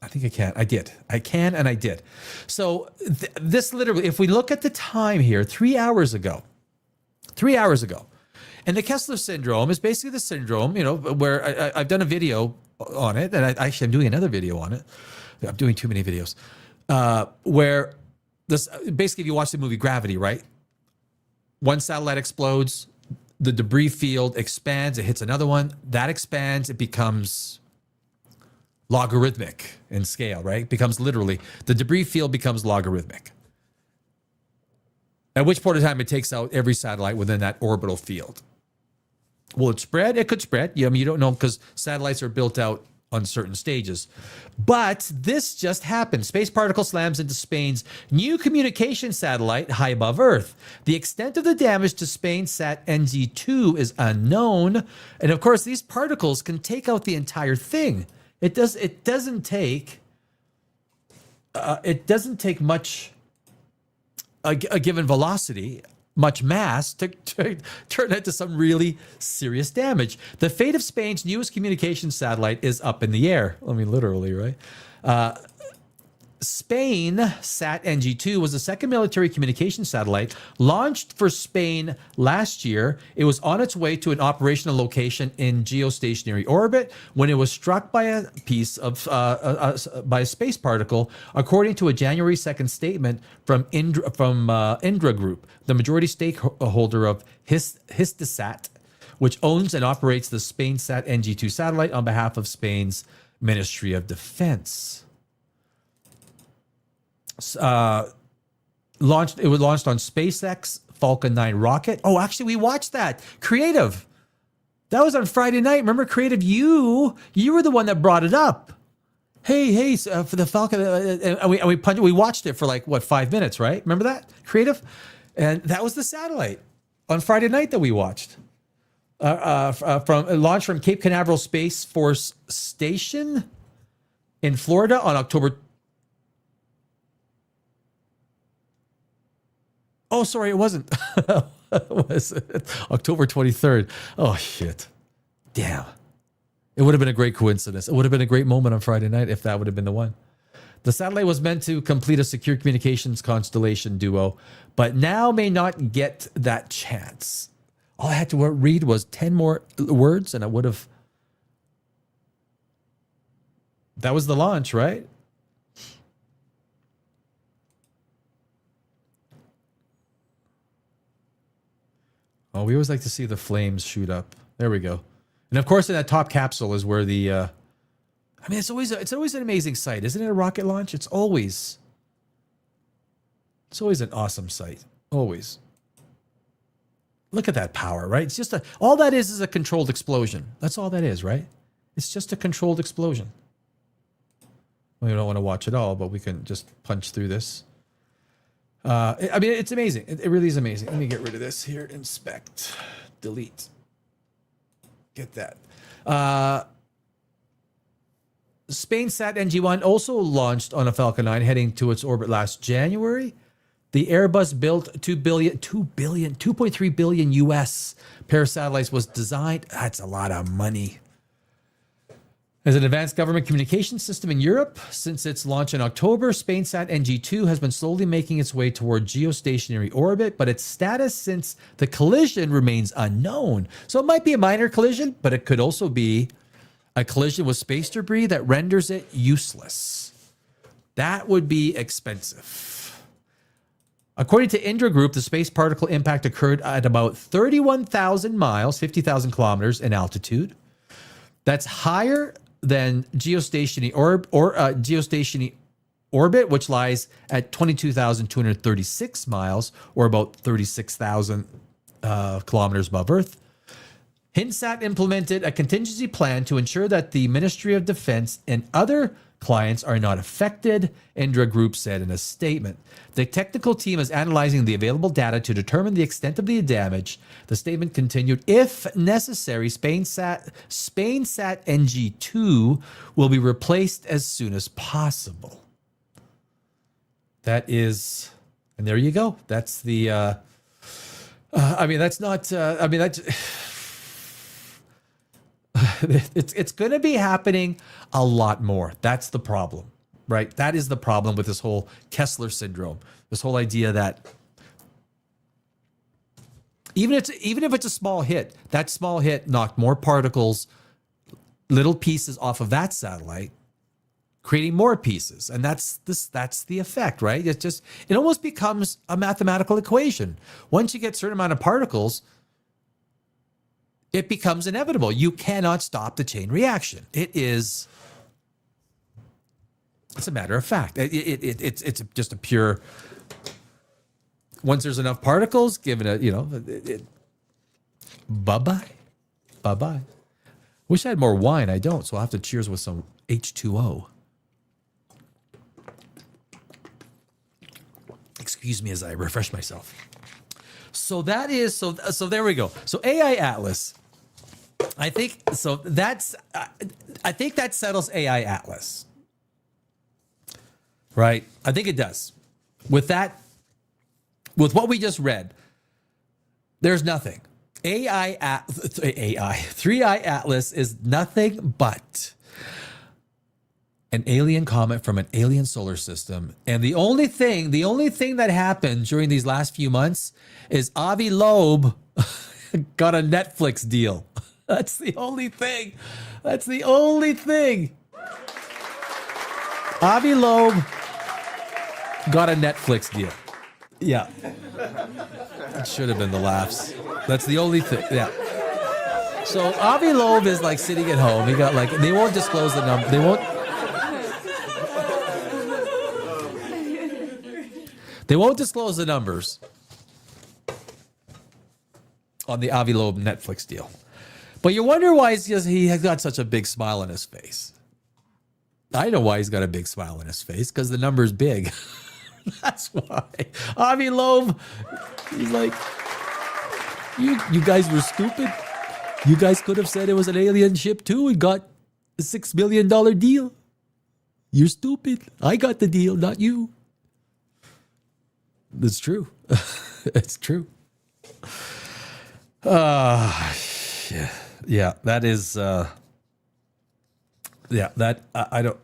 I think I can. I did. I can, and I did. So this literally, if we look at the time here, 3 hours ago, and the Kessler syndrome is basically the syndrome, where I've done a video on it, and I'm doing another video on it. I'm doing too many videos. Where this basically, if you watch the movie Gravity, right? One satellite explodes. The debris field expands, it hits another one, that expands, it becomes logarithmic in scale, right? It becomes literally, the debris field becomes logarithmic. At which point in time it takes out every satellite within that orbital field. Will it spread? It could spread. You don't know because satellites are built out on certain stages. But this just happened. Space particle slams into Spain's new communication satellite high above Earth. The extent of the damage to Spain's Sat NG2 is unknown. And of course, these particles can take out the entire thing. It doesn't take much, a given velocity, much mass to turn into some really serious damage. The fate of Spain's newest communications satellite is up in the air. I mean, literally, right? Spain Sat NG2 was the second military communication satellite launched for Spain last year. It was on its way to an operational location in geostationary orbit when it was struck by a piece of by a space particle, according to a January 2nd statement from Indra Group, the majority stakeholder of Hisdesat, which owns and operates the Spain Sat NG2 satellite on behalf of Spain's Ministry of Defense. It was launched on SpaceX Falcon 9 rocket. Oh, actually, we watched that. Creative. That was on Friday night. Remember, Creative? You were the one that brought it up. Hey, for the Falcon, and we watched it for like 5 minutes, right? Remember that, Creative? And that was the satellite on Friday night that we watched. Launched from Cape Canaveral Space Force Station in Florida on October. Oh, sorry, it wasn't. Was it October 23rd? Oh, shit. Damn. It would have been a great coincidence. It would have been a great moment on Friday night if that would have been the one. The satellite was meant to complete a secure communications constellation duo, but now may not get that chance. All I had to read was 10 more words, and I would have... That was the launch, right? Oh, we always like to see the flames shoot up. There we go. And of course, in that top capsule is where the... I mean, it's always an amazing sight, isn't it? A rocket launch. It's always an awesome sight. Always. Look at that power, right? It's just all that is a controlled explosion. That's all that is, right? It's just a controlled explosion. We don't want to watch it all, but we can just punch through this. I mean, it's amazing. It really is amazing. Let me get rid of this here. Inspect, delete. Get that. Spain Sat NG1 also launched on a Falcon 9 heading to its orbit last January. The Airbus built 2.3 billion US pair of satellites was designed. That's a lot of money. As an advanced government communication system in Europe, since its launch in October, SpainSat NG2 has been slowly making its way toward geostationary orbit, but its status since the collision remains unknown. So it might be a minor collision, but it could also be a collision with space debris that renders it useless. That would be expensive. According to Indra Group, the space particle impact occurred at about 31,000 miles, 50,000 kilometers in altitude. That's higher than geostationary orbit, which lies at 22,236 miles, or about 36,000 kilometers above Earth. Hinsat implemented a contingency plan to ensure that the Ministry of Defense and other clients are not affected, Indra Group said in a statement. The technical team is analyzing the available data to determine the extent of the damage. The statement continued, if necessary, SpainSat NG2 will be replaced as soon as possible. That is, and there you go. That's the, I mean, that's not, I mean, that's... It's going to be happening a lot more. That's the problem, right? That is the problem with this whole Kessler syndrome. This whole idea that even if it's a small hit, that small hit knocked more particles, little pieces off of that satellite, creating more pieces, and that's the effect, right? It almost becomes a mathematical equation. Once you get a certain amount of particles, it becomes inevitable. You cannot stop the chain reaction. It's a matter of fact. It's just a pure, once there's enough particles, given bye-bye. Wish I had more wine. I don't, so I'll have to cheers with some H2O. Excuse me as I refresh myself. So that is, so there we go. So AI Atlas. I think that settles AI Atlas. Right? I think it does. With what we just read, There's nothing. AI 3i Atlas is nothing but an alien comet from an alien solar system. And the only thing that happened during these last few months is Avi Loeb got a Netflix deal. That's the only thing. That's the only thing. Avi Loeb got a Netflix deal. Yeah. It should have been the laughs. That's the only thing. Yeah. So Avi Loeb is like sitting at home. He got like, they won't disclose the number. They won't disclose the numbers on the Avi Loeb Netflix deal. But you wonder why he has got such a big smile on his face. I know why he's got a big smile on his face, because the number's big. That's why. Avi Loeb, he's like, you guys were stupid. You guys could have said it was an alien ship too and got a $6 million deal. You're stupid. I got the deal, not you. That's true. It's true. Yeah, that is, that, I don't,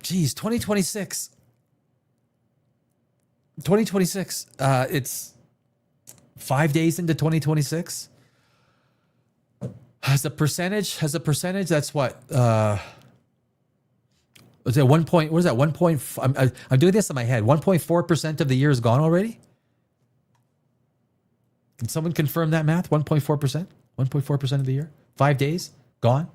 geez, 2026, it's 5 days into 2026. Has a percentage, that's what, is it 1 point, what is that, 1 point, I'm doing this in my head, 1.4% of the year is gone already? Can someone confirm that math? 1.4%? 1.4% of the year? 5 days? Gone?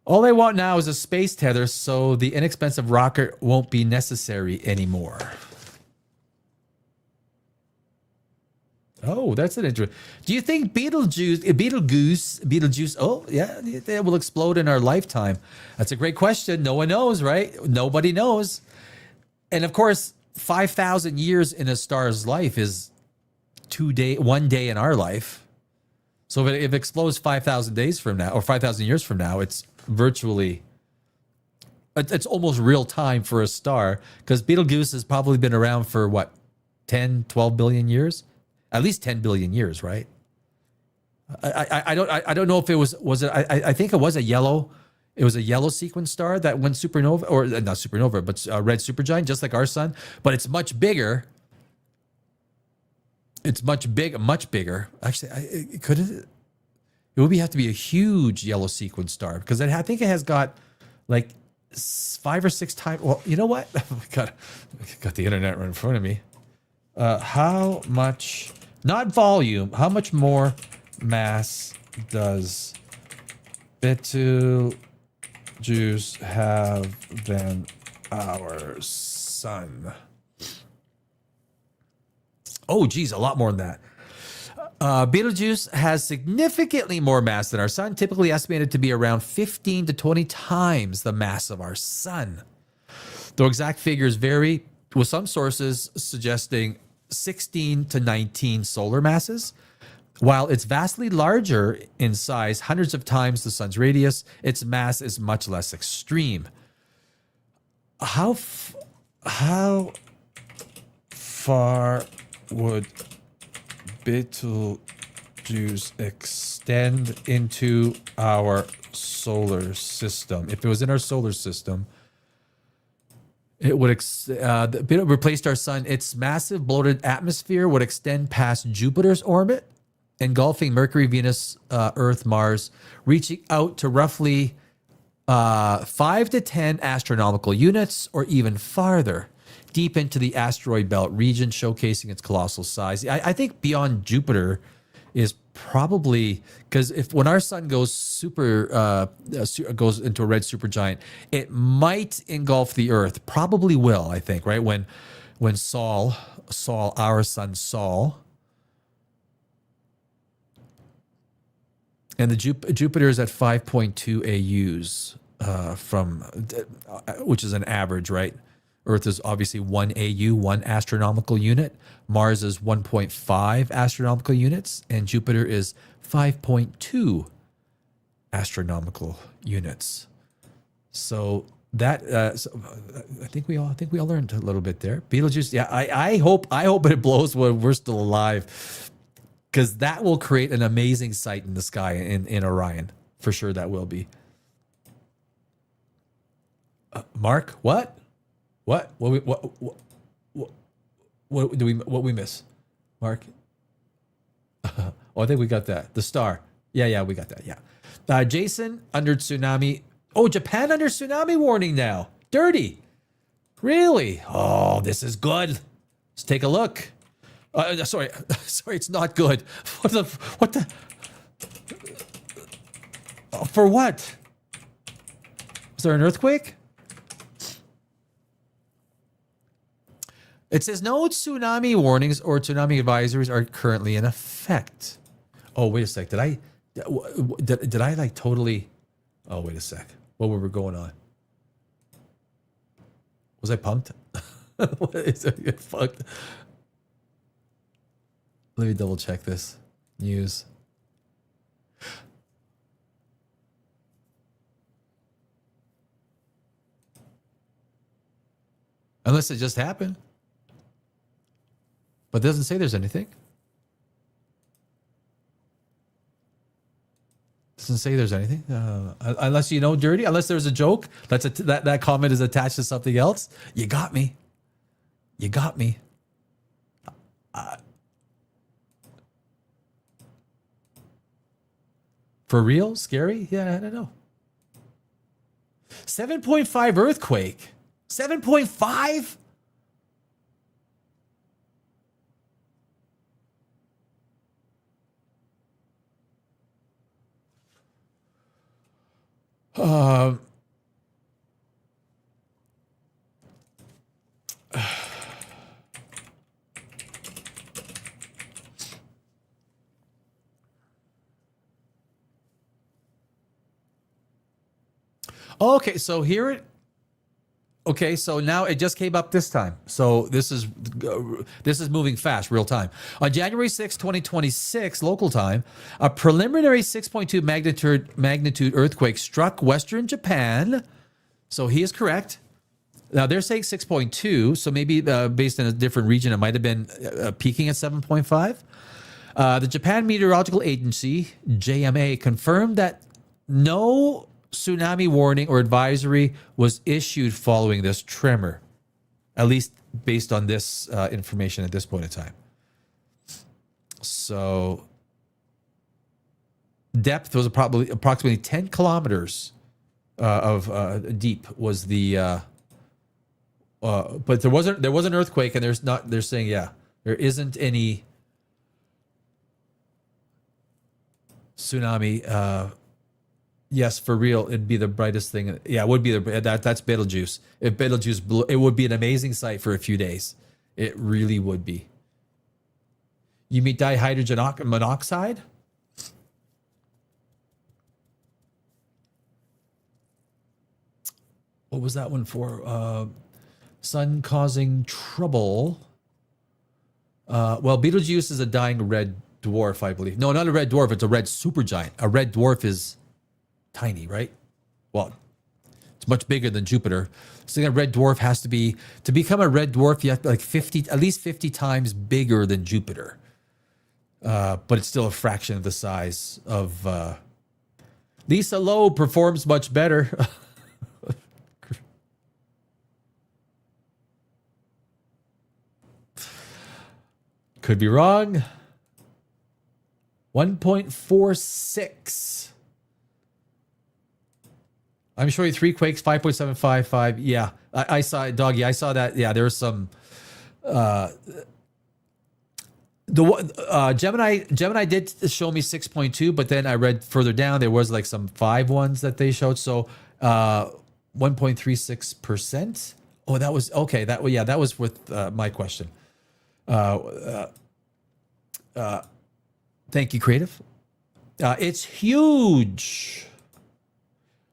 All they want now is a space tether so the inexpensive rocket won't be necessary anymore. Oh, that's an interesting. Do you think Beetlejuice, oh, yeah, it will explode in our lifetime? That's a great question. No one knows, right? Nobody knows. And of course, 5,000 years in a star's life is 1 day in our life. So if it explodes 5,000 days from now, or 5,000 years from now, it's virtually, it's almost real time for a star, because Betelgeuse has probably been around for what, 10, 12 billion years? At least 10 billion years, right? I don't know if it was it, I think it was a yellow sequence star that went supernova, or not supernova, but red supergiant, just like our sun, but it's much bigger. It's much bigger. Actually, it would have to be a huge yellow sequence star, because I think it has got like 5 or 6 times. Well, you know what? I got the internet right in front of me. How much, not volume, how much more mass does Betelgeuse have than our sun? Oh, geez, a lot more than that. Betelgeuse has significantly more mass than our sun, typically estimated to be around 15 to 20 times the mass of our sun. Though exact figures vary, with some sources suggesting 16 to 19 solar masses. While it's vastly larger in size, hundreds of times the sun's radius, its mass is much less extreme. How far would Betelgeuse extend into our solar system? If it was in our solar system, it would replace our sun. Its massive bloated atmosphere would extend past Jupiter's orbit, engulfing Mercury, Venus, Earth, Mars, reaching out to roughly 5 to 10 astronomical units, or even farther, deep into the asteroid belt region, showcasing its colossal size. I think beyond Jupiter is probably, because when our sun goes goes into a red supergiant, it might engulf the Earth. Probably will, I think, right? When Sol, our sun Sol, and the Jupiter is at 5.2 AUs from, which is an average, right? Earth is obviously 1 AU, 1 astronomical unit. Mars is 1.5 astronomical units, and Jupiter is 5.2 astronomical units. So that I think we all learned a little bit there. Betelgeuse, yeah. I hope it blows when we're still alive, because that will create an amazing sight in the sky in Orion for sure. That will be. Mark, what? What do we miss? Mark? Oh, I think we got that. The star. Yeah, we got that. Yeah. Jason, under tsunami. Oh, Japan under tsunami warning now. Dirty. Really? Oh, this is good. Let's take a look. Sorry, it's not good. What the? For what? Was there an earthquake? It says no tsunami warnings or tsunami advisories are currently in effect. Oh, wait a sec. Did I like totally? Oh, wait a sec. What were we going on? Was I pumped? What is it? Fucked. Let me double check this. News. Unless it just happened. But it doesn't say there's anything. Doesn't say there's anything. Unless you know, Dirty. Unless there's a joke. That comment is attached to something else. You got me. You got me. For real? Scary? Yeah, I don't know. 7.5 earthquake. 7.5? Okay, so here it. Okay, so now it just came up this time. So this is moving fast, real time. On January 6, 2026, local time, a preliminary 6.2 magnitude earthquake struck western Japan. So he is correct. Now they're saying 6.2, so maybe based in a different region, it might have been peaking at 7.5. The Japan Meteorological Agency, JMA, confirmed that no tsunami warning or advisory was issued following this tremor, at least based on this information at this point in time. So depth was probably approximately 10 kilometers of deep was the but there was an earthquake, and they're saying there isn't any tsunami. Yes, for real, it'd be the brightest thing. Yeah, it would be that's Betelgeuse. If Betelgeuse blew, it would be an amazing sight for a few days. It really would be. You mean dihydrogen monoxide? What was that one for? Sun causing trouble. Well, Betelgeuse is a dying red dwarf, I believe. No, not a red dwarf. It's a red supergiant. A red dwarf is tiny, right? Well, it's much bigger than Jupiter. So a red dwarf has to become a red dwarf, you have to be at least 50 times bigger than Jupiter. But it's still a fraction of the size of Lisa Loeb performs much better. Could be wrong. 1.46. I'm showing you 3 quakes, 5.755. Yeah, I saw it, Doggy. I saw that. Yeah, there was some. Gemini did show me 6.2, but then I read further down there was like some 5 ones that they showed. So 1.36%. Oh, that was okay. That was with my question. Thank you, Creative. It's huge.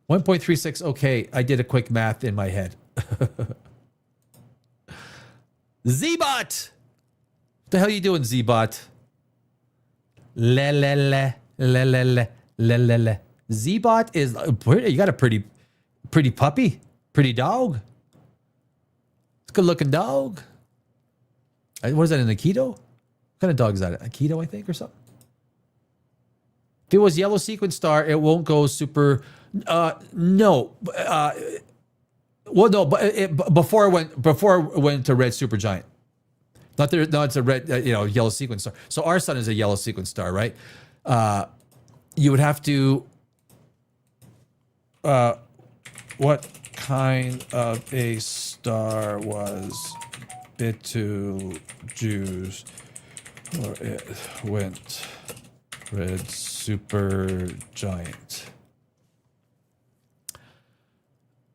1.36. Okay, I did a quick math in my head. Z-Bot. What the hell are you doing, Z-Bot? Le le le le le le le le le. Z-Bot is you got a pretty puppy, pretty dog. It's a good looking dog. What is that, an Aikido? What kind of dog is that? Aikido, I think, or something. If it was yellow sequin star, it won't go super. No. Well, no, but before it went to red supergiant. Not there. No, it's a red, yellow sequin star. So our sun is a yellow sequin star, right? You would have to. What kind of a star was Betelgeuse or it went red supergiant?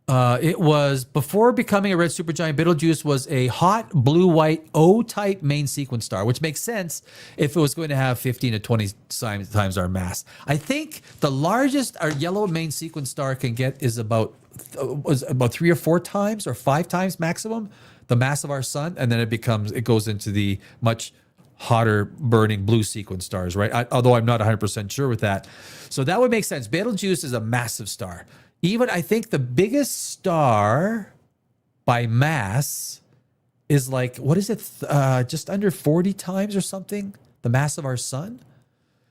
It was before becoming a red supergiant. Betelgeuse was a hot blue-white O-type main sequence star, which makes sense if it was going to have 15 to 20 times our mass. I think the largest our yellow main sequence star can get is about 3 or 4 times or 5 times maximum the mass of our sun, and then it goes into the much hotter burning blue sequence stars, right? Although I'm not 100% sure with that. So that would make sense. Betelgeuse is a massive star. Even I think the biggest star by mass is like, what is it? Just under 40 times or something, the mass of our sun,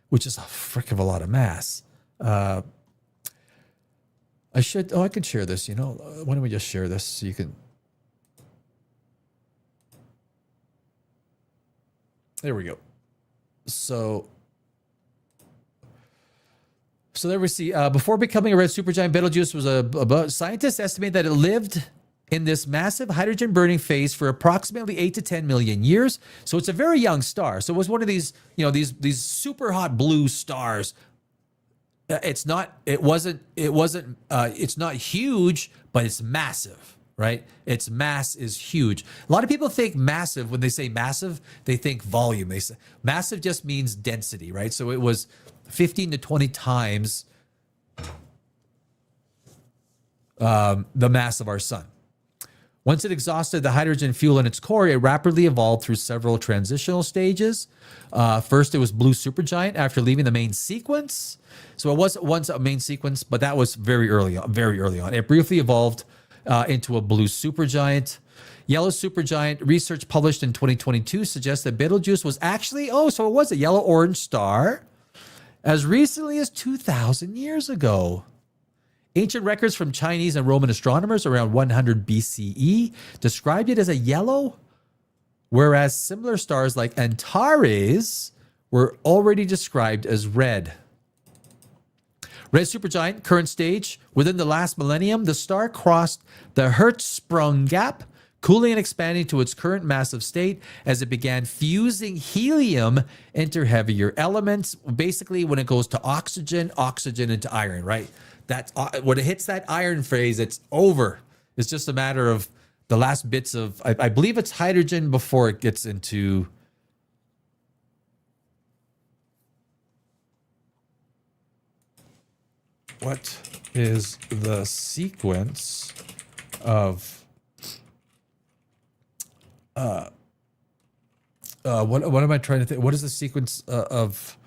which is a frick of a lot of mass. I could share this, why don't we just share this so you can. There we go. So there we see, before becoming a red supergiant, Betelgeuse was scientists estimate that it lived in this massive hydrogen burning phase for approximately 8 to 10 million years. So it's a very young star. So it was one of these, these super hot blue stars. It's not huge, but it's massive, right? Its mass is huge. A lot of people think massive, when they say massive, they think volume. They say massive just means density, right? So it was 15 to 20 times the mass of our sun. Once it exhausted the hydrogen fuel in its core, it rapidly evolved through several transitional stages. First, it was blue supergiant after leaving the main sequence. So it was once a main sequence, but that was very early on. It briefly evolved into a blue supergiant. Yellow supergiant research published in 2022 suggests that Betelgeuse was actually, so it was a yellow-orange star as recently as 2,000 years ago. Ancient records from Chinese and Roman astronomers around 100 BCE described it as a yellow, whereas similar stars like Antares were already described as red. Red supergiant, current stage. Within the last millennium, the star crossed the Hertzsprung gap, cooling and expanding to its current massive state as it began fusing helium into heavier elements. Basically, when it goes to oxygen into iron, right? That's when it hits that iron phase, it's over. It's just a matter of the last bits of, I believe it's hydrogen before it gets into. What is the sequence of what am I trying to think? What is the sequence of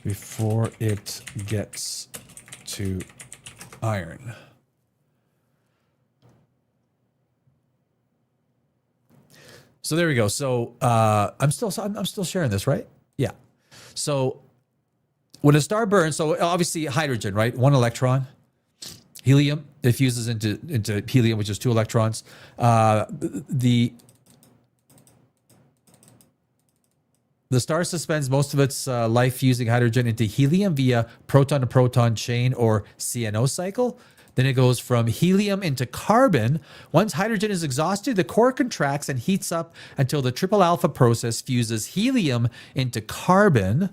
before it gets to iron? So there we go. So I'm still sharing this, right? Yeah. So when a star burns, so obviously hydrogen, right? 1 electron. Helium, it fuses into helium, which is 2 electrons. The star suspends most of its life fusing hydrogen into helium via proton-to-proton chain or CNO cycle. Then it goes from helium into carbon. Once hydrogen is exhausted, the core contracts and heats up until the triple alpha process fuses helium into carbon.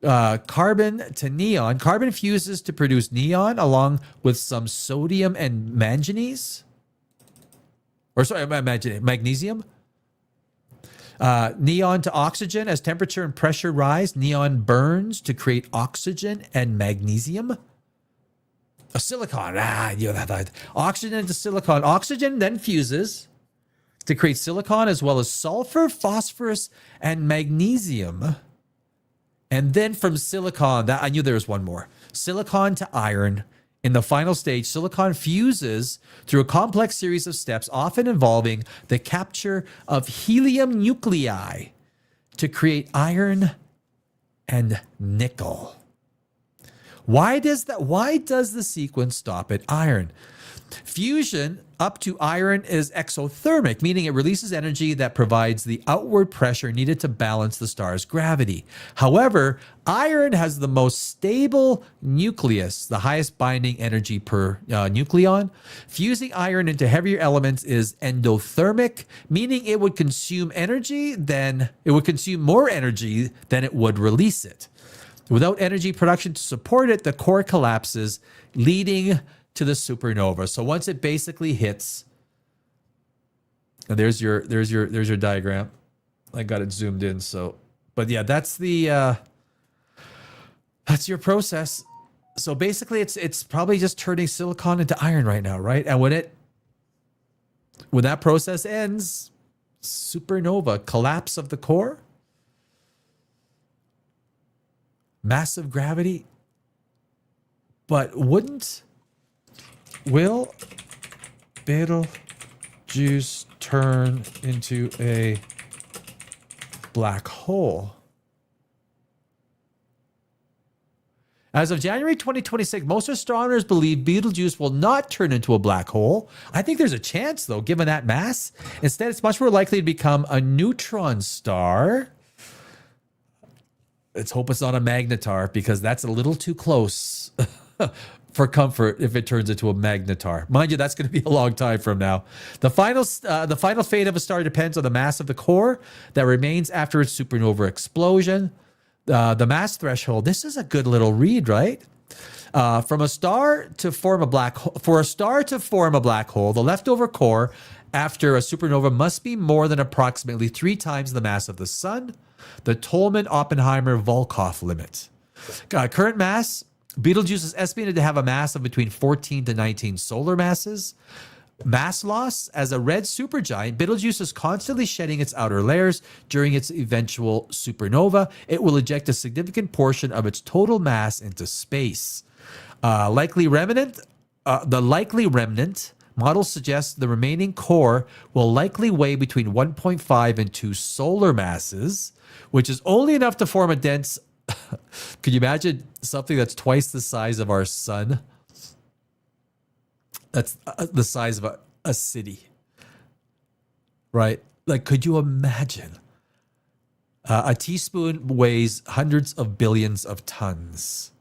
Carbon to neon. Carbon fuses to produce neon along with some sodium and manganese. Or sorry, magnesium. Neon to oxygen. As temperature and pressure rise, neon burns to create oxygen and magnesium. Silicon. Oxygen to silicon. Oxygen then fuses to create silicon as well as sulfur, phosphorus, and magnesium. And then from silicon, I knew there was one more. Silicon to iron. In the final stage, silicon fuses through a complex series of steps, often involving the capture of helium nuclei to create iron and nickel. Why does the sequence stop at iron? Fusion up to iron is exothermic, meaning it releases energy that provides the outward pressure needed to balance the star's gravity. However, iron has the most stable nucleus, the highest binding energy per nucleon. Fusing iron into heavier elements is endothermic, meaning it would consume more energy than it would release it. Without energy production to support it, the core collapses, leading to the supernova. So once it basically hits, and there's your diagram. I got it zoomed in. So, but yeah, that's your process. So basically, it's probably just turning silicon into iron right now, right? And when that process ends, supernova, collapse of the core, massive gravity. But will Betelgeuse turn into a black hole? As of January 2026, most astronomers believe Betelgeuse will not turn into a black hole. I think there's a chance, though, given that mass. Instead, it's much more likely to become a neutron star. Let's hope it's not a magnetar, because that's a little too close for comfort if it turns into a magnetar. Mind you, that's going to be a long time from now. The final fate of a star depends on the mass of the core that remains after its supernova explosion. The mass threshold. This is a good little read, right? For a star to form a black hole, the leftover core after a supernova must be more than approximately 3 times the mass of the sun. The Tolman-Oppenheimer-Volkoff limit. Current mass. Betelgeuse is estimated to have a mass of between 14 to 19 solar masses. Mass loss. As a red supergiant, Betelgeuse is constantly shedding its outer layers during its eventual supernova. It will eject a significant portion of its total mass into space. The likely remnant model suggests the remaining core will likely weigh between 1.5 and 2 solar masses, which is only enough to form a dense. Could you imagine something that's twice the size of our sun? That's the size of a city, right? Like, could you imagine? A teaspoon weighs hundreds of billions of tons.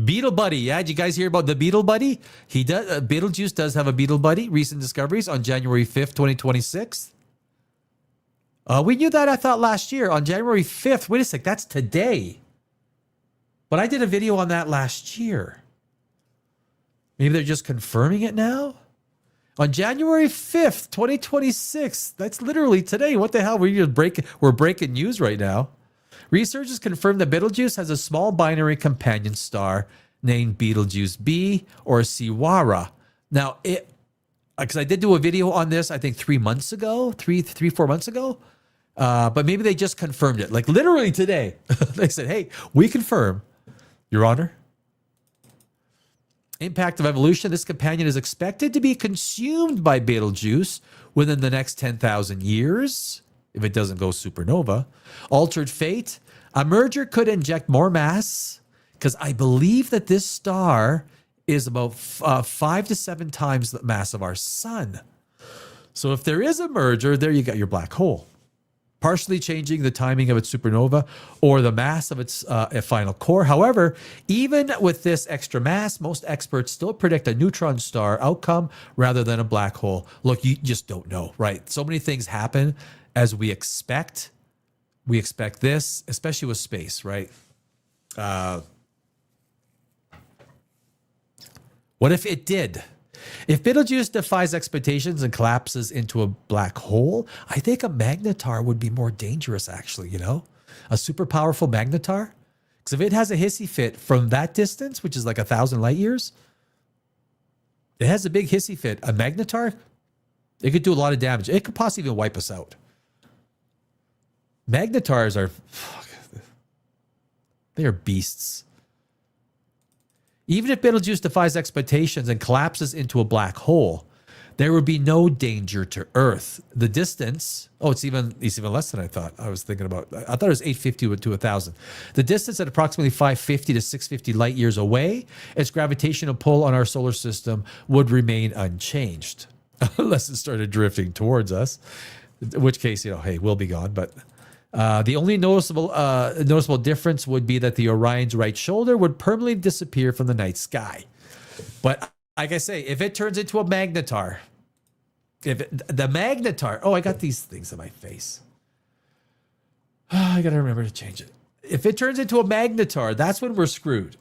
Beetle Buddy. Yeah, did you guys hear about the Beetle Buddy? Betelgeuse does have a Beetle Buddy. Recent discoveries on January 5th, 2026. We knew that, I thought, last year on January 5th. Wait a sec, that's today. But I did a video on that last year. Maybe they're just confirming it now? On January 5th, 2026. That's literally today. What the hell? We're breaking news right now. Researchers confirmed that Betelgeuse has a small binary companion star named Betelgeuse B or Siwara. Now, because I did do a video on this, I think 4 months ago. But maybe they just confirmed it. Like literally today. They said, hey, we confirm, Your Honor. Impact of evolution. This companion is expected to be consumed by Betelgeuse within the next 10,000 years, if it doesn't go supernova. Altered fate. A merger could inject more mass, because I believe that this star is about 5 to 7 times the mass of our sun. So if there is a merger, there you got your black hole. Partially changing the timing of its supernova or the mass of its final core. However, even with this extra mass, most experts still predict a neutron star outcome rather than a black hole. Look, you just don't know, right? So many things happen as we expect. We expect this, especially with space, right? What if it did? If Betelgeuse defies expectations and collapses into a black hole, I think a magnetar would be more dangerous, actually, A super powerful magnetar. Because if it has a hissy fit from that distance, which is like 1,000 light years, it has a big hissy fit. A magnetar, it could do a lot of damage. It could possibly even wipe us out. Magnetars they are beasts. Even if Betelgeuse defies expectations and collapses into a black hole, there would be no danger to Earth. The distance, it's even less than I thought. I was thinking about. I thought it was 850 to 1,000. The distance at approximately 550 to 650 light years away, its gravitational pull on our solar system would remain unchanged, unless it started drifting towards us. In which case, hey, we'll be gone. But the only noticeable difference would be that the Orion's right shoulder would permanently disappear from the night sky. But like I say, if it turns into a magnetar, I got these things on my face. I got to remember to change it. If it turns into a magnetar, that's when we're screwed.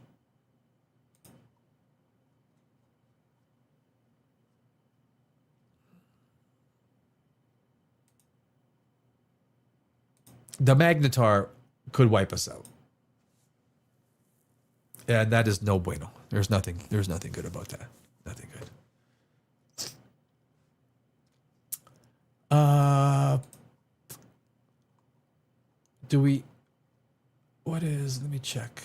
The magnetar could wipe us out. And that is no bueno. There's nothing good about that. Nothing good. Let me check.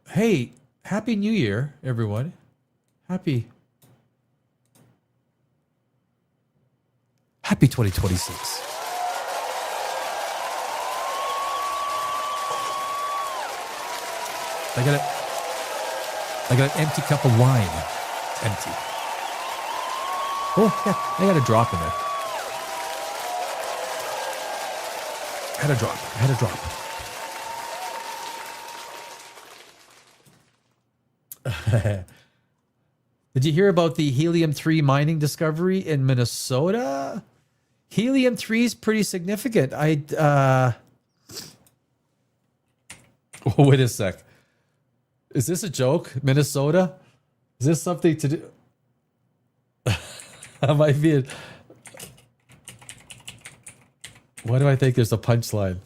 Hey, Happy New Year, everyone. Happy 2026. I got an empty cup of wine. Empty. Oh, yeah, I got a drop in there. I had a drop. Did you hear about the helium-3 mining discovery in Minnesota? Helium-3 is pretty significant. Wait a sec. Is this a joke? Minnesota? Is this something to do? Am I being... Why do I think there's a punchline?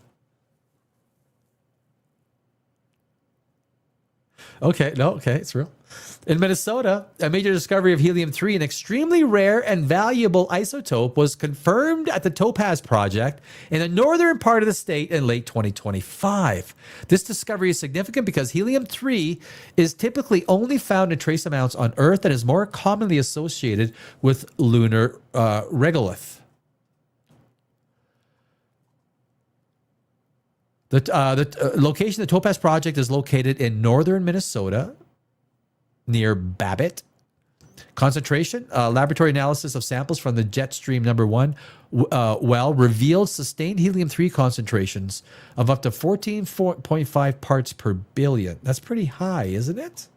Okay, it's real. In Minnesota, a major discovery of helium-3, an extremely rare and valuable isotope, was confirmed at the Topaz Project in the northern part of the state in late 2025. This discovery is significant because helium-3 is typically only found in trace amounts on Earth and is more commonly associated with lunar regolith. The location of the Topaz Project is located in northern Minnesota, near Babbitt. Concentration, laboratory analysis of samples from the Jetstream number 1 well revealed sustained helium-3 concentrations of up to 14.5 parts per billion. That's pretty high, isn't it?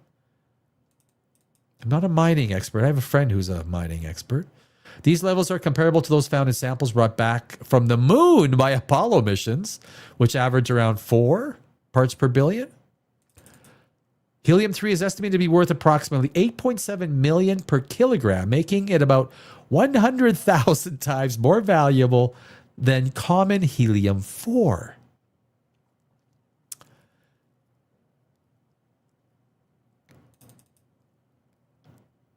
I'm not a mining expert. I have a friend who's a mining expert. These levels are comparable to those found in samples brought back from the moon by Apollo missions, which average around 4 parts per billion. Helium-3 is estimated to be worth approximately 8.7 million per kilogram, making it about 100,000 times more valuable than common helium-4.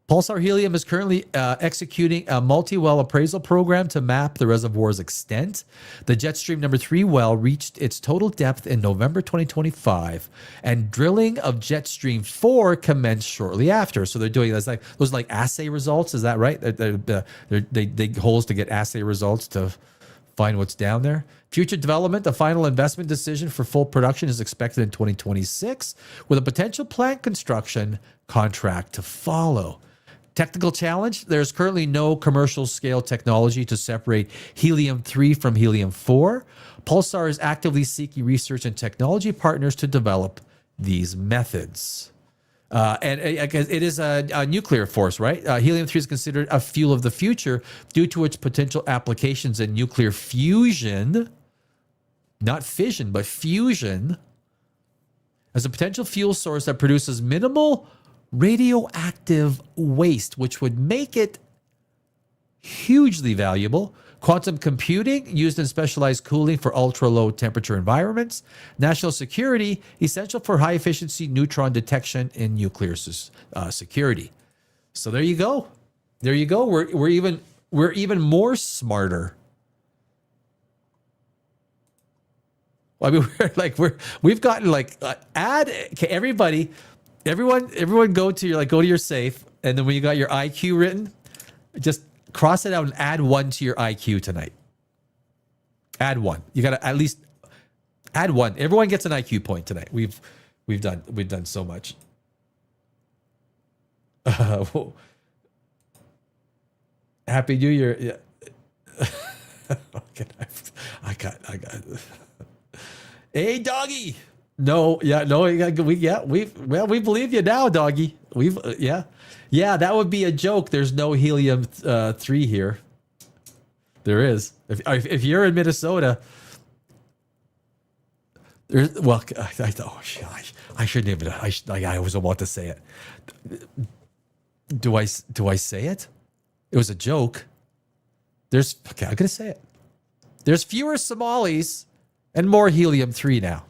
Pulsar Helium is currently executing a multi-well appraisal program to map the reservoir's extent. The Jetstream number 3 well reached its total depth in November 2025, and drilling of Jetstream 4 commenced shortly after. So they're doing those like assay results. Is that right? They dig holes to get assay results to find what's down there. Future development, the final investment decision for full production is expected in 2026, with a potential plant construction contract to follow. Technical challenge, there's currently no commercial scale technology to separate helium-3 from helium-4. Pulsar is actively seeking research and technology partners to develop these methods. And it is a nuclear force, right? Helium-3 is considered a fuel of the future due to its potential applications in nuclear fusion, not fission, but fusion. as a potential fuel source that produces minimal radioactive waste, which would make it hugely valuable. Quantum computing used in specialized cooling for ultra-low temperature environments. National security essential for high-efficiency neutron detection in nuclear security. So there you go. There you go. We're even more smarter. I mean, we've gotten like everyone go to your safe, and then when you got your IQ written, just cross it out and add 1 to your IQ tonight. Add 1. You got to at least add 1. Everyone gets an IQ point tonight. We've done so much. Happy New Year. Yeah. Okay, I got. Hey, doggy. No, we believe you now, doggy. Yeah, that would be a joke. There's no helium-3 here. There is. If you're in Minnesota, there's. Well, I shouldn't even. I was about to say it. Do I say it? It was a joke. I'm gonna say it. There's fewer Somalis and more helium-3 now.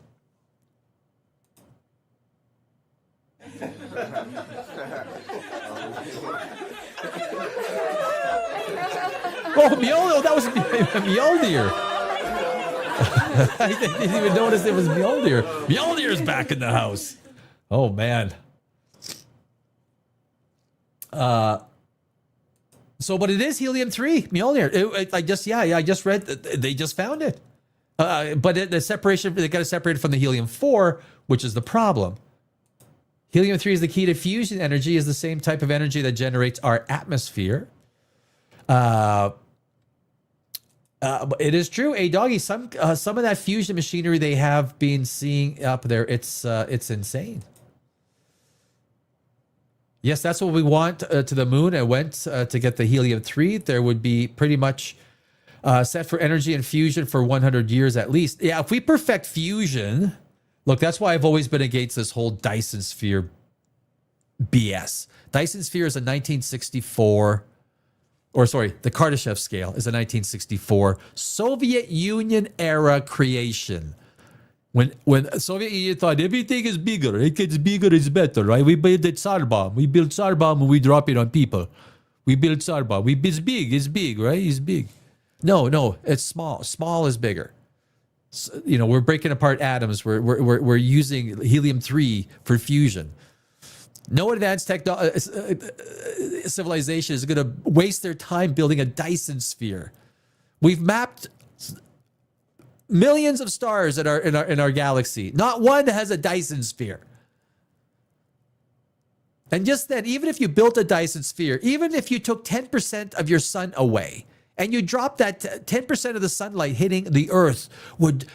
Oh, Mjolnir. That was Mjolnir. I didn't even notice it was Mjolnir. Mjolnir's back in the house. Oh, man. But it is helium-3, Mjolnir. I just read that they just found it. But the separation, they got to separate it from the helium-4, which is the problem. Helium-3 is the key to fusion energy, is the same type of energy that generates our atmosphere. It is true, doggy. Some of that fusion machinery they have been seeing up there, it's insane. Yes, that's what we want to the moon. I went to get the helium-3. There would be pretty much set for energy and fusion for 100 years at least. Yeah, if we perfect fusion, look, that's why I've always been against this whole Dyson sphere BS. Dyson sphere is a 1964, or sorry, the Kardashev scale is a 1964 Soviet Union era creation. When Soviet Union thought everything is bigger, it gets bigger is better, right? We build the Tsar bomb. We build Tsar bomb and we drop it on people. We build Tsar bomb. It's big, right? It's big. No, it's small. Small is bigger. So, we're breaking apart atoms. We're using helium-3 for fusion. No advanced civilization is going to waste their time building a Dyson sphere. We've mapped millions of stars in our galaxy. Not one has a Dyson sphere. And just then, even if you built a Dyson sphere, even if you took 10% of your sun away and you dropped that 10% of the sunlight hitting the Earth would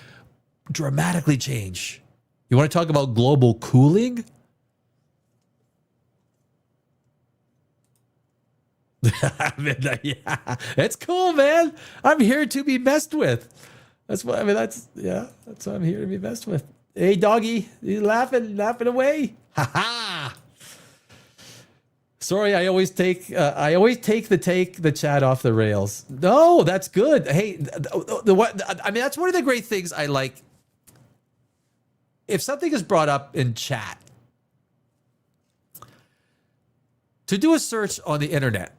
dramatically change. You want to talk about global cooling? Yeah, it's cool, man. I'm here to be messed with. That's what that's what I'm here to be messed with. Hey, doggy, you laughing away. Ha ha. Sorry, I always take the chat off the rails. No, that's good. Hey, that's one of the great things I like. If something is brought up in chat, to do a search on the internet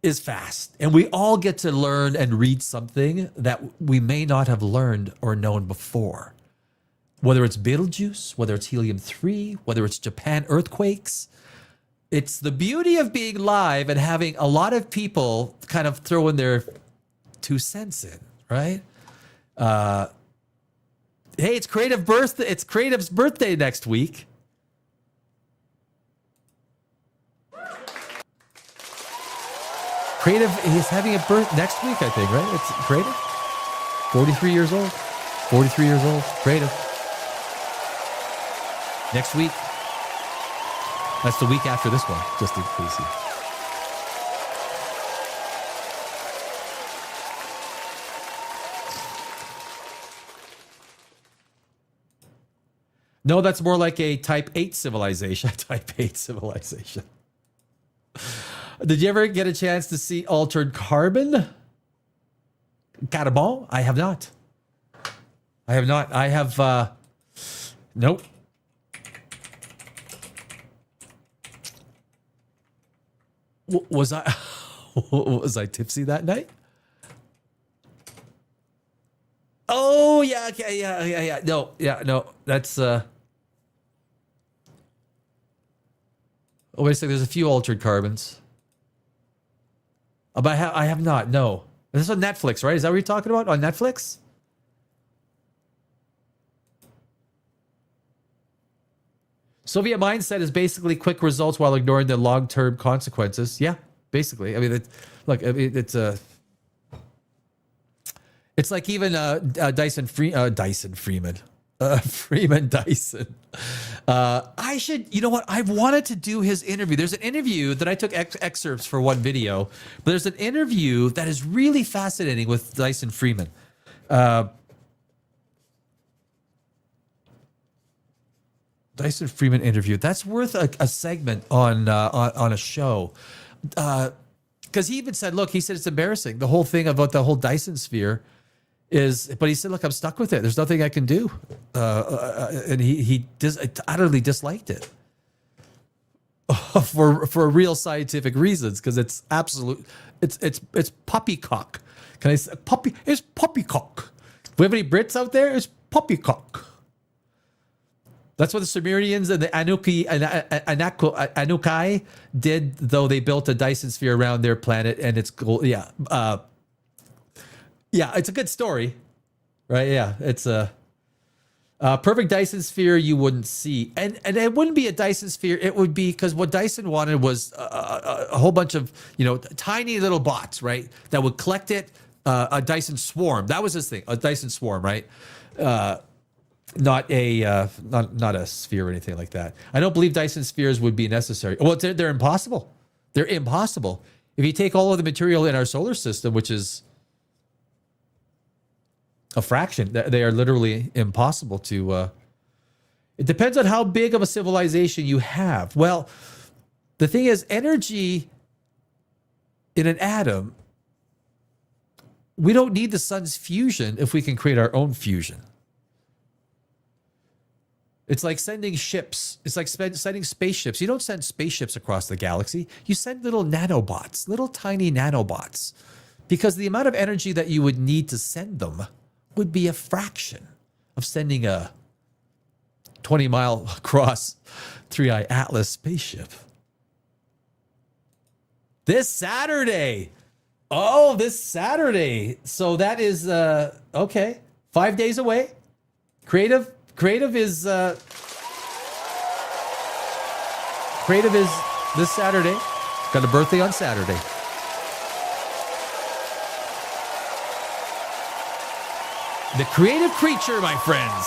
is fast, and we all get to learn and read something that we may not have learned or known before. Whether it's Betelgeuse, whether it's helium-3, whether it's Japan earthquakes. It's the beauty of being live and having a lot of people kind of throw in their 2 cents in, right? Hey, it's Creative's birthday next week. Creative is having a birth next week, I think, right? It's Creative. 43 years old. 43 years old. Creative. Next week. That's the week after this one, just in case you. No, that's more like a type 8 civilization. Type 8 civilization. Did you ever get a chance to see Altered Carbon? Carbon? I have not. I have not. I have, nope. Was I, was I tipsy that night? Oh, yeah, okay, yeah. No, that's, oh, wait a second, there's a few Altered Carbons. But I have not, no. This is on Netflix, right? Is that what you're talking about? On Netflix? Soviet mindset is basically quick results while ignoring the long-term consequences. Yeah, basically. I mean, it's like even Freeman Dyson. I should, you know what? I've wanted to do his interview. There's an interview that I took excerpts for one video, but there's an interview that is really fascinating with Dyson Freeman. Dyson Freeman interview. That's worth a segment on a show. Because he even said, look, he said it's embarrassing. The whole thing about the whole Dyson sphere is, but he said, look, I'm stuck with it. There's nothing I can do. And he utterly disliked it for real scientific reasons, because it's absolute, it's poppycock. Can I say puppy? It's poppycock. We have any Brits out there? It's poppycock. That's what the Sumerians and the Anukai did, though they built a Dyson sphere around their planet, and it's cool. Yeah. Yeah, it's a good story, right? Yeah, it's a perfect Dyson sphere you wouldn't see. And it wouldn't be a Dyson sphere. It would be, because what Dyson wanted was a whole bunch of, tiny little bots, right? That would collect it, a Dyson swarm. That was his thing, a Dyson swarm, right? Not a sphere or anything like that. I don't believe Dyson spheres would be necessary. Well, they're impossible. They're impossible. If you take all of the material in our solar system, which is a fraction, they are literally impossible to. It depends on how big of a civilization you have. Well, the thing is, energy in an atom, we don't need the sun's fusion if we can create our own fusion. It's like sending ships. It's like sending spaceships. You don't send spaceships across the galaxy. You send little nanobots, little tiny nanobots, because the amount of energy that you would need to send them would be a fraction of sending a 20-mile across 3i Atlas spaceship. This Saturday. Oh, this Saturday. So that is, okay, 5 days away. Creative is this Saturday. Got a birthday on Saturday. The creative creature, my friends.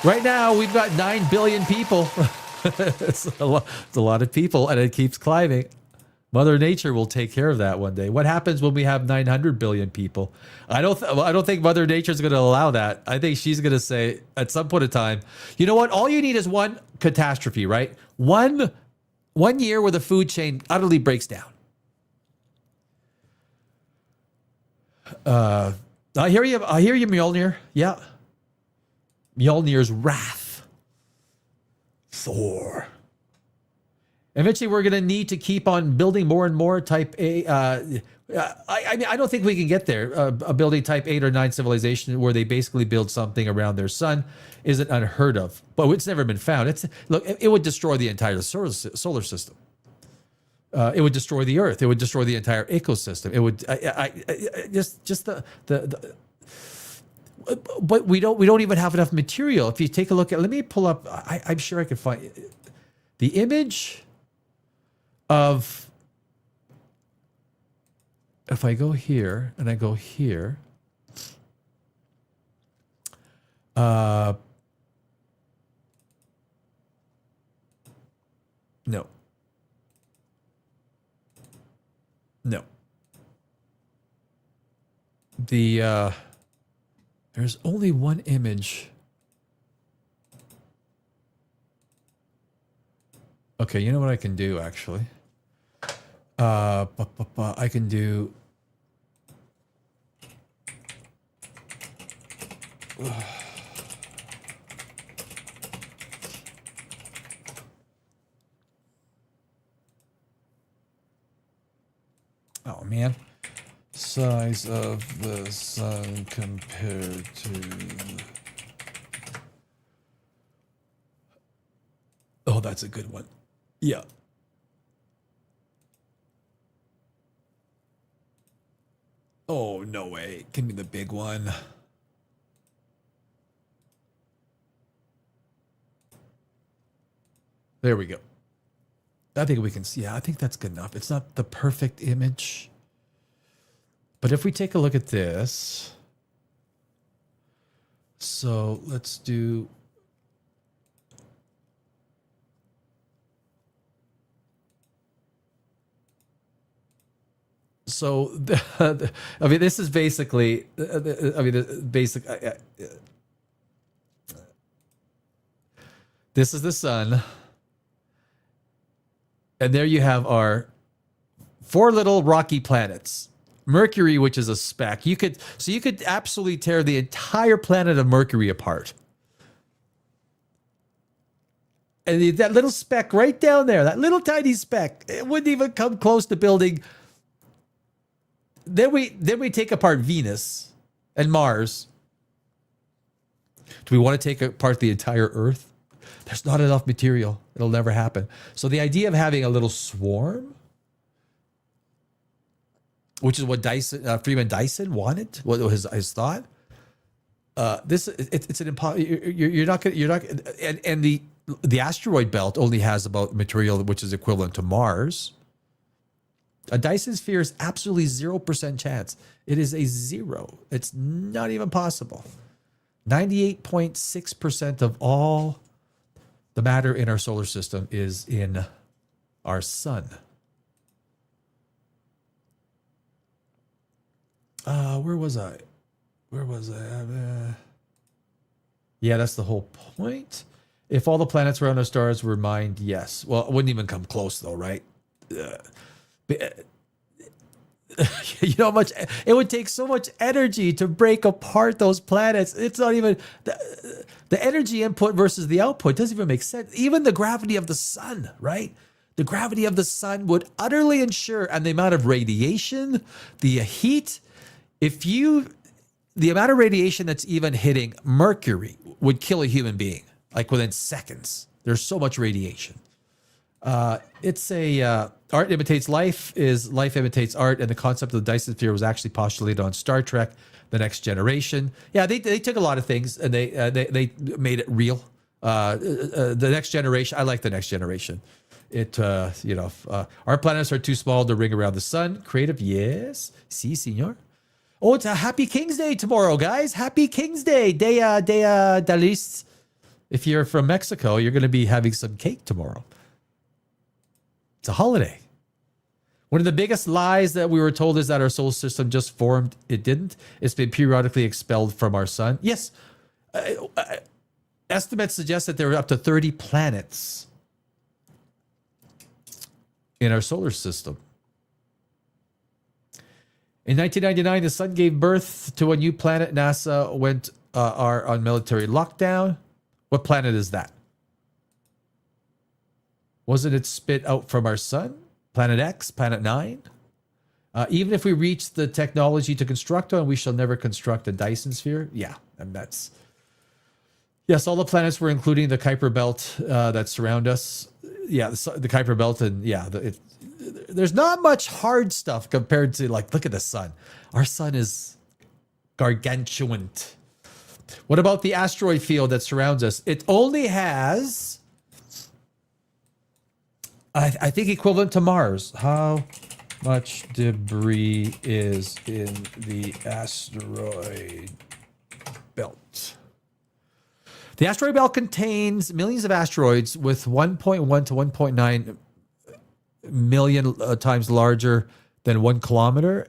Right now, we've got 9 billion people. It's a lot of people, and it keeps climbing. Mother Nature will take care of that one day. What happens when we have 900 billion people? I don't think Mother Nature's going to allow that. I think she's going to say at some point in time, you know what? All you need is one catastrophe, right? One year where the food chain utterly breaks down. I hear you, Mjolnir. Yeah. Mjolnir's wrath. Thor. Eventually, we're going to need to keep on building more and more Type A. I mean, I don't think we can get there. A building Type 8 or 9 civilization where they basically build something around their sun isn't unheard of. But it's never been found. It would destroy the entire solar system. It would destroy the Earth. It would destroy the entire ecosystem. It would just the. But we don't even have enough material. If you take a look at, let me pull up. I'm sure I could find the image of, if I go here and I go here, no. The There's only one image. Okay, you know what I can do actually? I can do. Oh man. Size of the sun compared to. Oh, that's a good one. Yeah. Oh, no way. Give me the big one. There we go. I think we can see. Yeah, I think that's good enough. It's not the perfect image. But if we take a look at this. So let's do. So, I mean, this is basically, the basic, this is the sun. And there you have our 4 little rocky planets. Mercury, which is a speck. You could absolutely tear the entire planet of Mercury apart. And that little speck right down there, that little tiny speck, it wouldn't even come close to building. Then we take apart Venus and Mars. Do we want to take apart the entire Earth? There's not enough material. It'll never happen. So the idea of having a little swarm, which is what Freeman Dyson wanted, what was his thought. It's an impossible. You're not and the asteroid belt only has about material which is equivalent to Mars. A Dyson sphere is absolutely 0% chance. It is a 0. It's not even possible. 98.6% of all the matter in our solar system is in our sun. Where was I? Yeah, that's the whole point. If all the planets around our stars were mined, yes. Well, it wouldn't even come close though, right? You know how much it would take so much energy to break apart those planets. It's not even the energy input versus the output doesn't even make sense. Even the gravity of the sun, right? The gravity of the sun would utterly ensure, and the amount of radiation, the heat, the amount of radiation that's even hitting Mercury would kill a human being, like within seconds. There's so much radiation. It's a art imitates life is life imitates art, and the concept of the Dyson sphere was actually postulated on Star Trek: The Next Generation. Yeah, they took a lot of things and they made it real. The Next Generation, I like The Next Generation. Our planets are too small to ring around the sun. Creative, yes. Si, senor. Oh, it's a Happy King's Day tomorrow, guys. Happy King's Day. Dia de los. If you're from Mexico, you're going to be having some cake tomorrow. It's a holiday. One of the biggest lies that we were told is that our solar system just formed. It didn't. It's been periodically expelled from our sun. Yes. Estimates suggest that there are up to 30 planets in our solar system. In 1999, the sun gave birth to a new planet. NASA went on military lockdown. What planet is that? Wasn't it spit out from our sun? Planet X, Planet 9? Even if we reach the technology to construct one, we shall never construct a Dyson sphere. Yeah, and that's... Yes, all the planets were including the Kuiper Belt that surround us. Yeah, the Kuiper Belt, and yeah, there's not much hard stuff compared to, like, look at the sun. Our sun is gargantuan. What about the asteroid field that surrounds us? It only has... I think equivalent to Mars. How much debris is in the asteroid belt? The asteroid belt contains millions of asteroids with 1.1 to 1.9 million times larger than 1 kilometer.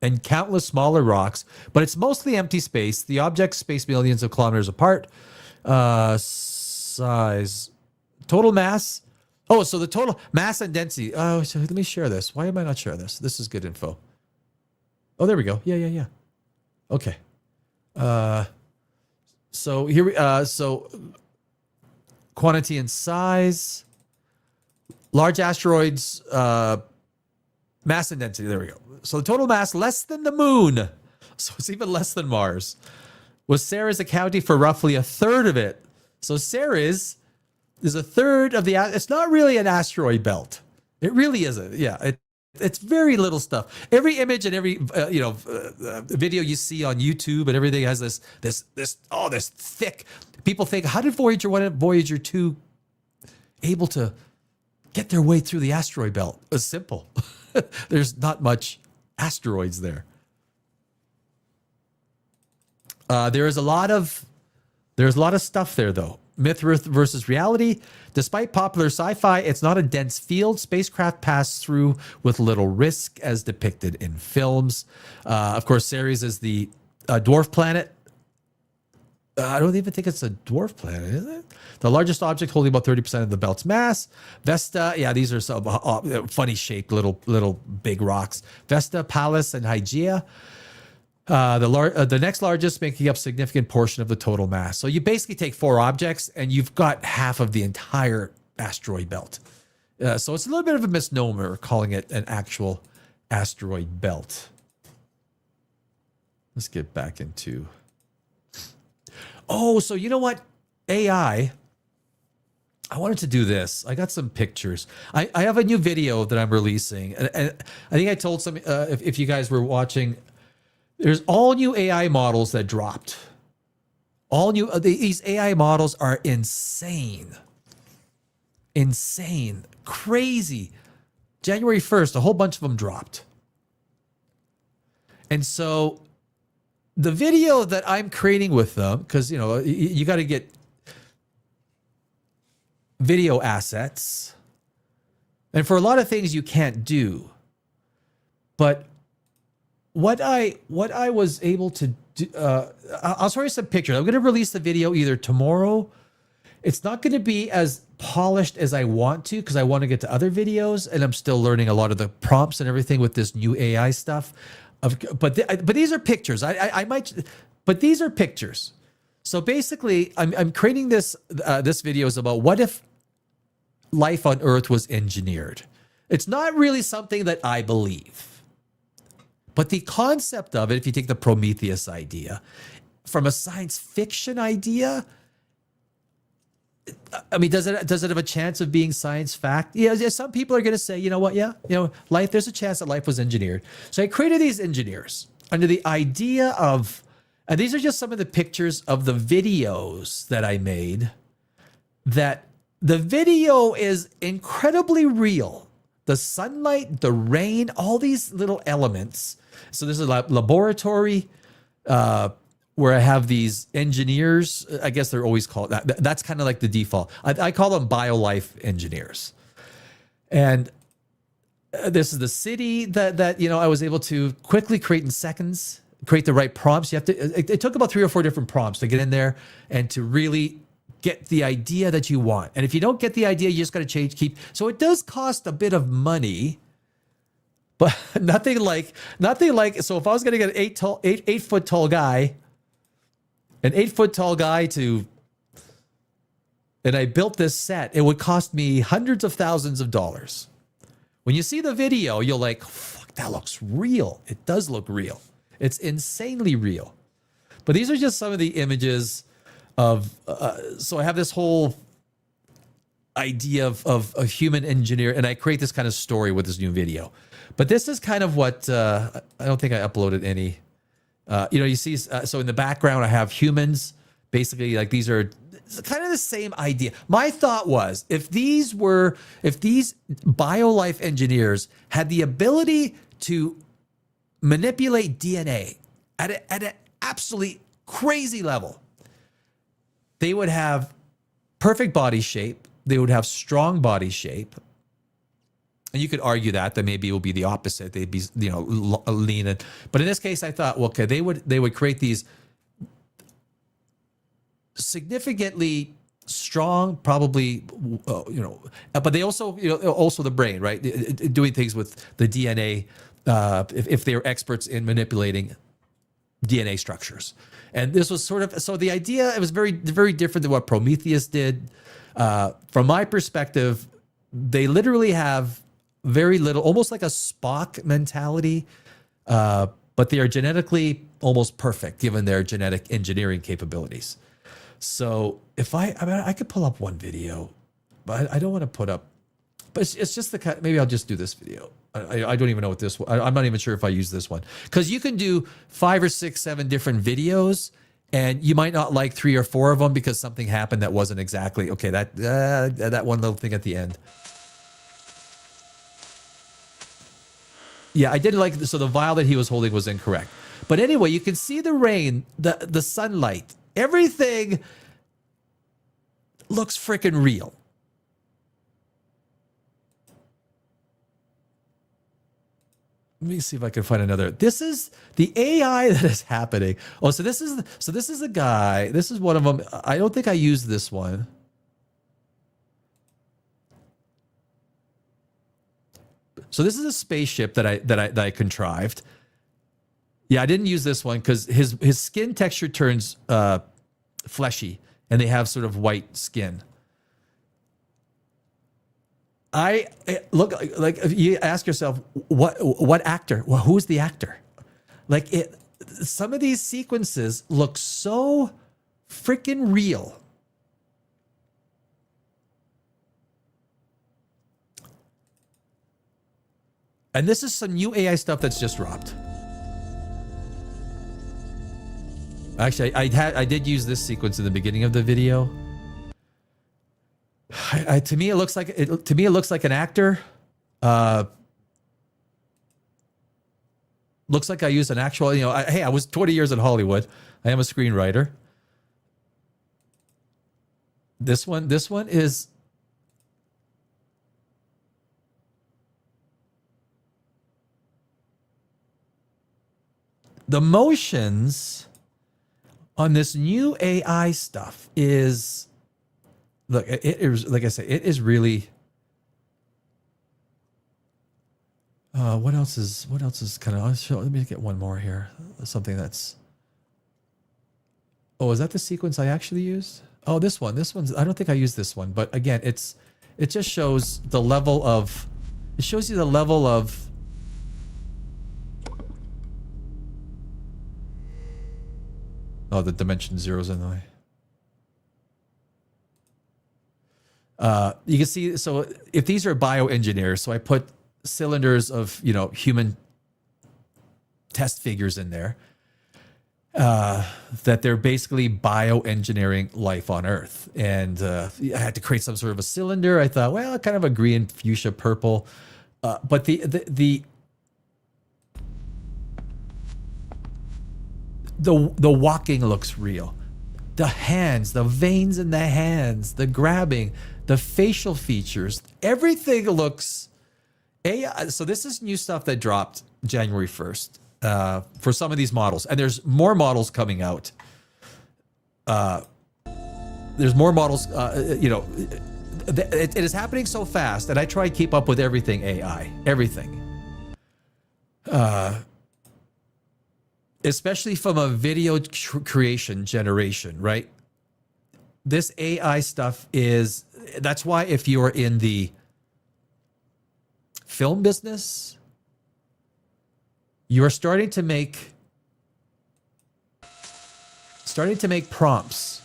and countless smaller rocks, but it's mostly empty space. The objects spaced millions of kilometers apart. Size, total mass. Oh, so the total mass and density. Oh, so let me share this. Why am I not sharing this? This is good info. Oh, there we go. Yeah. Okay. So here we. So quantity and size. Large asteroids. Mass and density. There we go. So the total mass less than the moon. So it's even less than Mars. Was Ceres accounting for roughly a third of it. So Ceres is a third of the. It's not really an asteroid belt. It really isn't. Yeah. It's very little stuff. Every image and every video you see on YouTube and everything has this thick. People think, how did Voyager 1 and Voyager 2 able to get their way through the asteroid belt? It's simple. There's not much asteroids there. There's a lot of stuff there though. Myth versus reality. Despite popular sci-fi, it's not a dense field. Spacecraft pass through with little risk as depicted in films. Of course, Ceres is the dwarf planet. I don't even think it's a dwarf planet, is it? The largest object holding about 30% of the belt's mass. Vesta, yeah, these are some funny shaped little big rocks. Vesta, Pallas, and Hygeia. The next largest, making up a significant portion of the total mass. So you basically take 4 objects and you've got half of the entire asteroid belt. So it's a little bit of a misnomer calling it an actual asteroid belt. Let's get back into... Oh, so you know what? AI. I wanted to do this. I got some pictures. I have a new video that I'm releasing. And I think I told some, if you guys were watching... There's all new AI models that dropped. All new. These AI models are insane. Insane. Crazy. January 1st, a whole bunch of them dropped. And so the video that I'm creating with them, because, you got to get video assets. And for a lot of things you can't do. But what I was able to do, I'll show you some pictures. I'm going to release the video either tomorrow. It's not going to be as polished as I want to because I want to get to other videos, and I'm still learning a lot of the prompts and everything with this new AI stuff. But these are pictures. I might, but these are pictures. So basically, I'm creating this video is about what if life on Earth was engineered. It's not really something that I believe. But the concept of it, if you take the Prometheus idea, from a science fiction idea, I mean, does it have a chance of being science fact? Yeah, some people are going to say, you know what? Yeah, life. There's a chance that life was engineered. So I created these engineers under the idea of, and these are just some of the pictures of the videos that I made. That the video is incredibly real. The sunlight, the rain, all these little elements. So there's a laboratory where I have these engineers. I guess they're always called that. That's kind of like the default. I call them biolife engineers. And this is the city that I was able to quickly create in seconds, create the right prompts. It took about 3 or 4 different prompts to get in there and to really get the idea that you want. And if you don't get the idea, you just got to change, so it does cost a bit of money, but nothing like, so if I was going to get an 8 foot tall guy, and I built this set, it would cost me hundreds of thousands of dollars. When you see the video, you're like, fuck, that looks real. It does look real. It's insanely real. But these are just some of the images of, so I have this whole idea of a human engineer, and I create this kind of story with this new video. But this is kind of what, I don't think I uploaded any, you see, so in the background I have humans, basically like these are kind of the same idea. My thought was, if these biolife engineers had the ability to manipulate DNA at an absolutely crazy level, they would have perfect body shape. They would have strong body shape. And you could argue that maybe it will be the opposite. They'd be, lean in. But in this case, I thought, well, okay, they would create these significantly strong, probably, but they also, also the brain, right? Doing things with the DNA, if they're experts in manipulating DNA structures. And this was sort of, so the idea, it was very, very different than what Prometheus did. From my perspective, they literally have very little, almost like a Spock mentality, but they are genetically almost perfect given their genetic engineering capabilities. So if I could pull up one video, but I don't want to put up, but it's just the kind, maybe I'll just do this video. I don't even know what this one, I'm not even sure if I use this one, because you can do 5 or 6, 7 different videos and you might not like 3 or 4 of them because something happened that wasn't exactly, okay, that one little thing at the end. Yeah, I didn't like, so the vial that he was holding was incorrect. But anyway, you can see the rain, the sunlight, everything looks freaking real. Let me see if I can find another. This is the AI that is happening. Oh, so this is a guy. This is one of them. I don't think I used this one. So this is a spaceship that I contrived. Yeah, I didn't use this one because his skin texture turns fleshy, and they have sort of white skin. I look like, if you ask yourself, what actor? Well, who's the actor? Like some of these sequences look so freaking real. And this is some new AI stuff that's just dropped. Actually, I did use this sequence in the beginning of the video. To me, it looks like an actor. Looks like I used an actual. Hey, I was 20 years in Hollywood. I am a screenwriter. This one is. The motions on this new AI stuff is, look, it is, like I said, it is really, what else is kind of, let me get one more here. Something that's, oh, is that the sequence I actually used? Oh, this one's, I don't think I used this one, but again, it just shows the level of, it shows you the level of, oh, the dimension zero's in the way. You can see, so if these are bioengineers, so I put cylinders of, human test figures in there, that they're basically bioengineering life on Earth. And I had to create some sort of a cylinder. I thought, well, kind of a green, fuchsia, purple. But the walking looks real. The hands, the veins in the hands, the grabbing, the facial features, everything looks AI. So this is new stuff that dropped January 1st for some of these models. And there's more models coming out. There's more models, it is happening so fast that I try to keep up with everything AI, everything. Especially from a video creation generation, right? This AI stuff is, that's why if you're in the film business, you are starting to make prompts.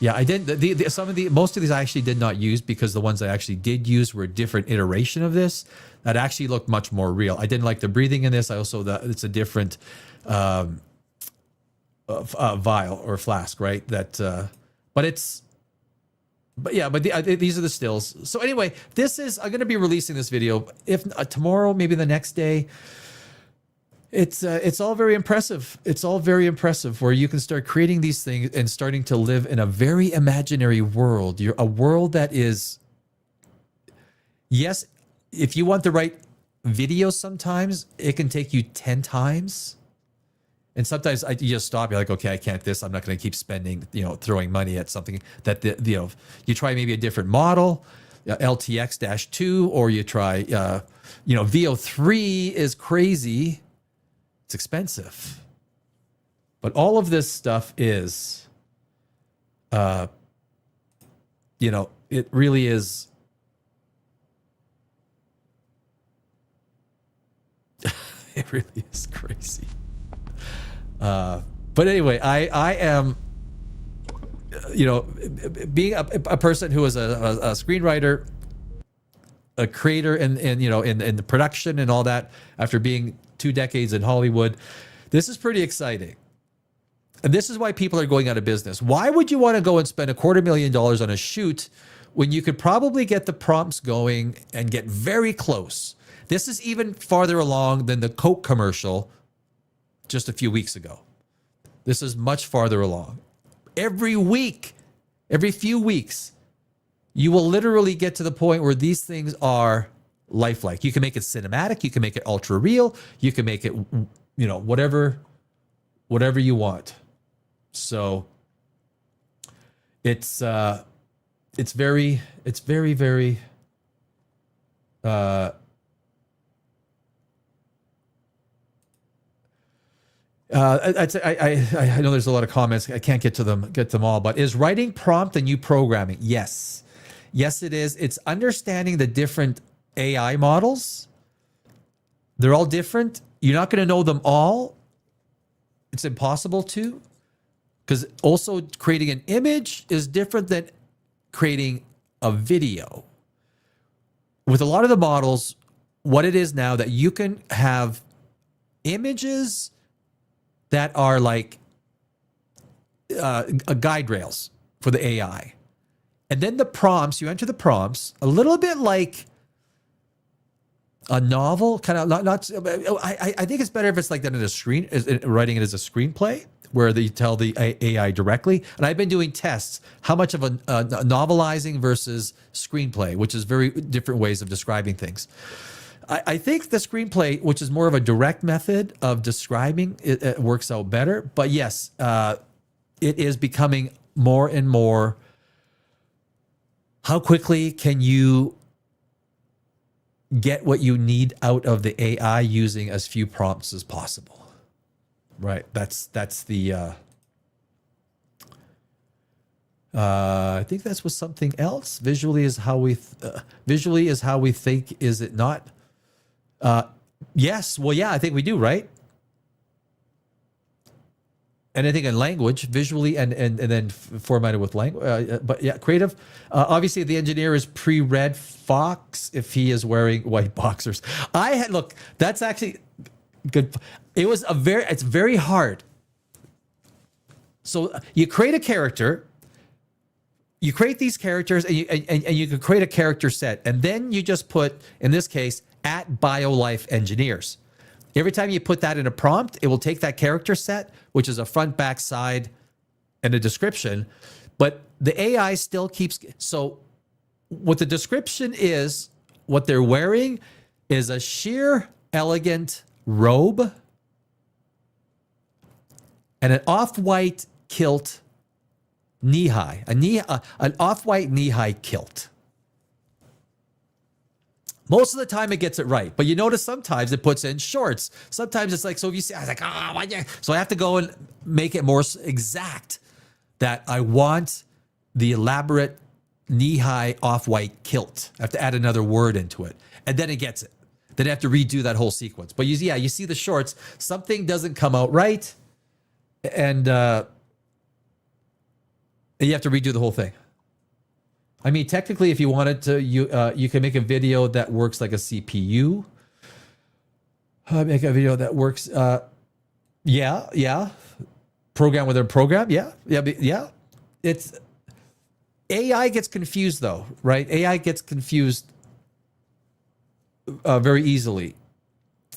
Yeah, I did. Most of these I actually did not use because the ones I actually did use were a different iteration of this that actually looked much more real. I didn't like the breathing in this. I also, it's a different vial or flask, right? But these are the stills. So anyway, I'm going to be releasing this video if tomorrow, maybe the next day. It's all very impressive. It's all very impressive where you can start creating these things and starting to live in a very imaginary world. You're a world that is Yes, if you want the right video, sometimes it can take you 10 times. And sometimes you just stop. You're like, okay, I can't this. I'm not going to keep spending, throwing money at something that, you try maybe a different model, LTX-2, or you try, VO3 is crazy. It's expensive. But all of this stuff is, it really is. It really is crazy. But anyway, I am, being a person who is a screenwriter, a creator, and in the production and all that, after being 2 decades in Hollywood, this is pretty exciting. And this is why people are going out of business. Why would you want to go and spend $250,000 on a shoot when you could probably get the prompts going and get very close? This is even farther along than the Coke commercial just a few weeks ago. This is much farther along. Every week, every few weeks, you will literally get to the point where these things are lifelike. You can make it cinematic. You can make it ultra real. You can make it, whatever you want. So it's very, very, I know there's a lot of comments. I can't get them all. But is writing prompt the new programming? Yes, it is. It's understanding the different AI models. They're all different. You're not going to know them all. It's impossible to, because also creating an image is different than creating a video. With a lot of the models, what it is now that you can have images that are like guide rails for the AI. And then the prompts, you enter the prompts, a little bit like a novel, kind of not I think it's better if it's like that in a screen, writing it as a screenplay, where you tell the AI directly. And I've been doing tests, how much of a novelizing versus screenplay, which is very different ways of describing things. I think the screenplay, which is more of a direct method of describing, it works out better. But yes, it is becoming more and more, how quickly can you get what you need out of the AI using as few prompts as possible? Right. That's the, I think that's was something else. Visually is how we think, is it not? Yes. Well, yeah, I think we do, right? And I think in language, visually and then formatted with language. But yeah, creative. Obviously, the engineer is pre-read Fox if he is wearing white boxers. Look, that's actually good. It's very hard. So you create a character. You create these characters, and you can create a character set, and then you just put, in this case, at BioLife Engineers. Every time you put that in a prompt, it will take that character set, which is a front, back, side, and a description. But the AI still keeps. So what the description is, what they're wearing is a sheer, elegant robe and an off-white kilt knee-high, an off-white knee-high kilt. Most of the time it gets it right, but you notice sometimes it puts in shorts. Sometimes it's like, so if you see, I was like, so I have to go and make it more exact that I want the elaborate knee-high off-white kilt. I have to add another word into it, and then it gets it. Then I have to redo that whole sequence. But you see the shorts, something doesn't come out right, and you have to redo the whole thing. I mean, technically, if you wanted to, you can make a video that works like a CPU. Make a video that works. Yeah. Program within program. Yeah. It's AI gets confused though, right? AI gets confused very easily,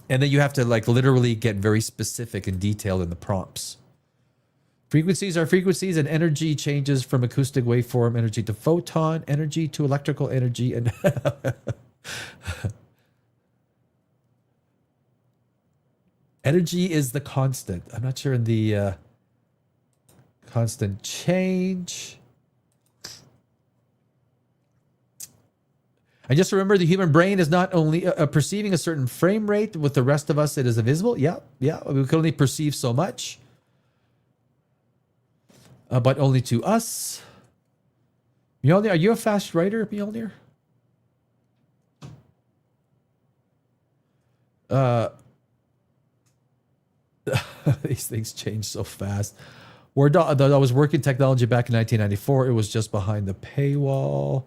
and then you have to like literally get very specific and detailed in the prompts. Frequencies are frequencies, and energy changes from acoustic waveform energy to photon energy to electrical energy. And Energy is the constant. I'm not sure in the constant change. I just remember the human brain is not only perceiving a certain frame rate. With the rest of us, it is invisible. Yeah. We can only perceive so much. But only to us. Mjolnir, are you a fast writer, Mjolnir? These things change so fast. I was working technology back in 1994. It was just behind the paywall.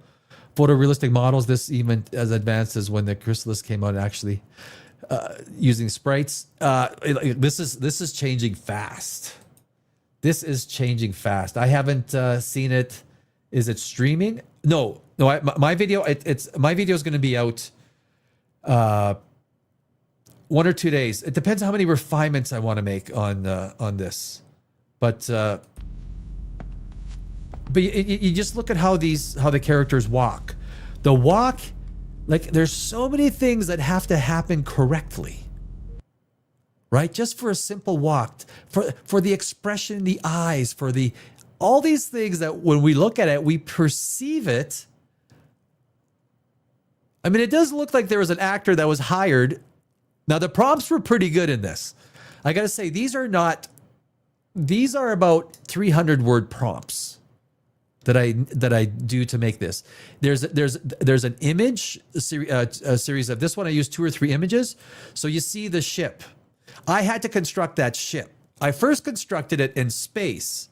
Photorealistic models, this even as advanced as when the Chrysalis came out, actually using sprites. This is changing fast. This is changing fast. I haven't seen it. Is it streaming? No. My video. My video is going to be out 1 or 2 days. It depends how many refinements I want to make on this, but you just look at how the characters walk. The walk, like there's so many things that have to happen correctly. Right? Just for a simple walk, for the expression in the eyes, for all these things that when we look at it, we perceive it. I mean, it does look like there was an actor that was hired. Now the prompts were pretty good in this. I got to say, these are about 300 word prompts that I do to make this. There's an image, a series of this one. I used 2 or 3 images. So you see the ship. I had to construct that ship. I first constructed it in space,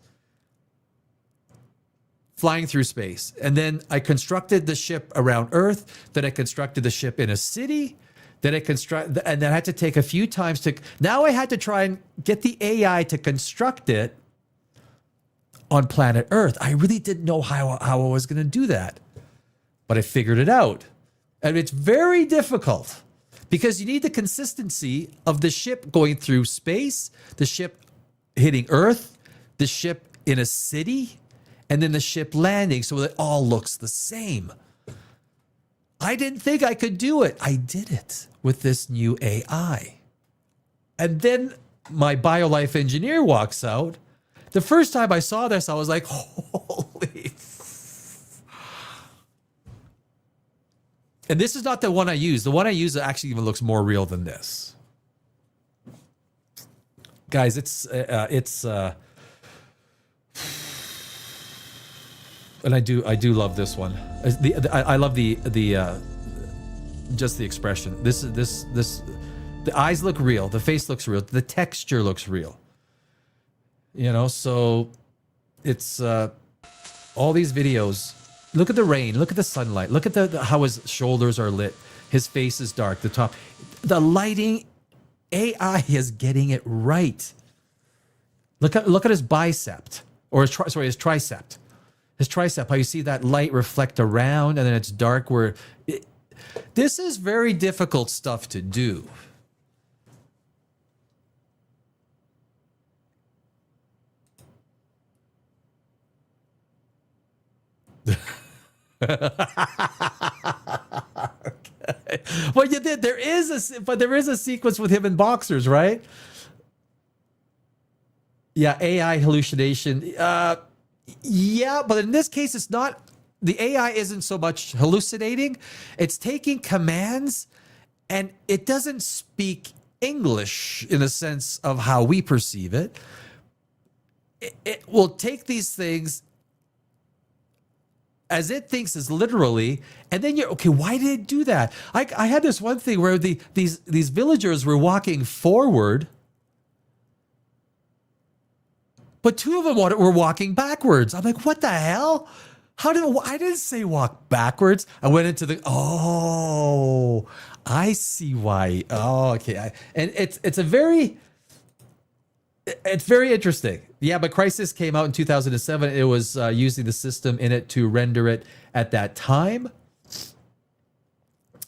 flying through space. And then I constructed the ship around Earth. Then I constructed the ship in a city. Then I had to take a few times now I had to try and get the AI to construct it on planet Earth. I really didn't know how I was going to do that, but I figured it out. And it's very difficult because you need the consistency of the ship going through space, the ship hitting Earth, the ship in a city, and then the ship landing so that it all looks the same. I didn't think I could do it. I did it with this new AI. And then my BioLife engineer walks out. The first time I saw this, I was like, holy. And this is not the one I use. The one I use actually even looks more real than this. Guys, and I do love this one. I love the just the expression. This the eyes look real, the face looks real, the texture looks real. You know, so it's all these videos. Look at the rain, look at the sunlight, look at how his shoulders are lit, his face is dark, the top, the lighting. AI is getting it right. Look at his bicep, or his tricep. His tricep, how you see that light reflect around and then it's dark this is very difficult stuff to do. Okay. Well, you did. There is a sequence with him in boxers, right? Yeah, AI hallucination. Yeah, but in this case, it's not. The AI isn't so much hallucinating. It's taking commands, and it doesn't speak English in the sense of how we perceive it. It will take these things as it thinks is literally, and then you're okay. Why did it do that? I had this one thing where these villagers were walking forward, but 2 of them were walking backwards. I'm like, what the hell? I didn't say walk backwards. I went into I see why. Oh, okay. And it's very interesting. Yeah, but Crisis came out in 2007. It was using the system in it to render it at that time.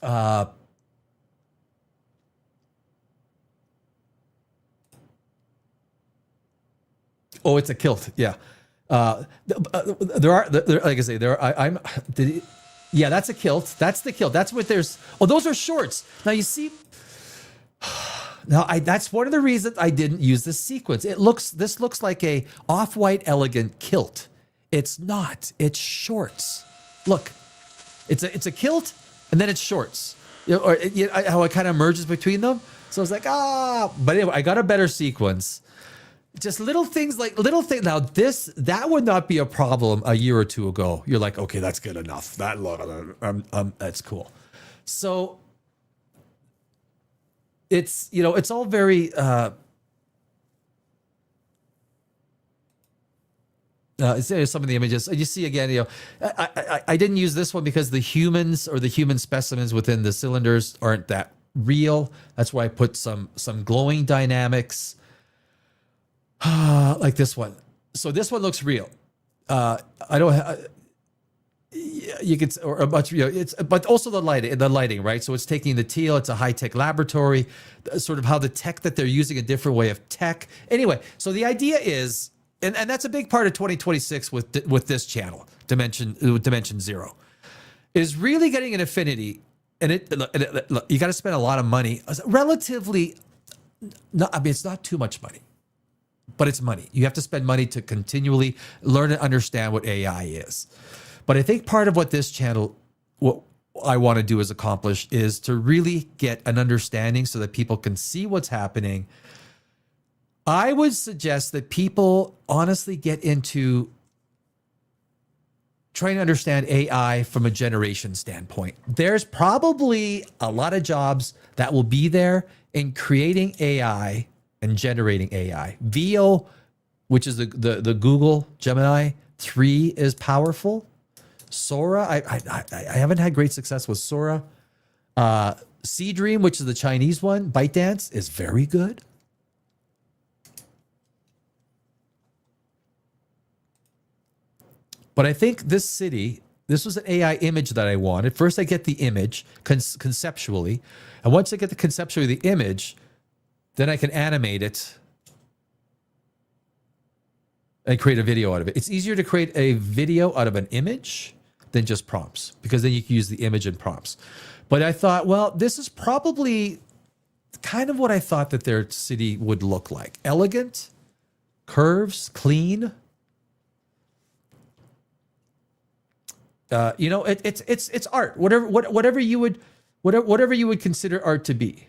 Oh, it's a kilt. Yeah. There are like I say, there are. Yeah, that's a kilt. That's the kilt. That's what there's. Oh, those are shorts. Now you see. Now that's one of the reasons I didn't use this sequence. This looks like a off-white elegant kilt. It's not. It's shorts. Look, it's a kilt and then it's shorts. How it kind of merges between them. So I was like, but anyway, I got a better sequence. Just little things. Now that would not be a problem a year or two ago. You're like, okay, that's good enough. That's cool. So it's all very some of the images you see again. I didn't use this one because the humans or the human specimens within the cylinders aren't that real. That's why I put some glowing dynamics like this one. So this one looks real. I don't. You could, or a bunch, it's, but also the lighting, right? So it's taking the teal. It's a high tech laboratory, sort of how the tech that they're using, a different way of tech. Anyway, so the idea is, and that's a big part of 2026 with this channel, Dimension Zero, is really getting an affinity. And look, you got to spend a lot of money, relatively. It's not too much money, but it's money. You have to spend money to continually learn and understand what AI is. But I think part of what this channel, what I want to do is accomplish, is to really get an understanding so that people can see what's happening. I would suggest that people honestly get into trying to understand AI from a generation standpoint. There's probably a lot of jobs that will be there in creating AI and generating AI. VO, which is the Google Gemini 3, is powerful. Sora, I haven't had great success with Sora. Sea Dream, which is the Chinese one, ByteDance, is very good. But I think this city, this was an AI image that I wanted. First, I get the image conceptually. And once I get conceptually the image, then I can animate it and create a video out of it. It's easier to create a video out of an image than just prompts, because then you can use the image and prompts. But I thought, well, this is probably kind of what I thought that their city would look like. Elegant, curves, clean. It's art. Whatever you would consider art to be.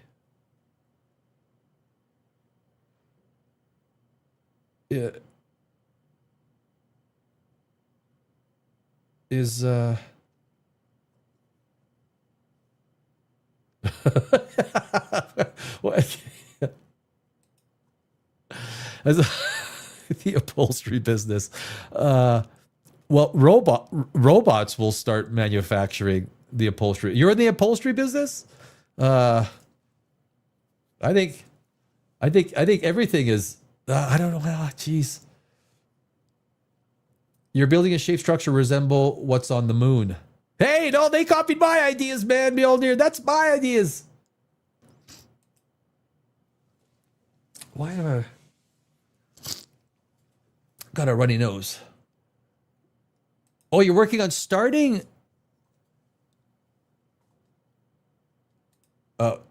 Is what? As the upholstery business. Well, robots will start manufacturing the upholstery. You're in the upholstery business? I think everything is. I don't know. Geez. You're building a shape structure resemble what's on the moon. Hey, no, they copied my ideas, man, Mjolnir. That's my ideas. Why have I got a runny nose? Oh, you're working on starting?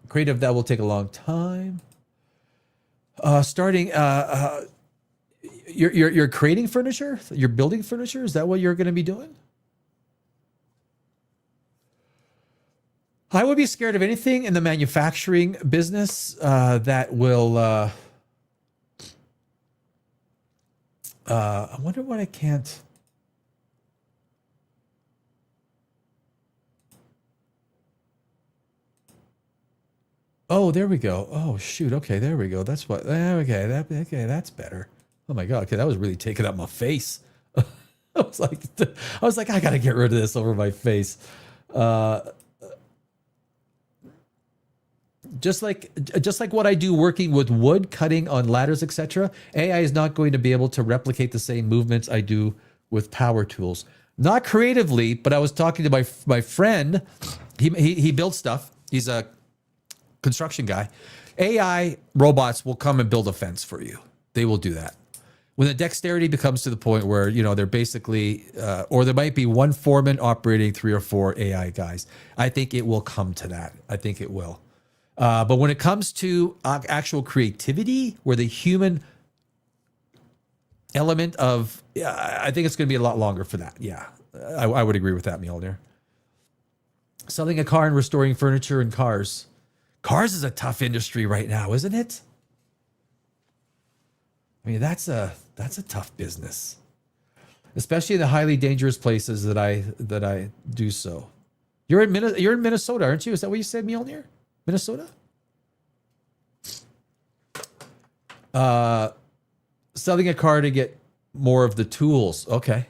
Creative, that will take a long time. You're creating furniture? You're building furniture? Is that what you're going to be doing? I would be scared of anything in the manufacturing business that will... I wonder what I can't... Oh, there we go. Oh, shoot. Okay, there we go. That's what... Okay, that's better. Oh my God. Okay, that was really taking up my face. I was like, I gotta get rid of this over my face. Just like what I do working with wood, cutting on ladders, etc. AI is not going to be able to replicate the same movements I do with power tools. Not creatively, but I was talking to my friend. He builds stuff. He's a construction guy. AI robots will come and build a fence for you. They will do that. when the dexterity becomes to the point where, you know, they're basically, or there might be one foreman operating 3 or 4 AI guys. I think it will come to that. I think it will. But when it comes to actual creativity, where the human element of, I think it's going to be a lot longer for that. Yeah, I would agree with that, Mjolnir. Selling a car and restoring furniture and cars. Cars is a tough industry right now, isn't it? I mean, that's a tough business, especially in the highly dangerous places that I do so. You're in Minnesota, aren't you? Is that what you said, Mjolnir? Minnesota? Selling a car to get more of the tools. Okay.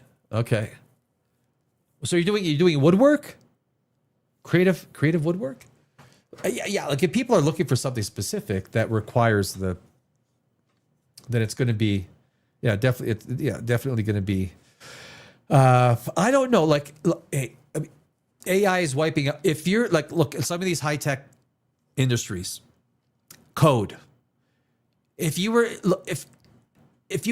So you're doing woodwork? Creative woodwork? Yeah. Like if people are looking for something specific that requires then it's going to be, definitely going to be. I don't know. Like, AI is wiping out. If you're like, look at some of these high tech industries, code. If you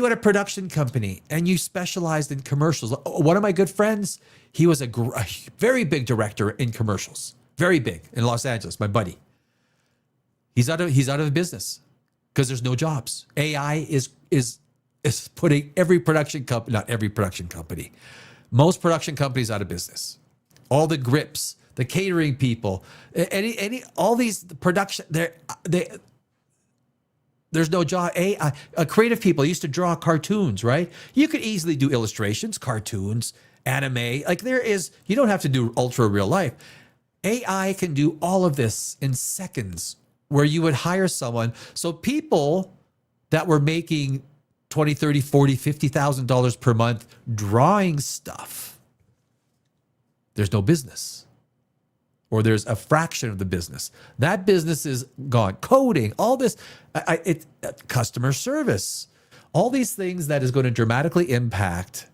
had a production company and you specialized in commercials, one of my good friends, he was a very big director in commercials, very big in Los Angeles. My buddy, he's out of business because there's no jobs. AI is putting every production company, not every production company, most production companies out of business. All the grips, the catering people, all these production, there's no job. AI, creative people used to draw cartoons, right? You could easily do illustrations, cartoons, anime. Like you don't have to do ultra real life. AI can do all of this in seconds, where you would hire someone. So people that were making $20, $30, $40, $50,000 per month drawing stuff, there's no business. Or there's a fraction of the business. That business is gone. Coding, all this, customer service, all these things that is going to dramatically impact,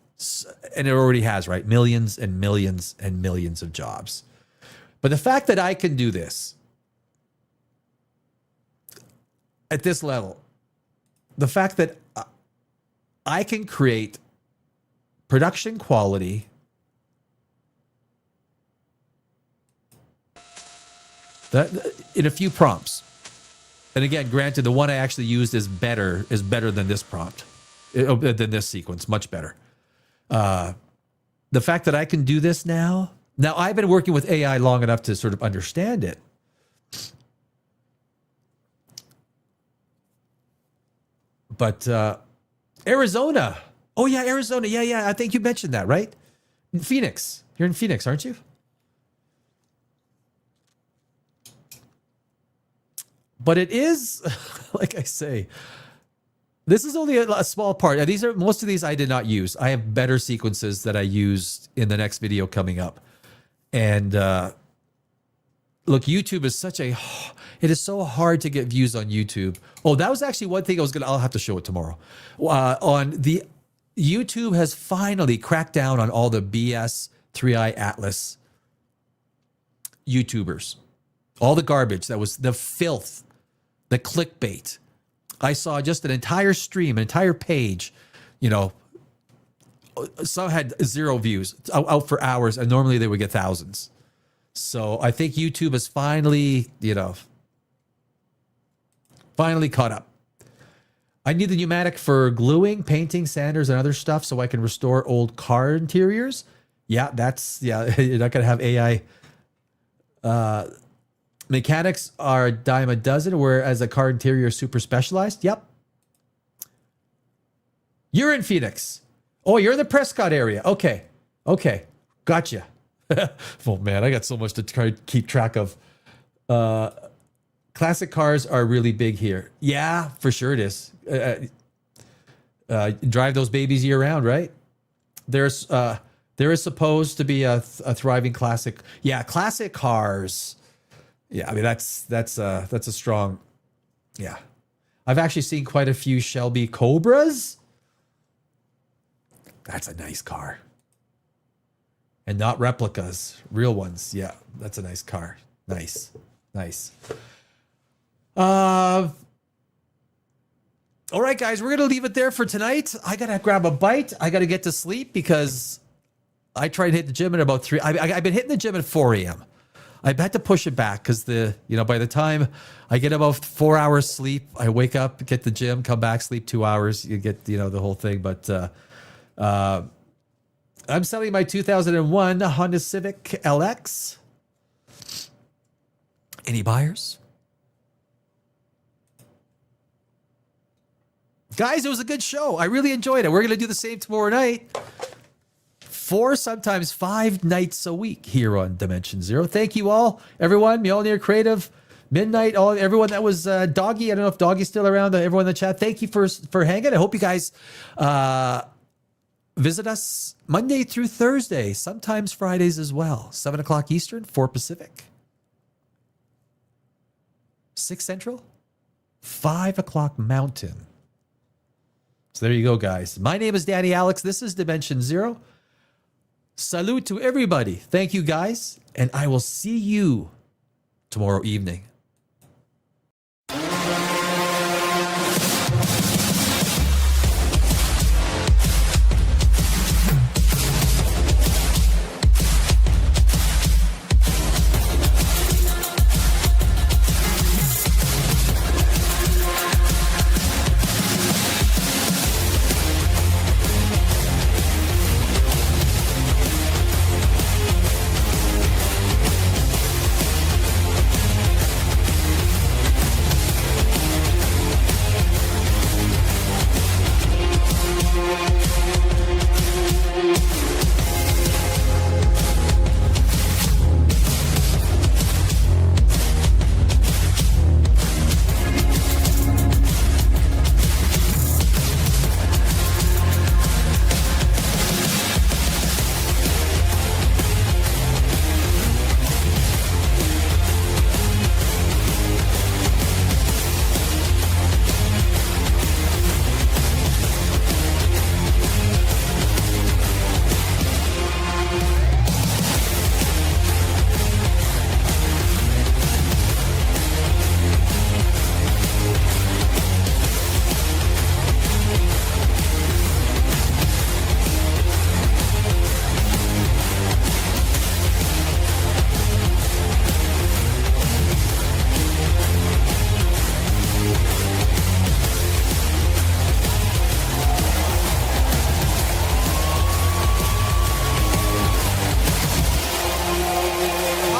and it already has, right? Millions and millions and millions of jobs. But the fact that I can do this at this level, the fact that I can create production quality that in a few prompts. And again, granted, the one I actually used is better than this prompt, than this sequence, much better. The fact that I can do this now I've been working with AI long enough to sort of understand it. But Arizona. Oh yeah, Arizona. Yeah. I think you mentioned that, right? In Phoenix. You're in Phoenix, aren't you? But it is, like I say, this is only a small part. Most of these I did not use. I have better sequences that I used in the next video coming up. And look, YouTube is it is so hard to get views on YouTube. Oh, that was actually one thing I'll have to show it tomorrow. YouTube has finally cracked down on all the BS 3i Atlas YouTubers. All the garbage that was the filth, the clickbait. I saw just an entire stream, an entire page, some had 0 views out for hours, and normally they would get thousands. So I think YouTube has finally caught up. I need the pneumatic for gluing, painting, sanders, and other stuff so I can restore old car interiors. Yeah, you're not going to have AI. Mechanics are a dime a dozen, whereas a car interior is super specialized. Yep. You're in Phoenix. Oh, you're in the Prescott area. Okay. Gotcha. Oh, man, I got so much to try to keep track of. Classic cars are really big here. Yeah, for sure it is. Drive those babies year round, right? There is supposed to be a thriving classic. Yeah, classic cars. Yeah, I mean, that's a strong, yeah. I've actually seen quite a few Shelby Cobras. That's a nice car. And not replicas, real ones. Yeah, that's a nice car. Nice. All right, guys, we're going to leave it there for tonight. I got to grab a bite. I got to get to sleep because I tried to hit the gym at about 3. I've been hitting the gym at 4 a.m. I've had to push it back because by the time I get about 4 hours sleep, I wake up, get the gym, come back, sleep 2 hours. You get, the whole thing. But I'm selling my 2001 Honda Civic LX. Any buyers? Guys, it was a good show. I really enjoyed it. We're going to do the same tomorrow night. 4, sometimes 5 nights a week here on Dimension Zero. Thank you all, everyone. Mjolnir Creative, Midnight, everyone that was Doggy. I don't know if Doggy's still around. Everyone in the chat. Thank you for hanging. I hope you guys visit us Monday through Thursday, sometimes Fridays as well. 7 o'clock Eastern, 4 Pacific, 6 Central, 5 o'clock Mountain. So there you go, guys. My name is Danny Alex. This is Dimension Zero. Salute to everybody. Thank you, guys. And I will see you tomorrow evening.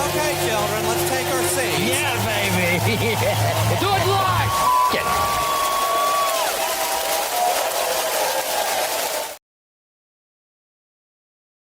Okay, children, let's take our seats. Yeah, baby. Do it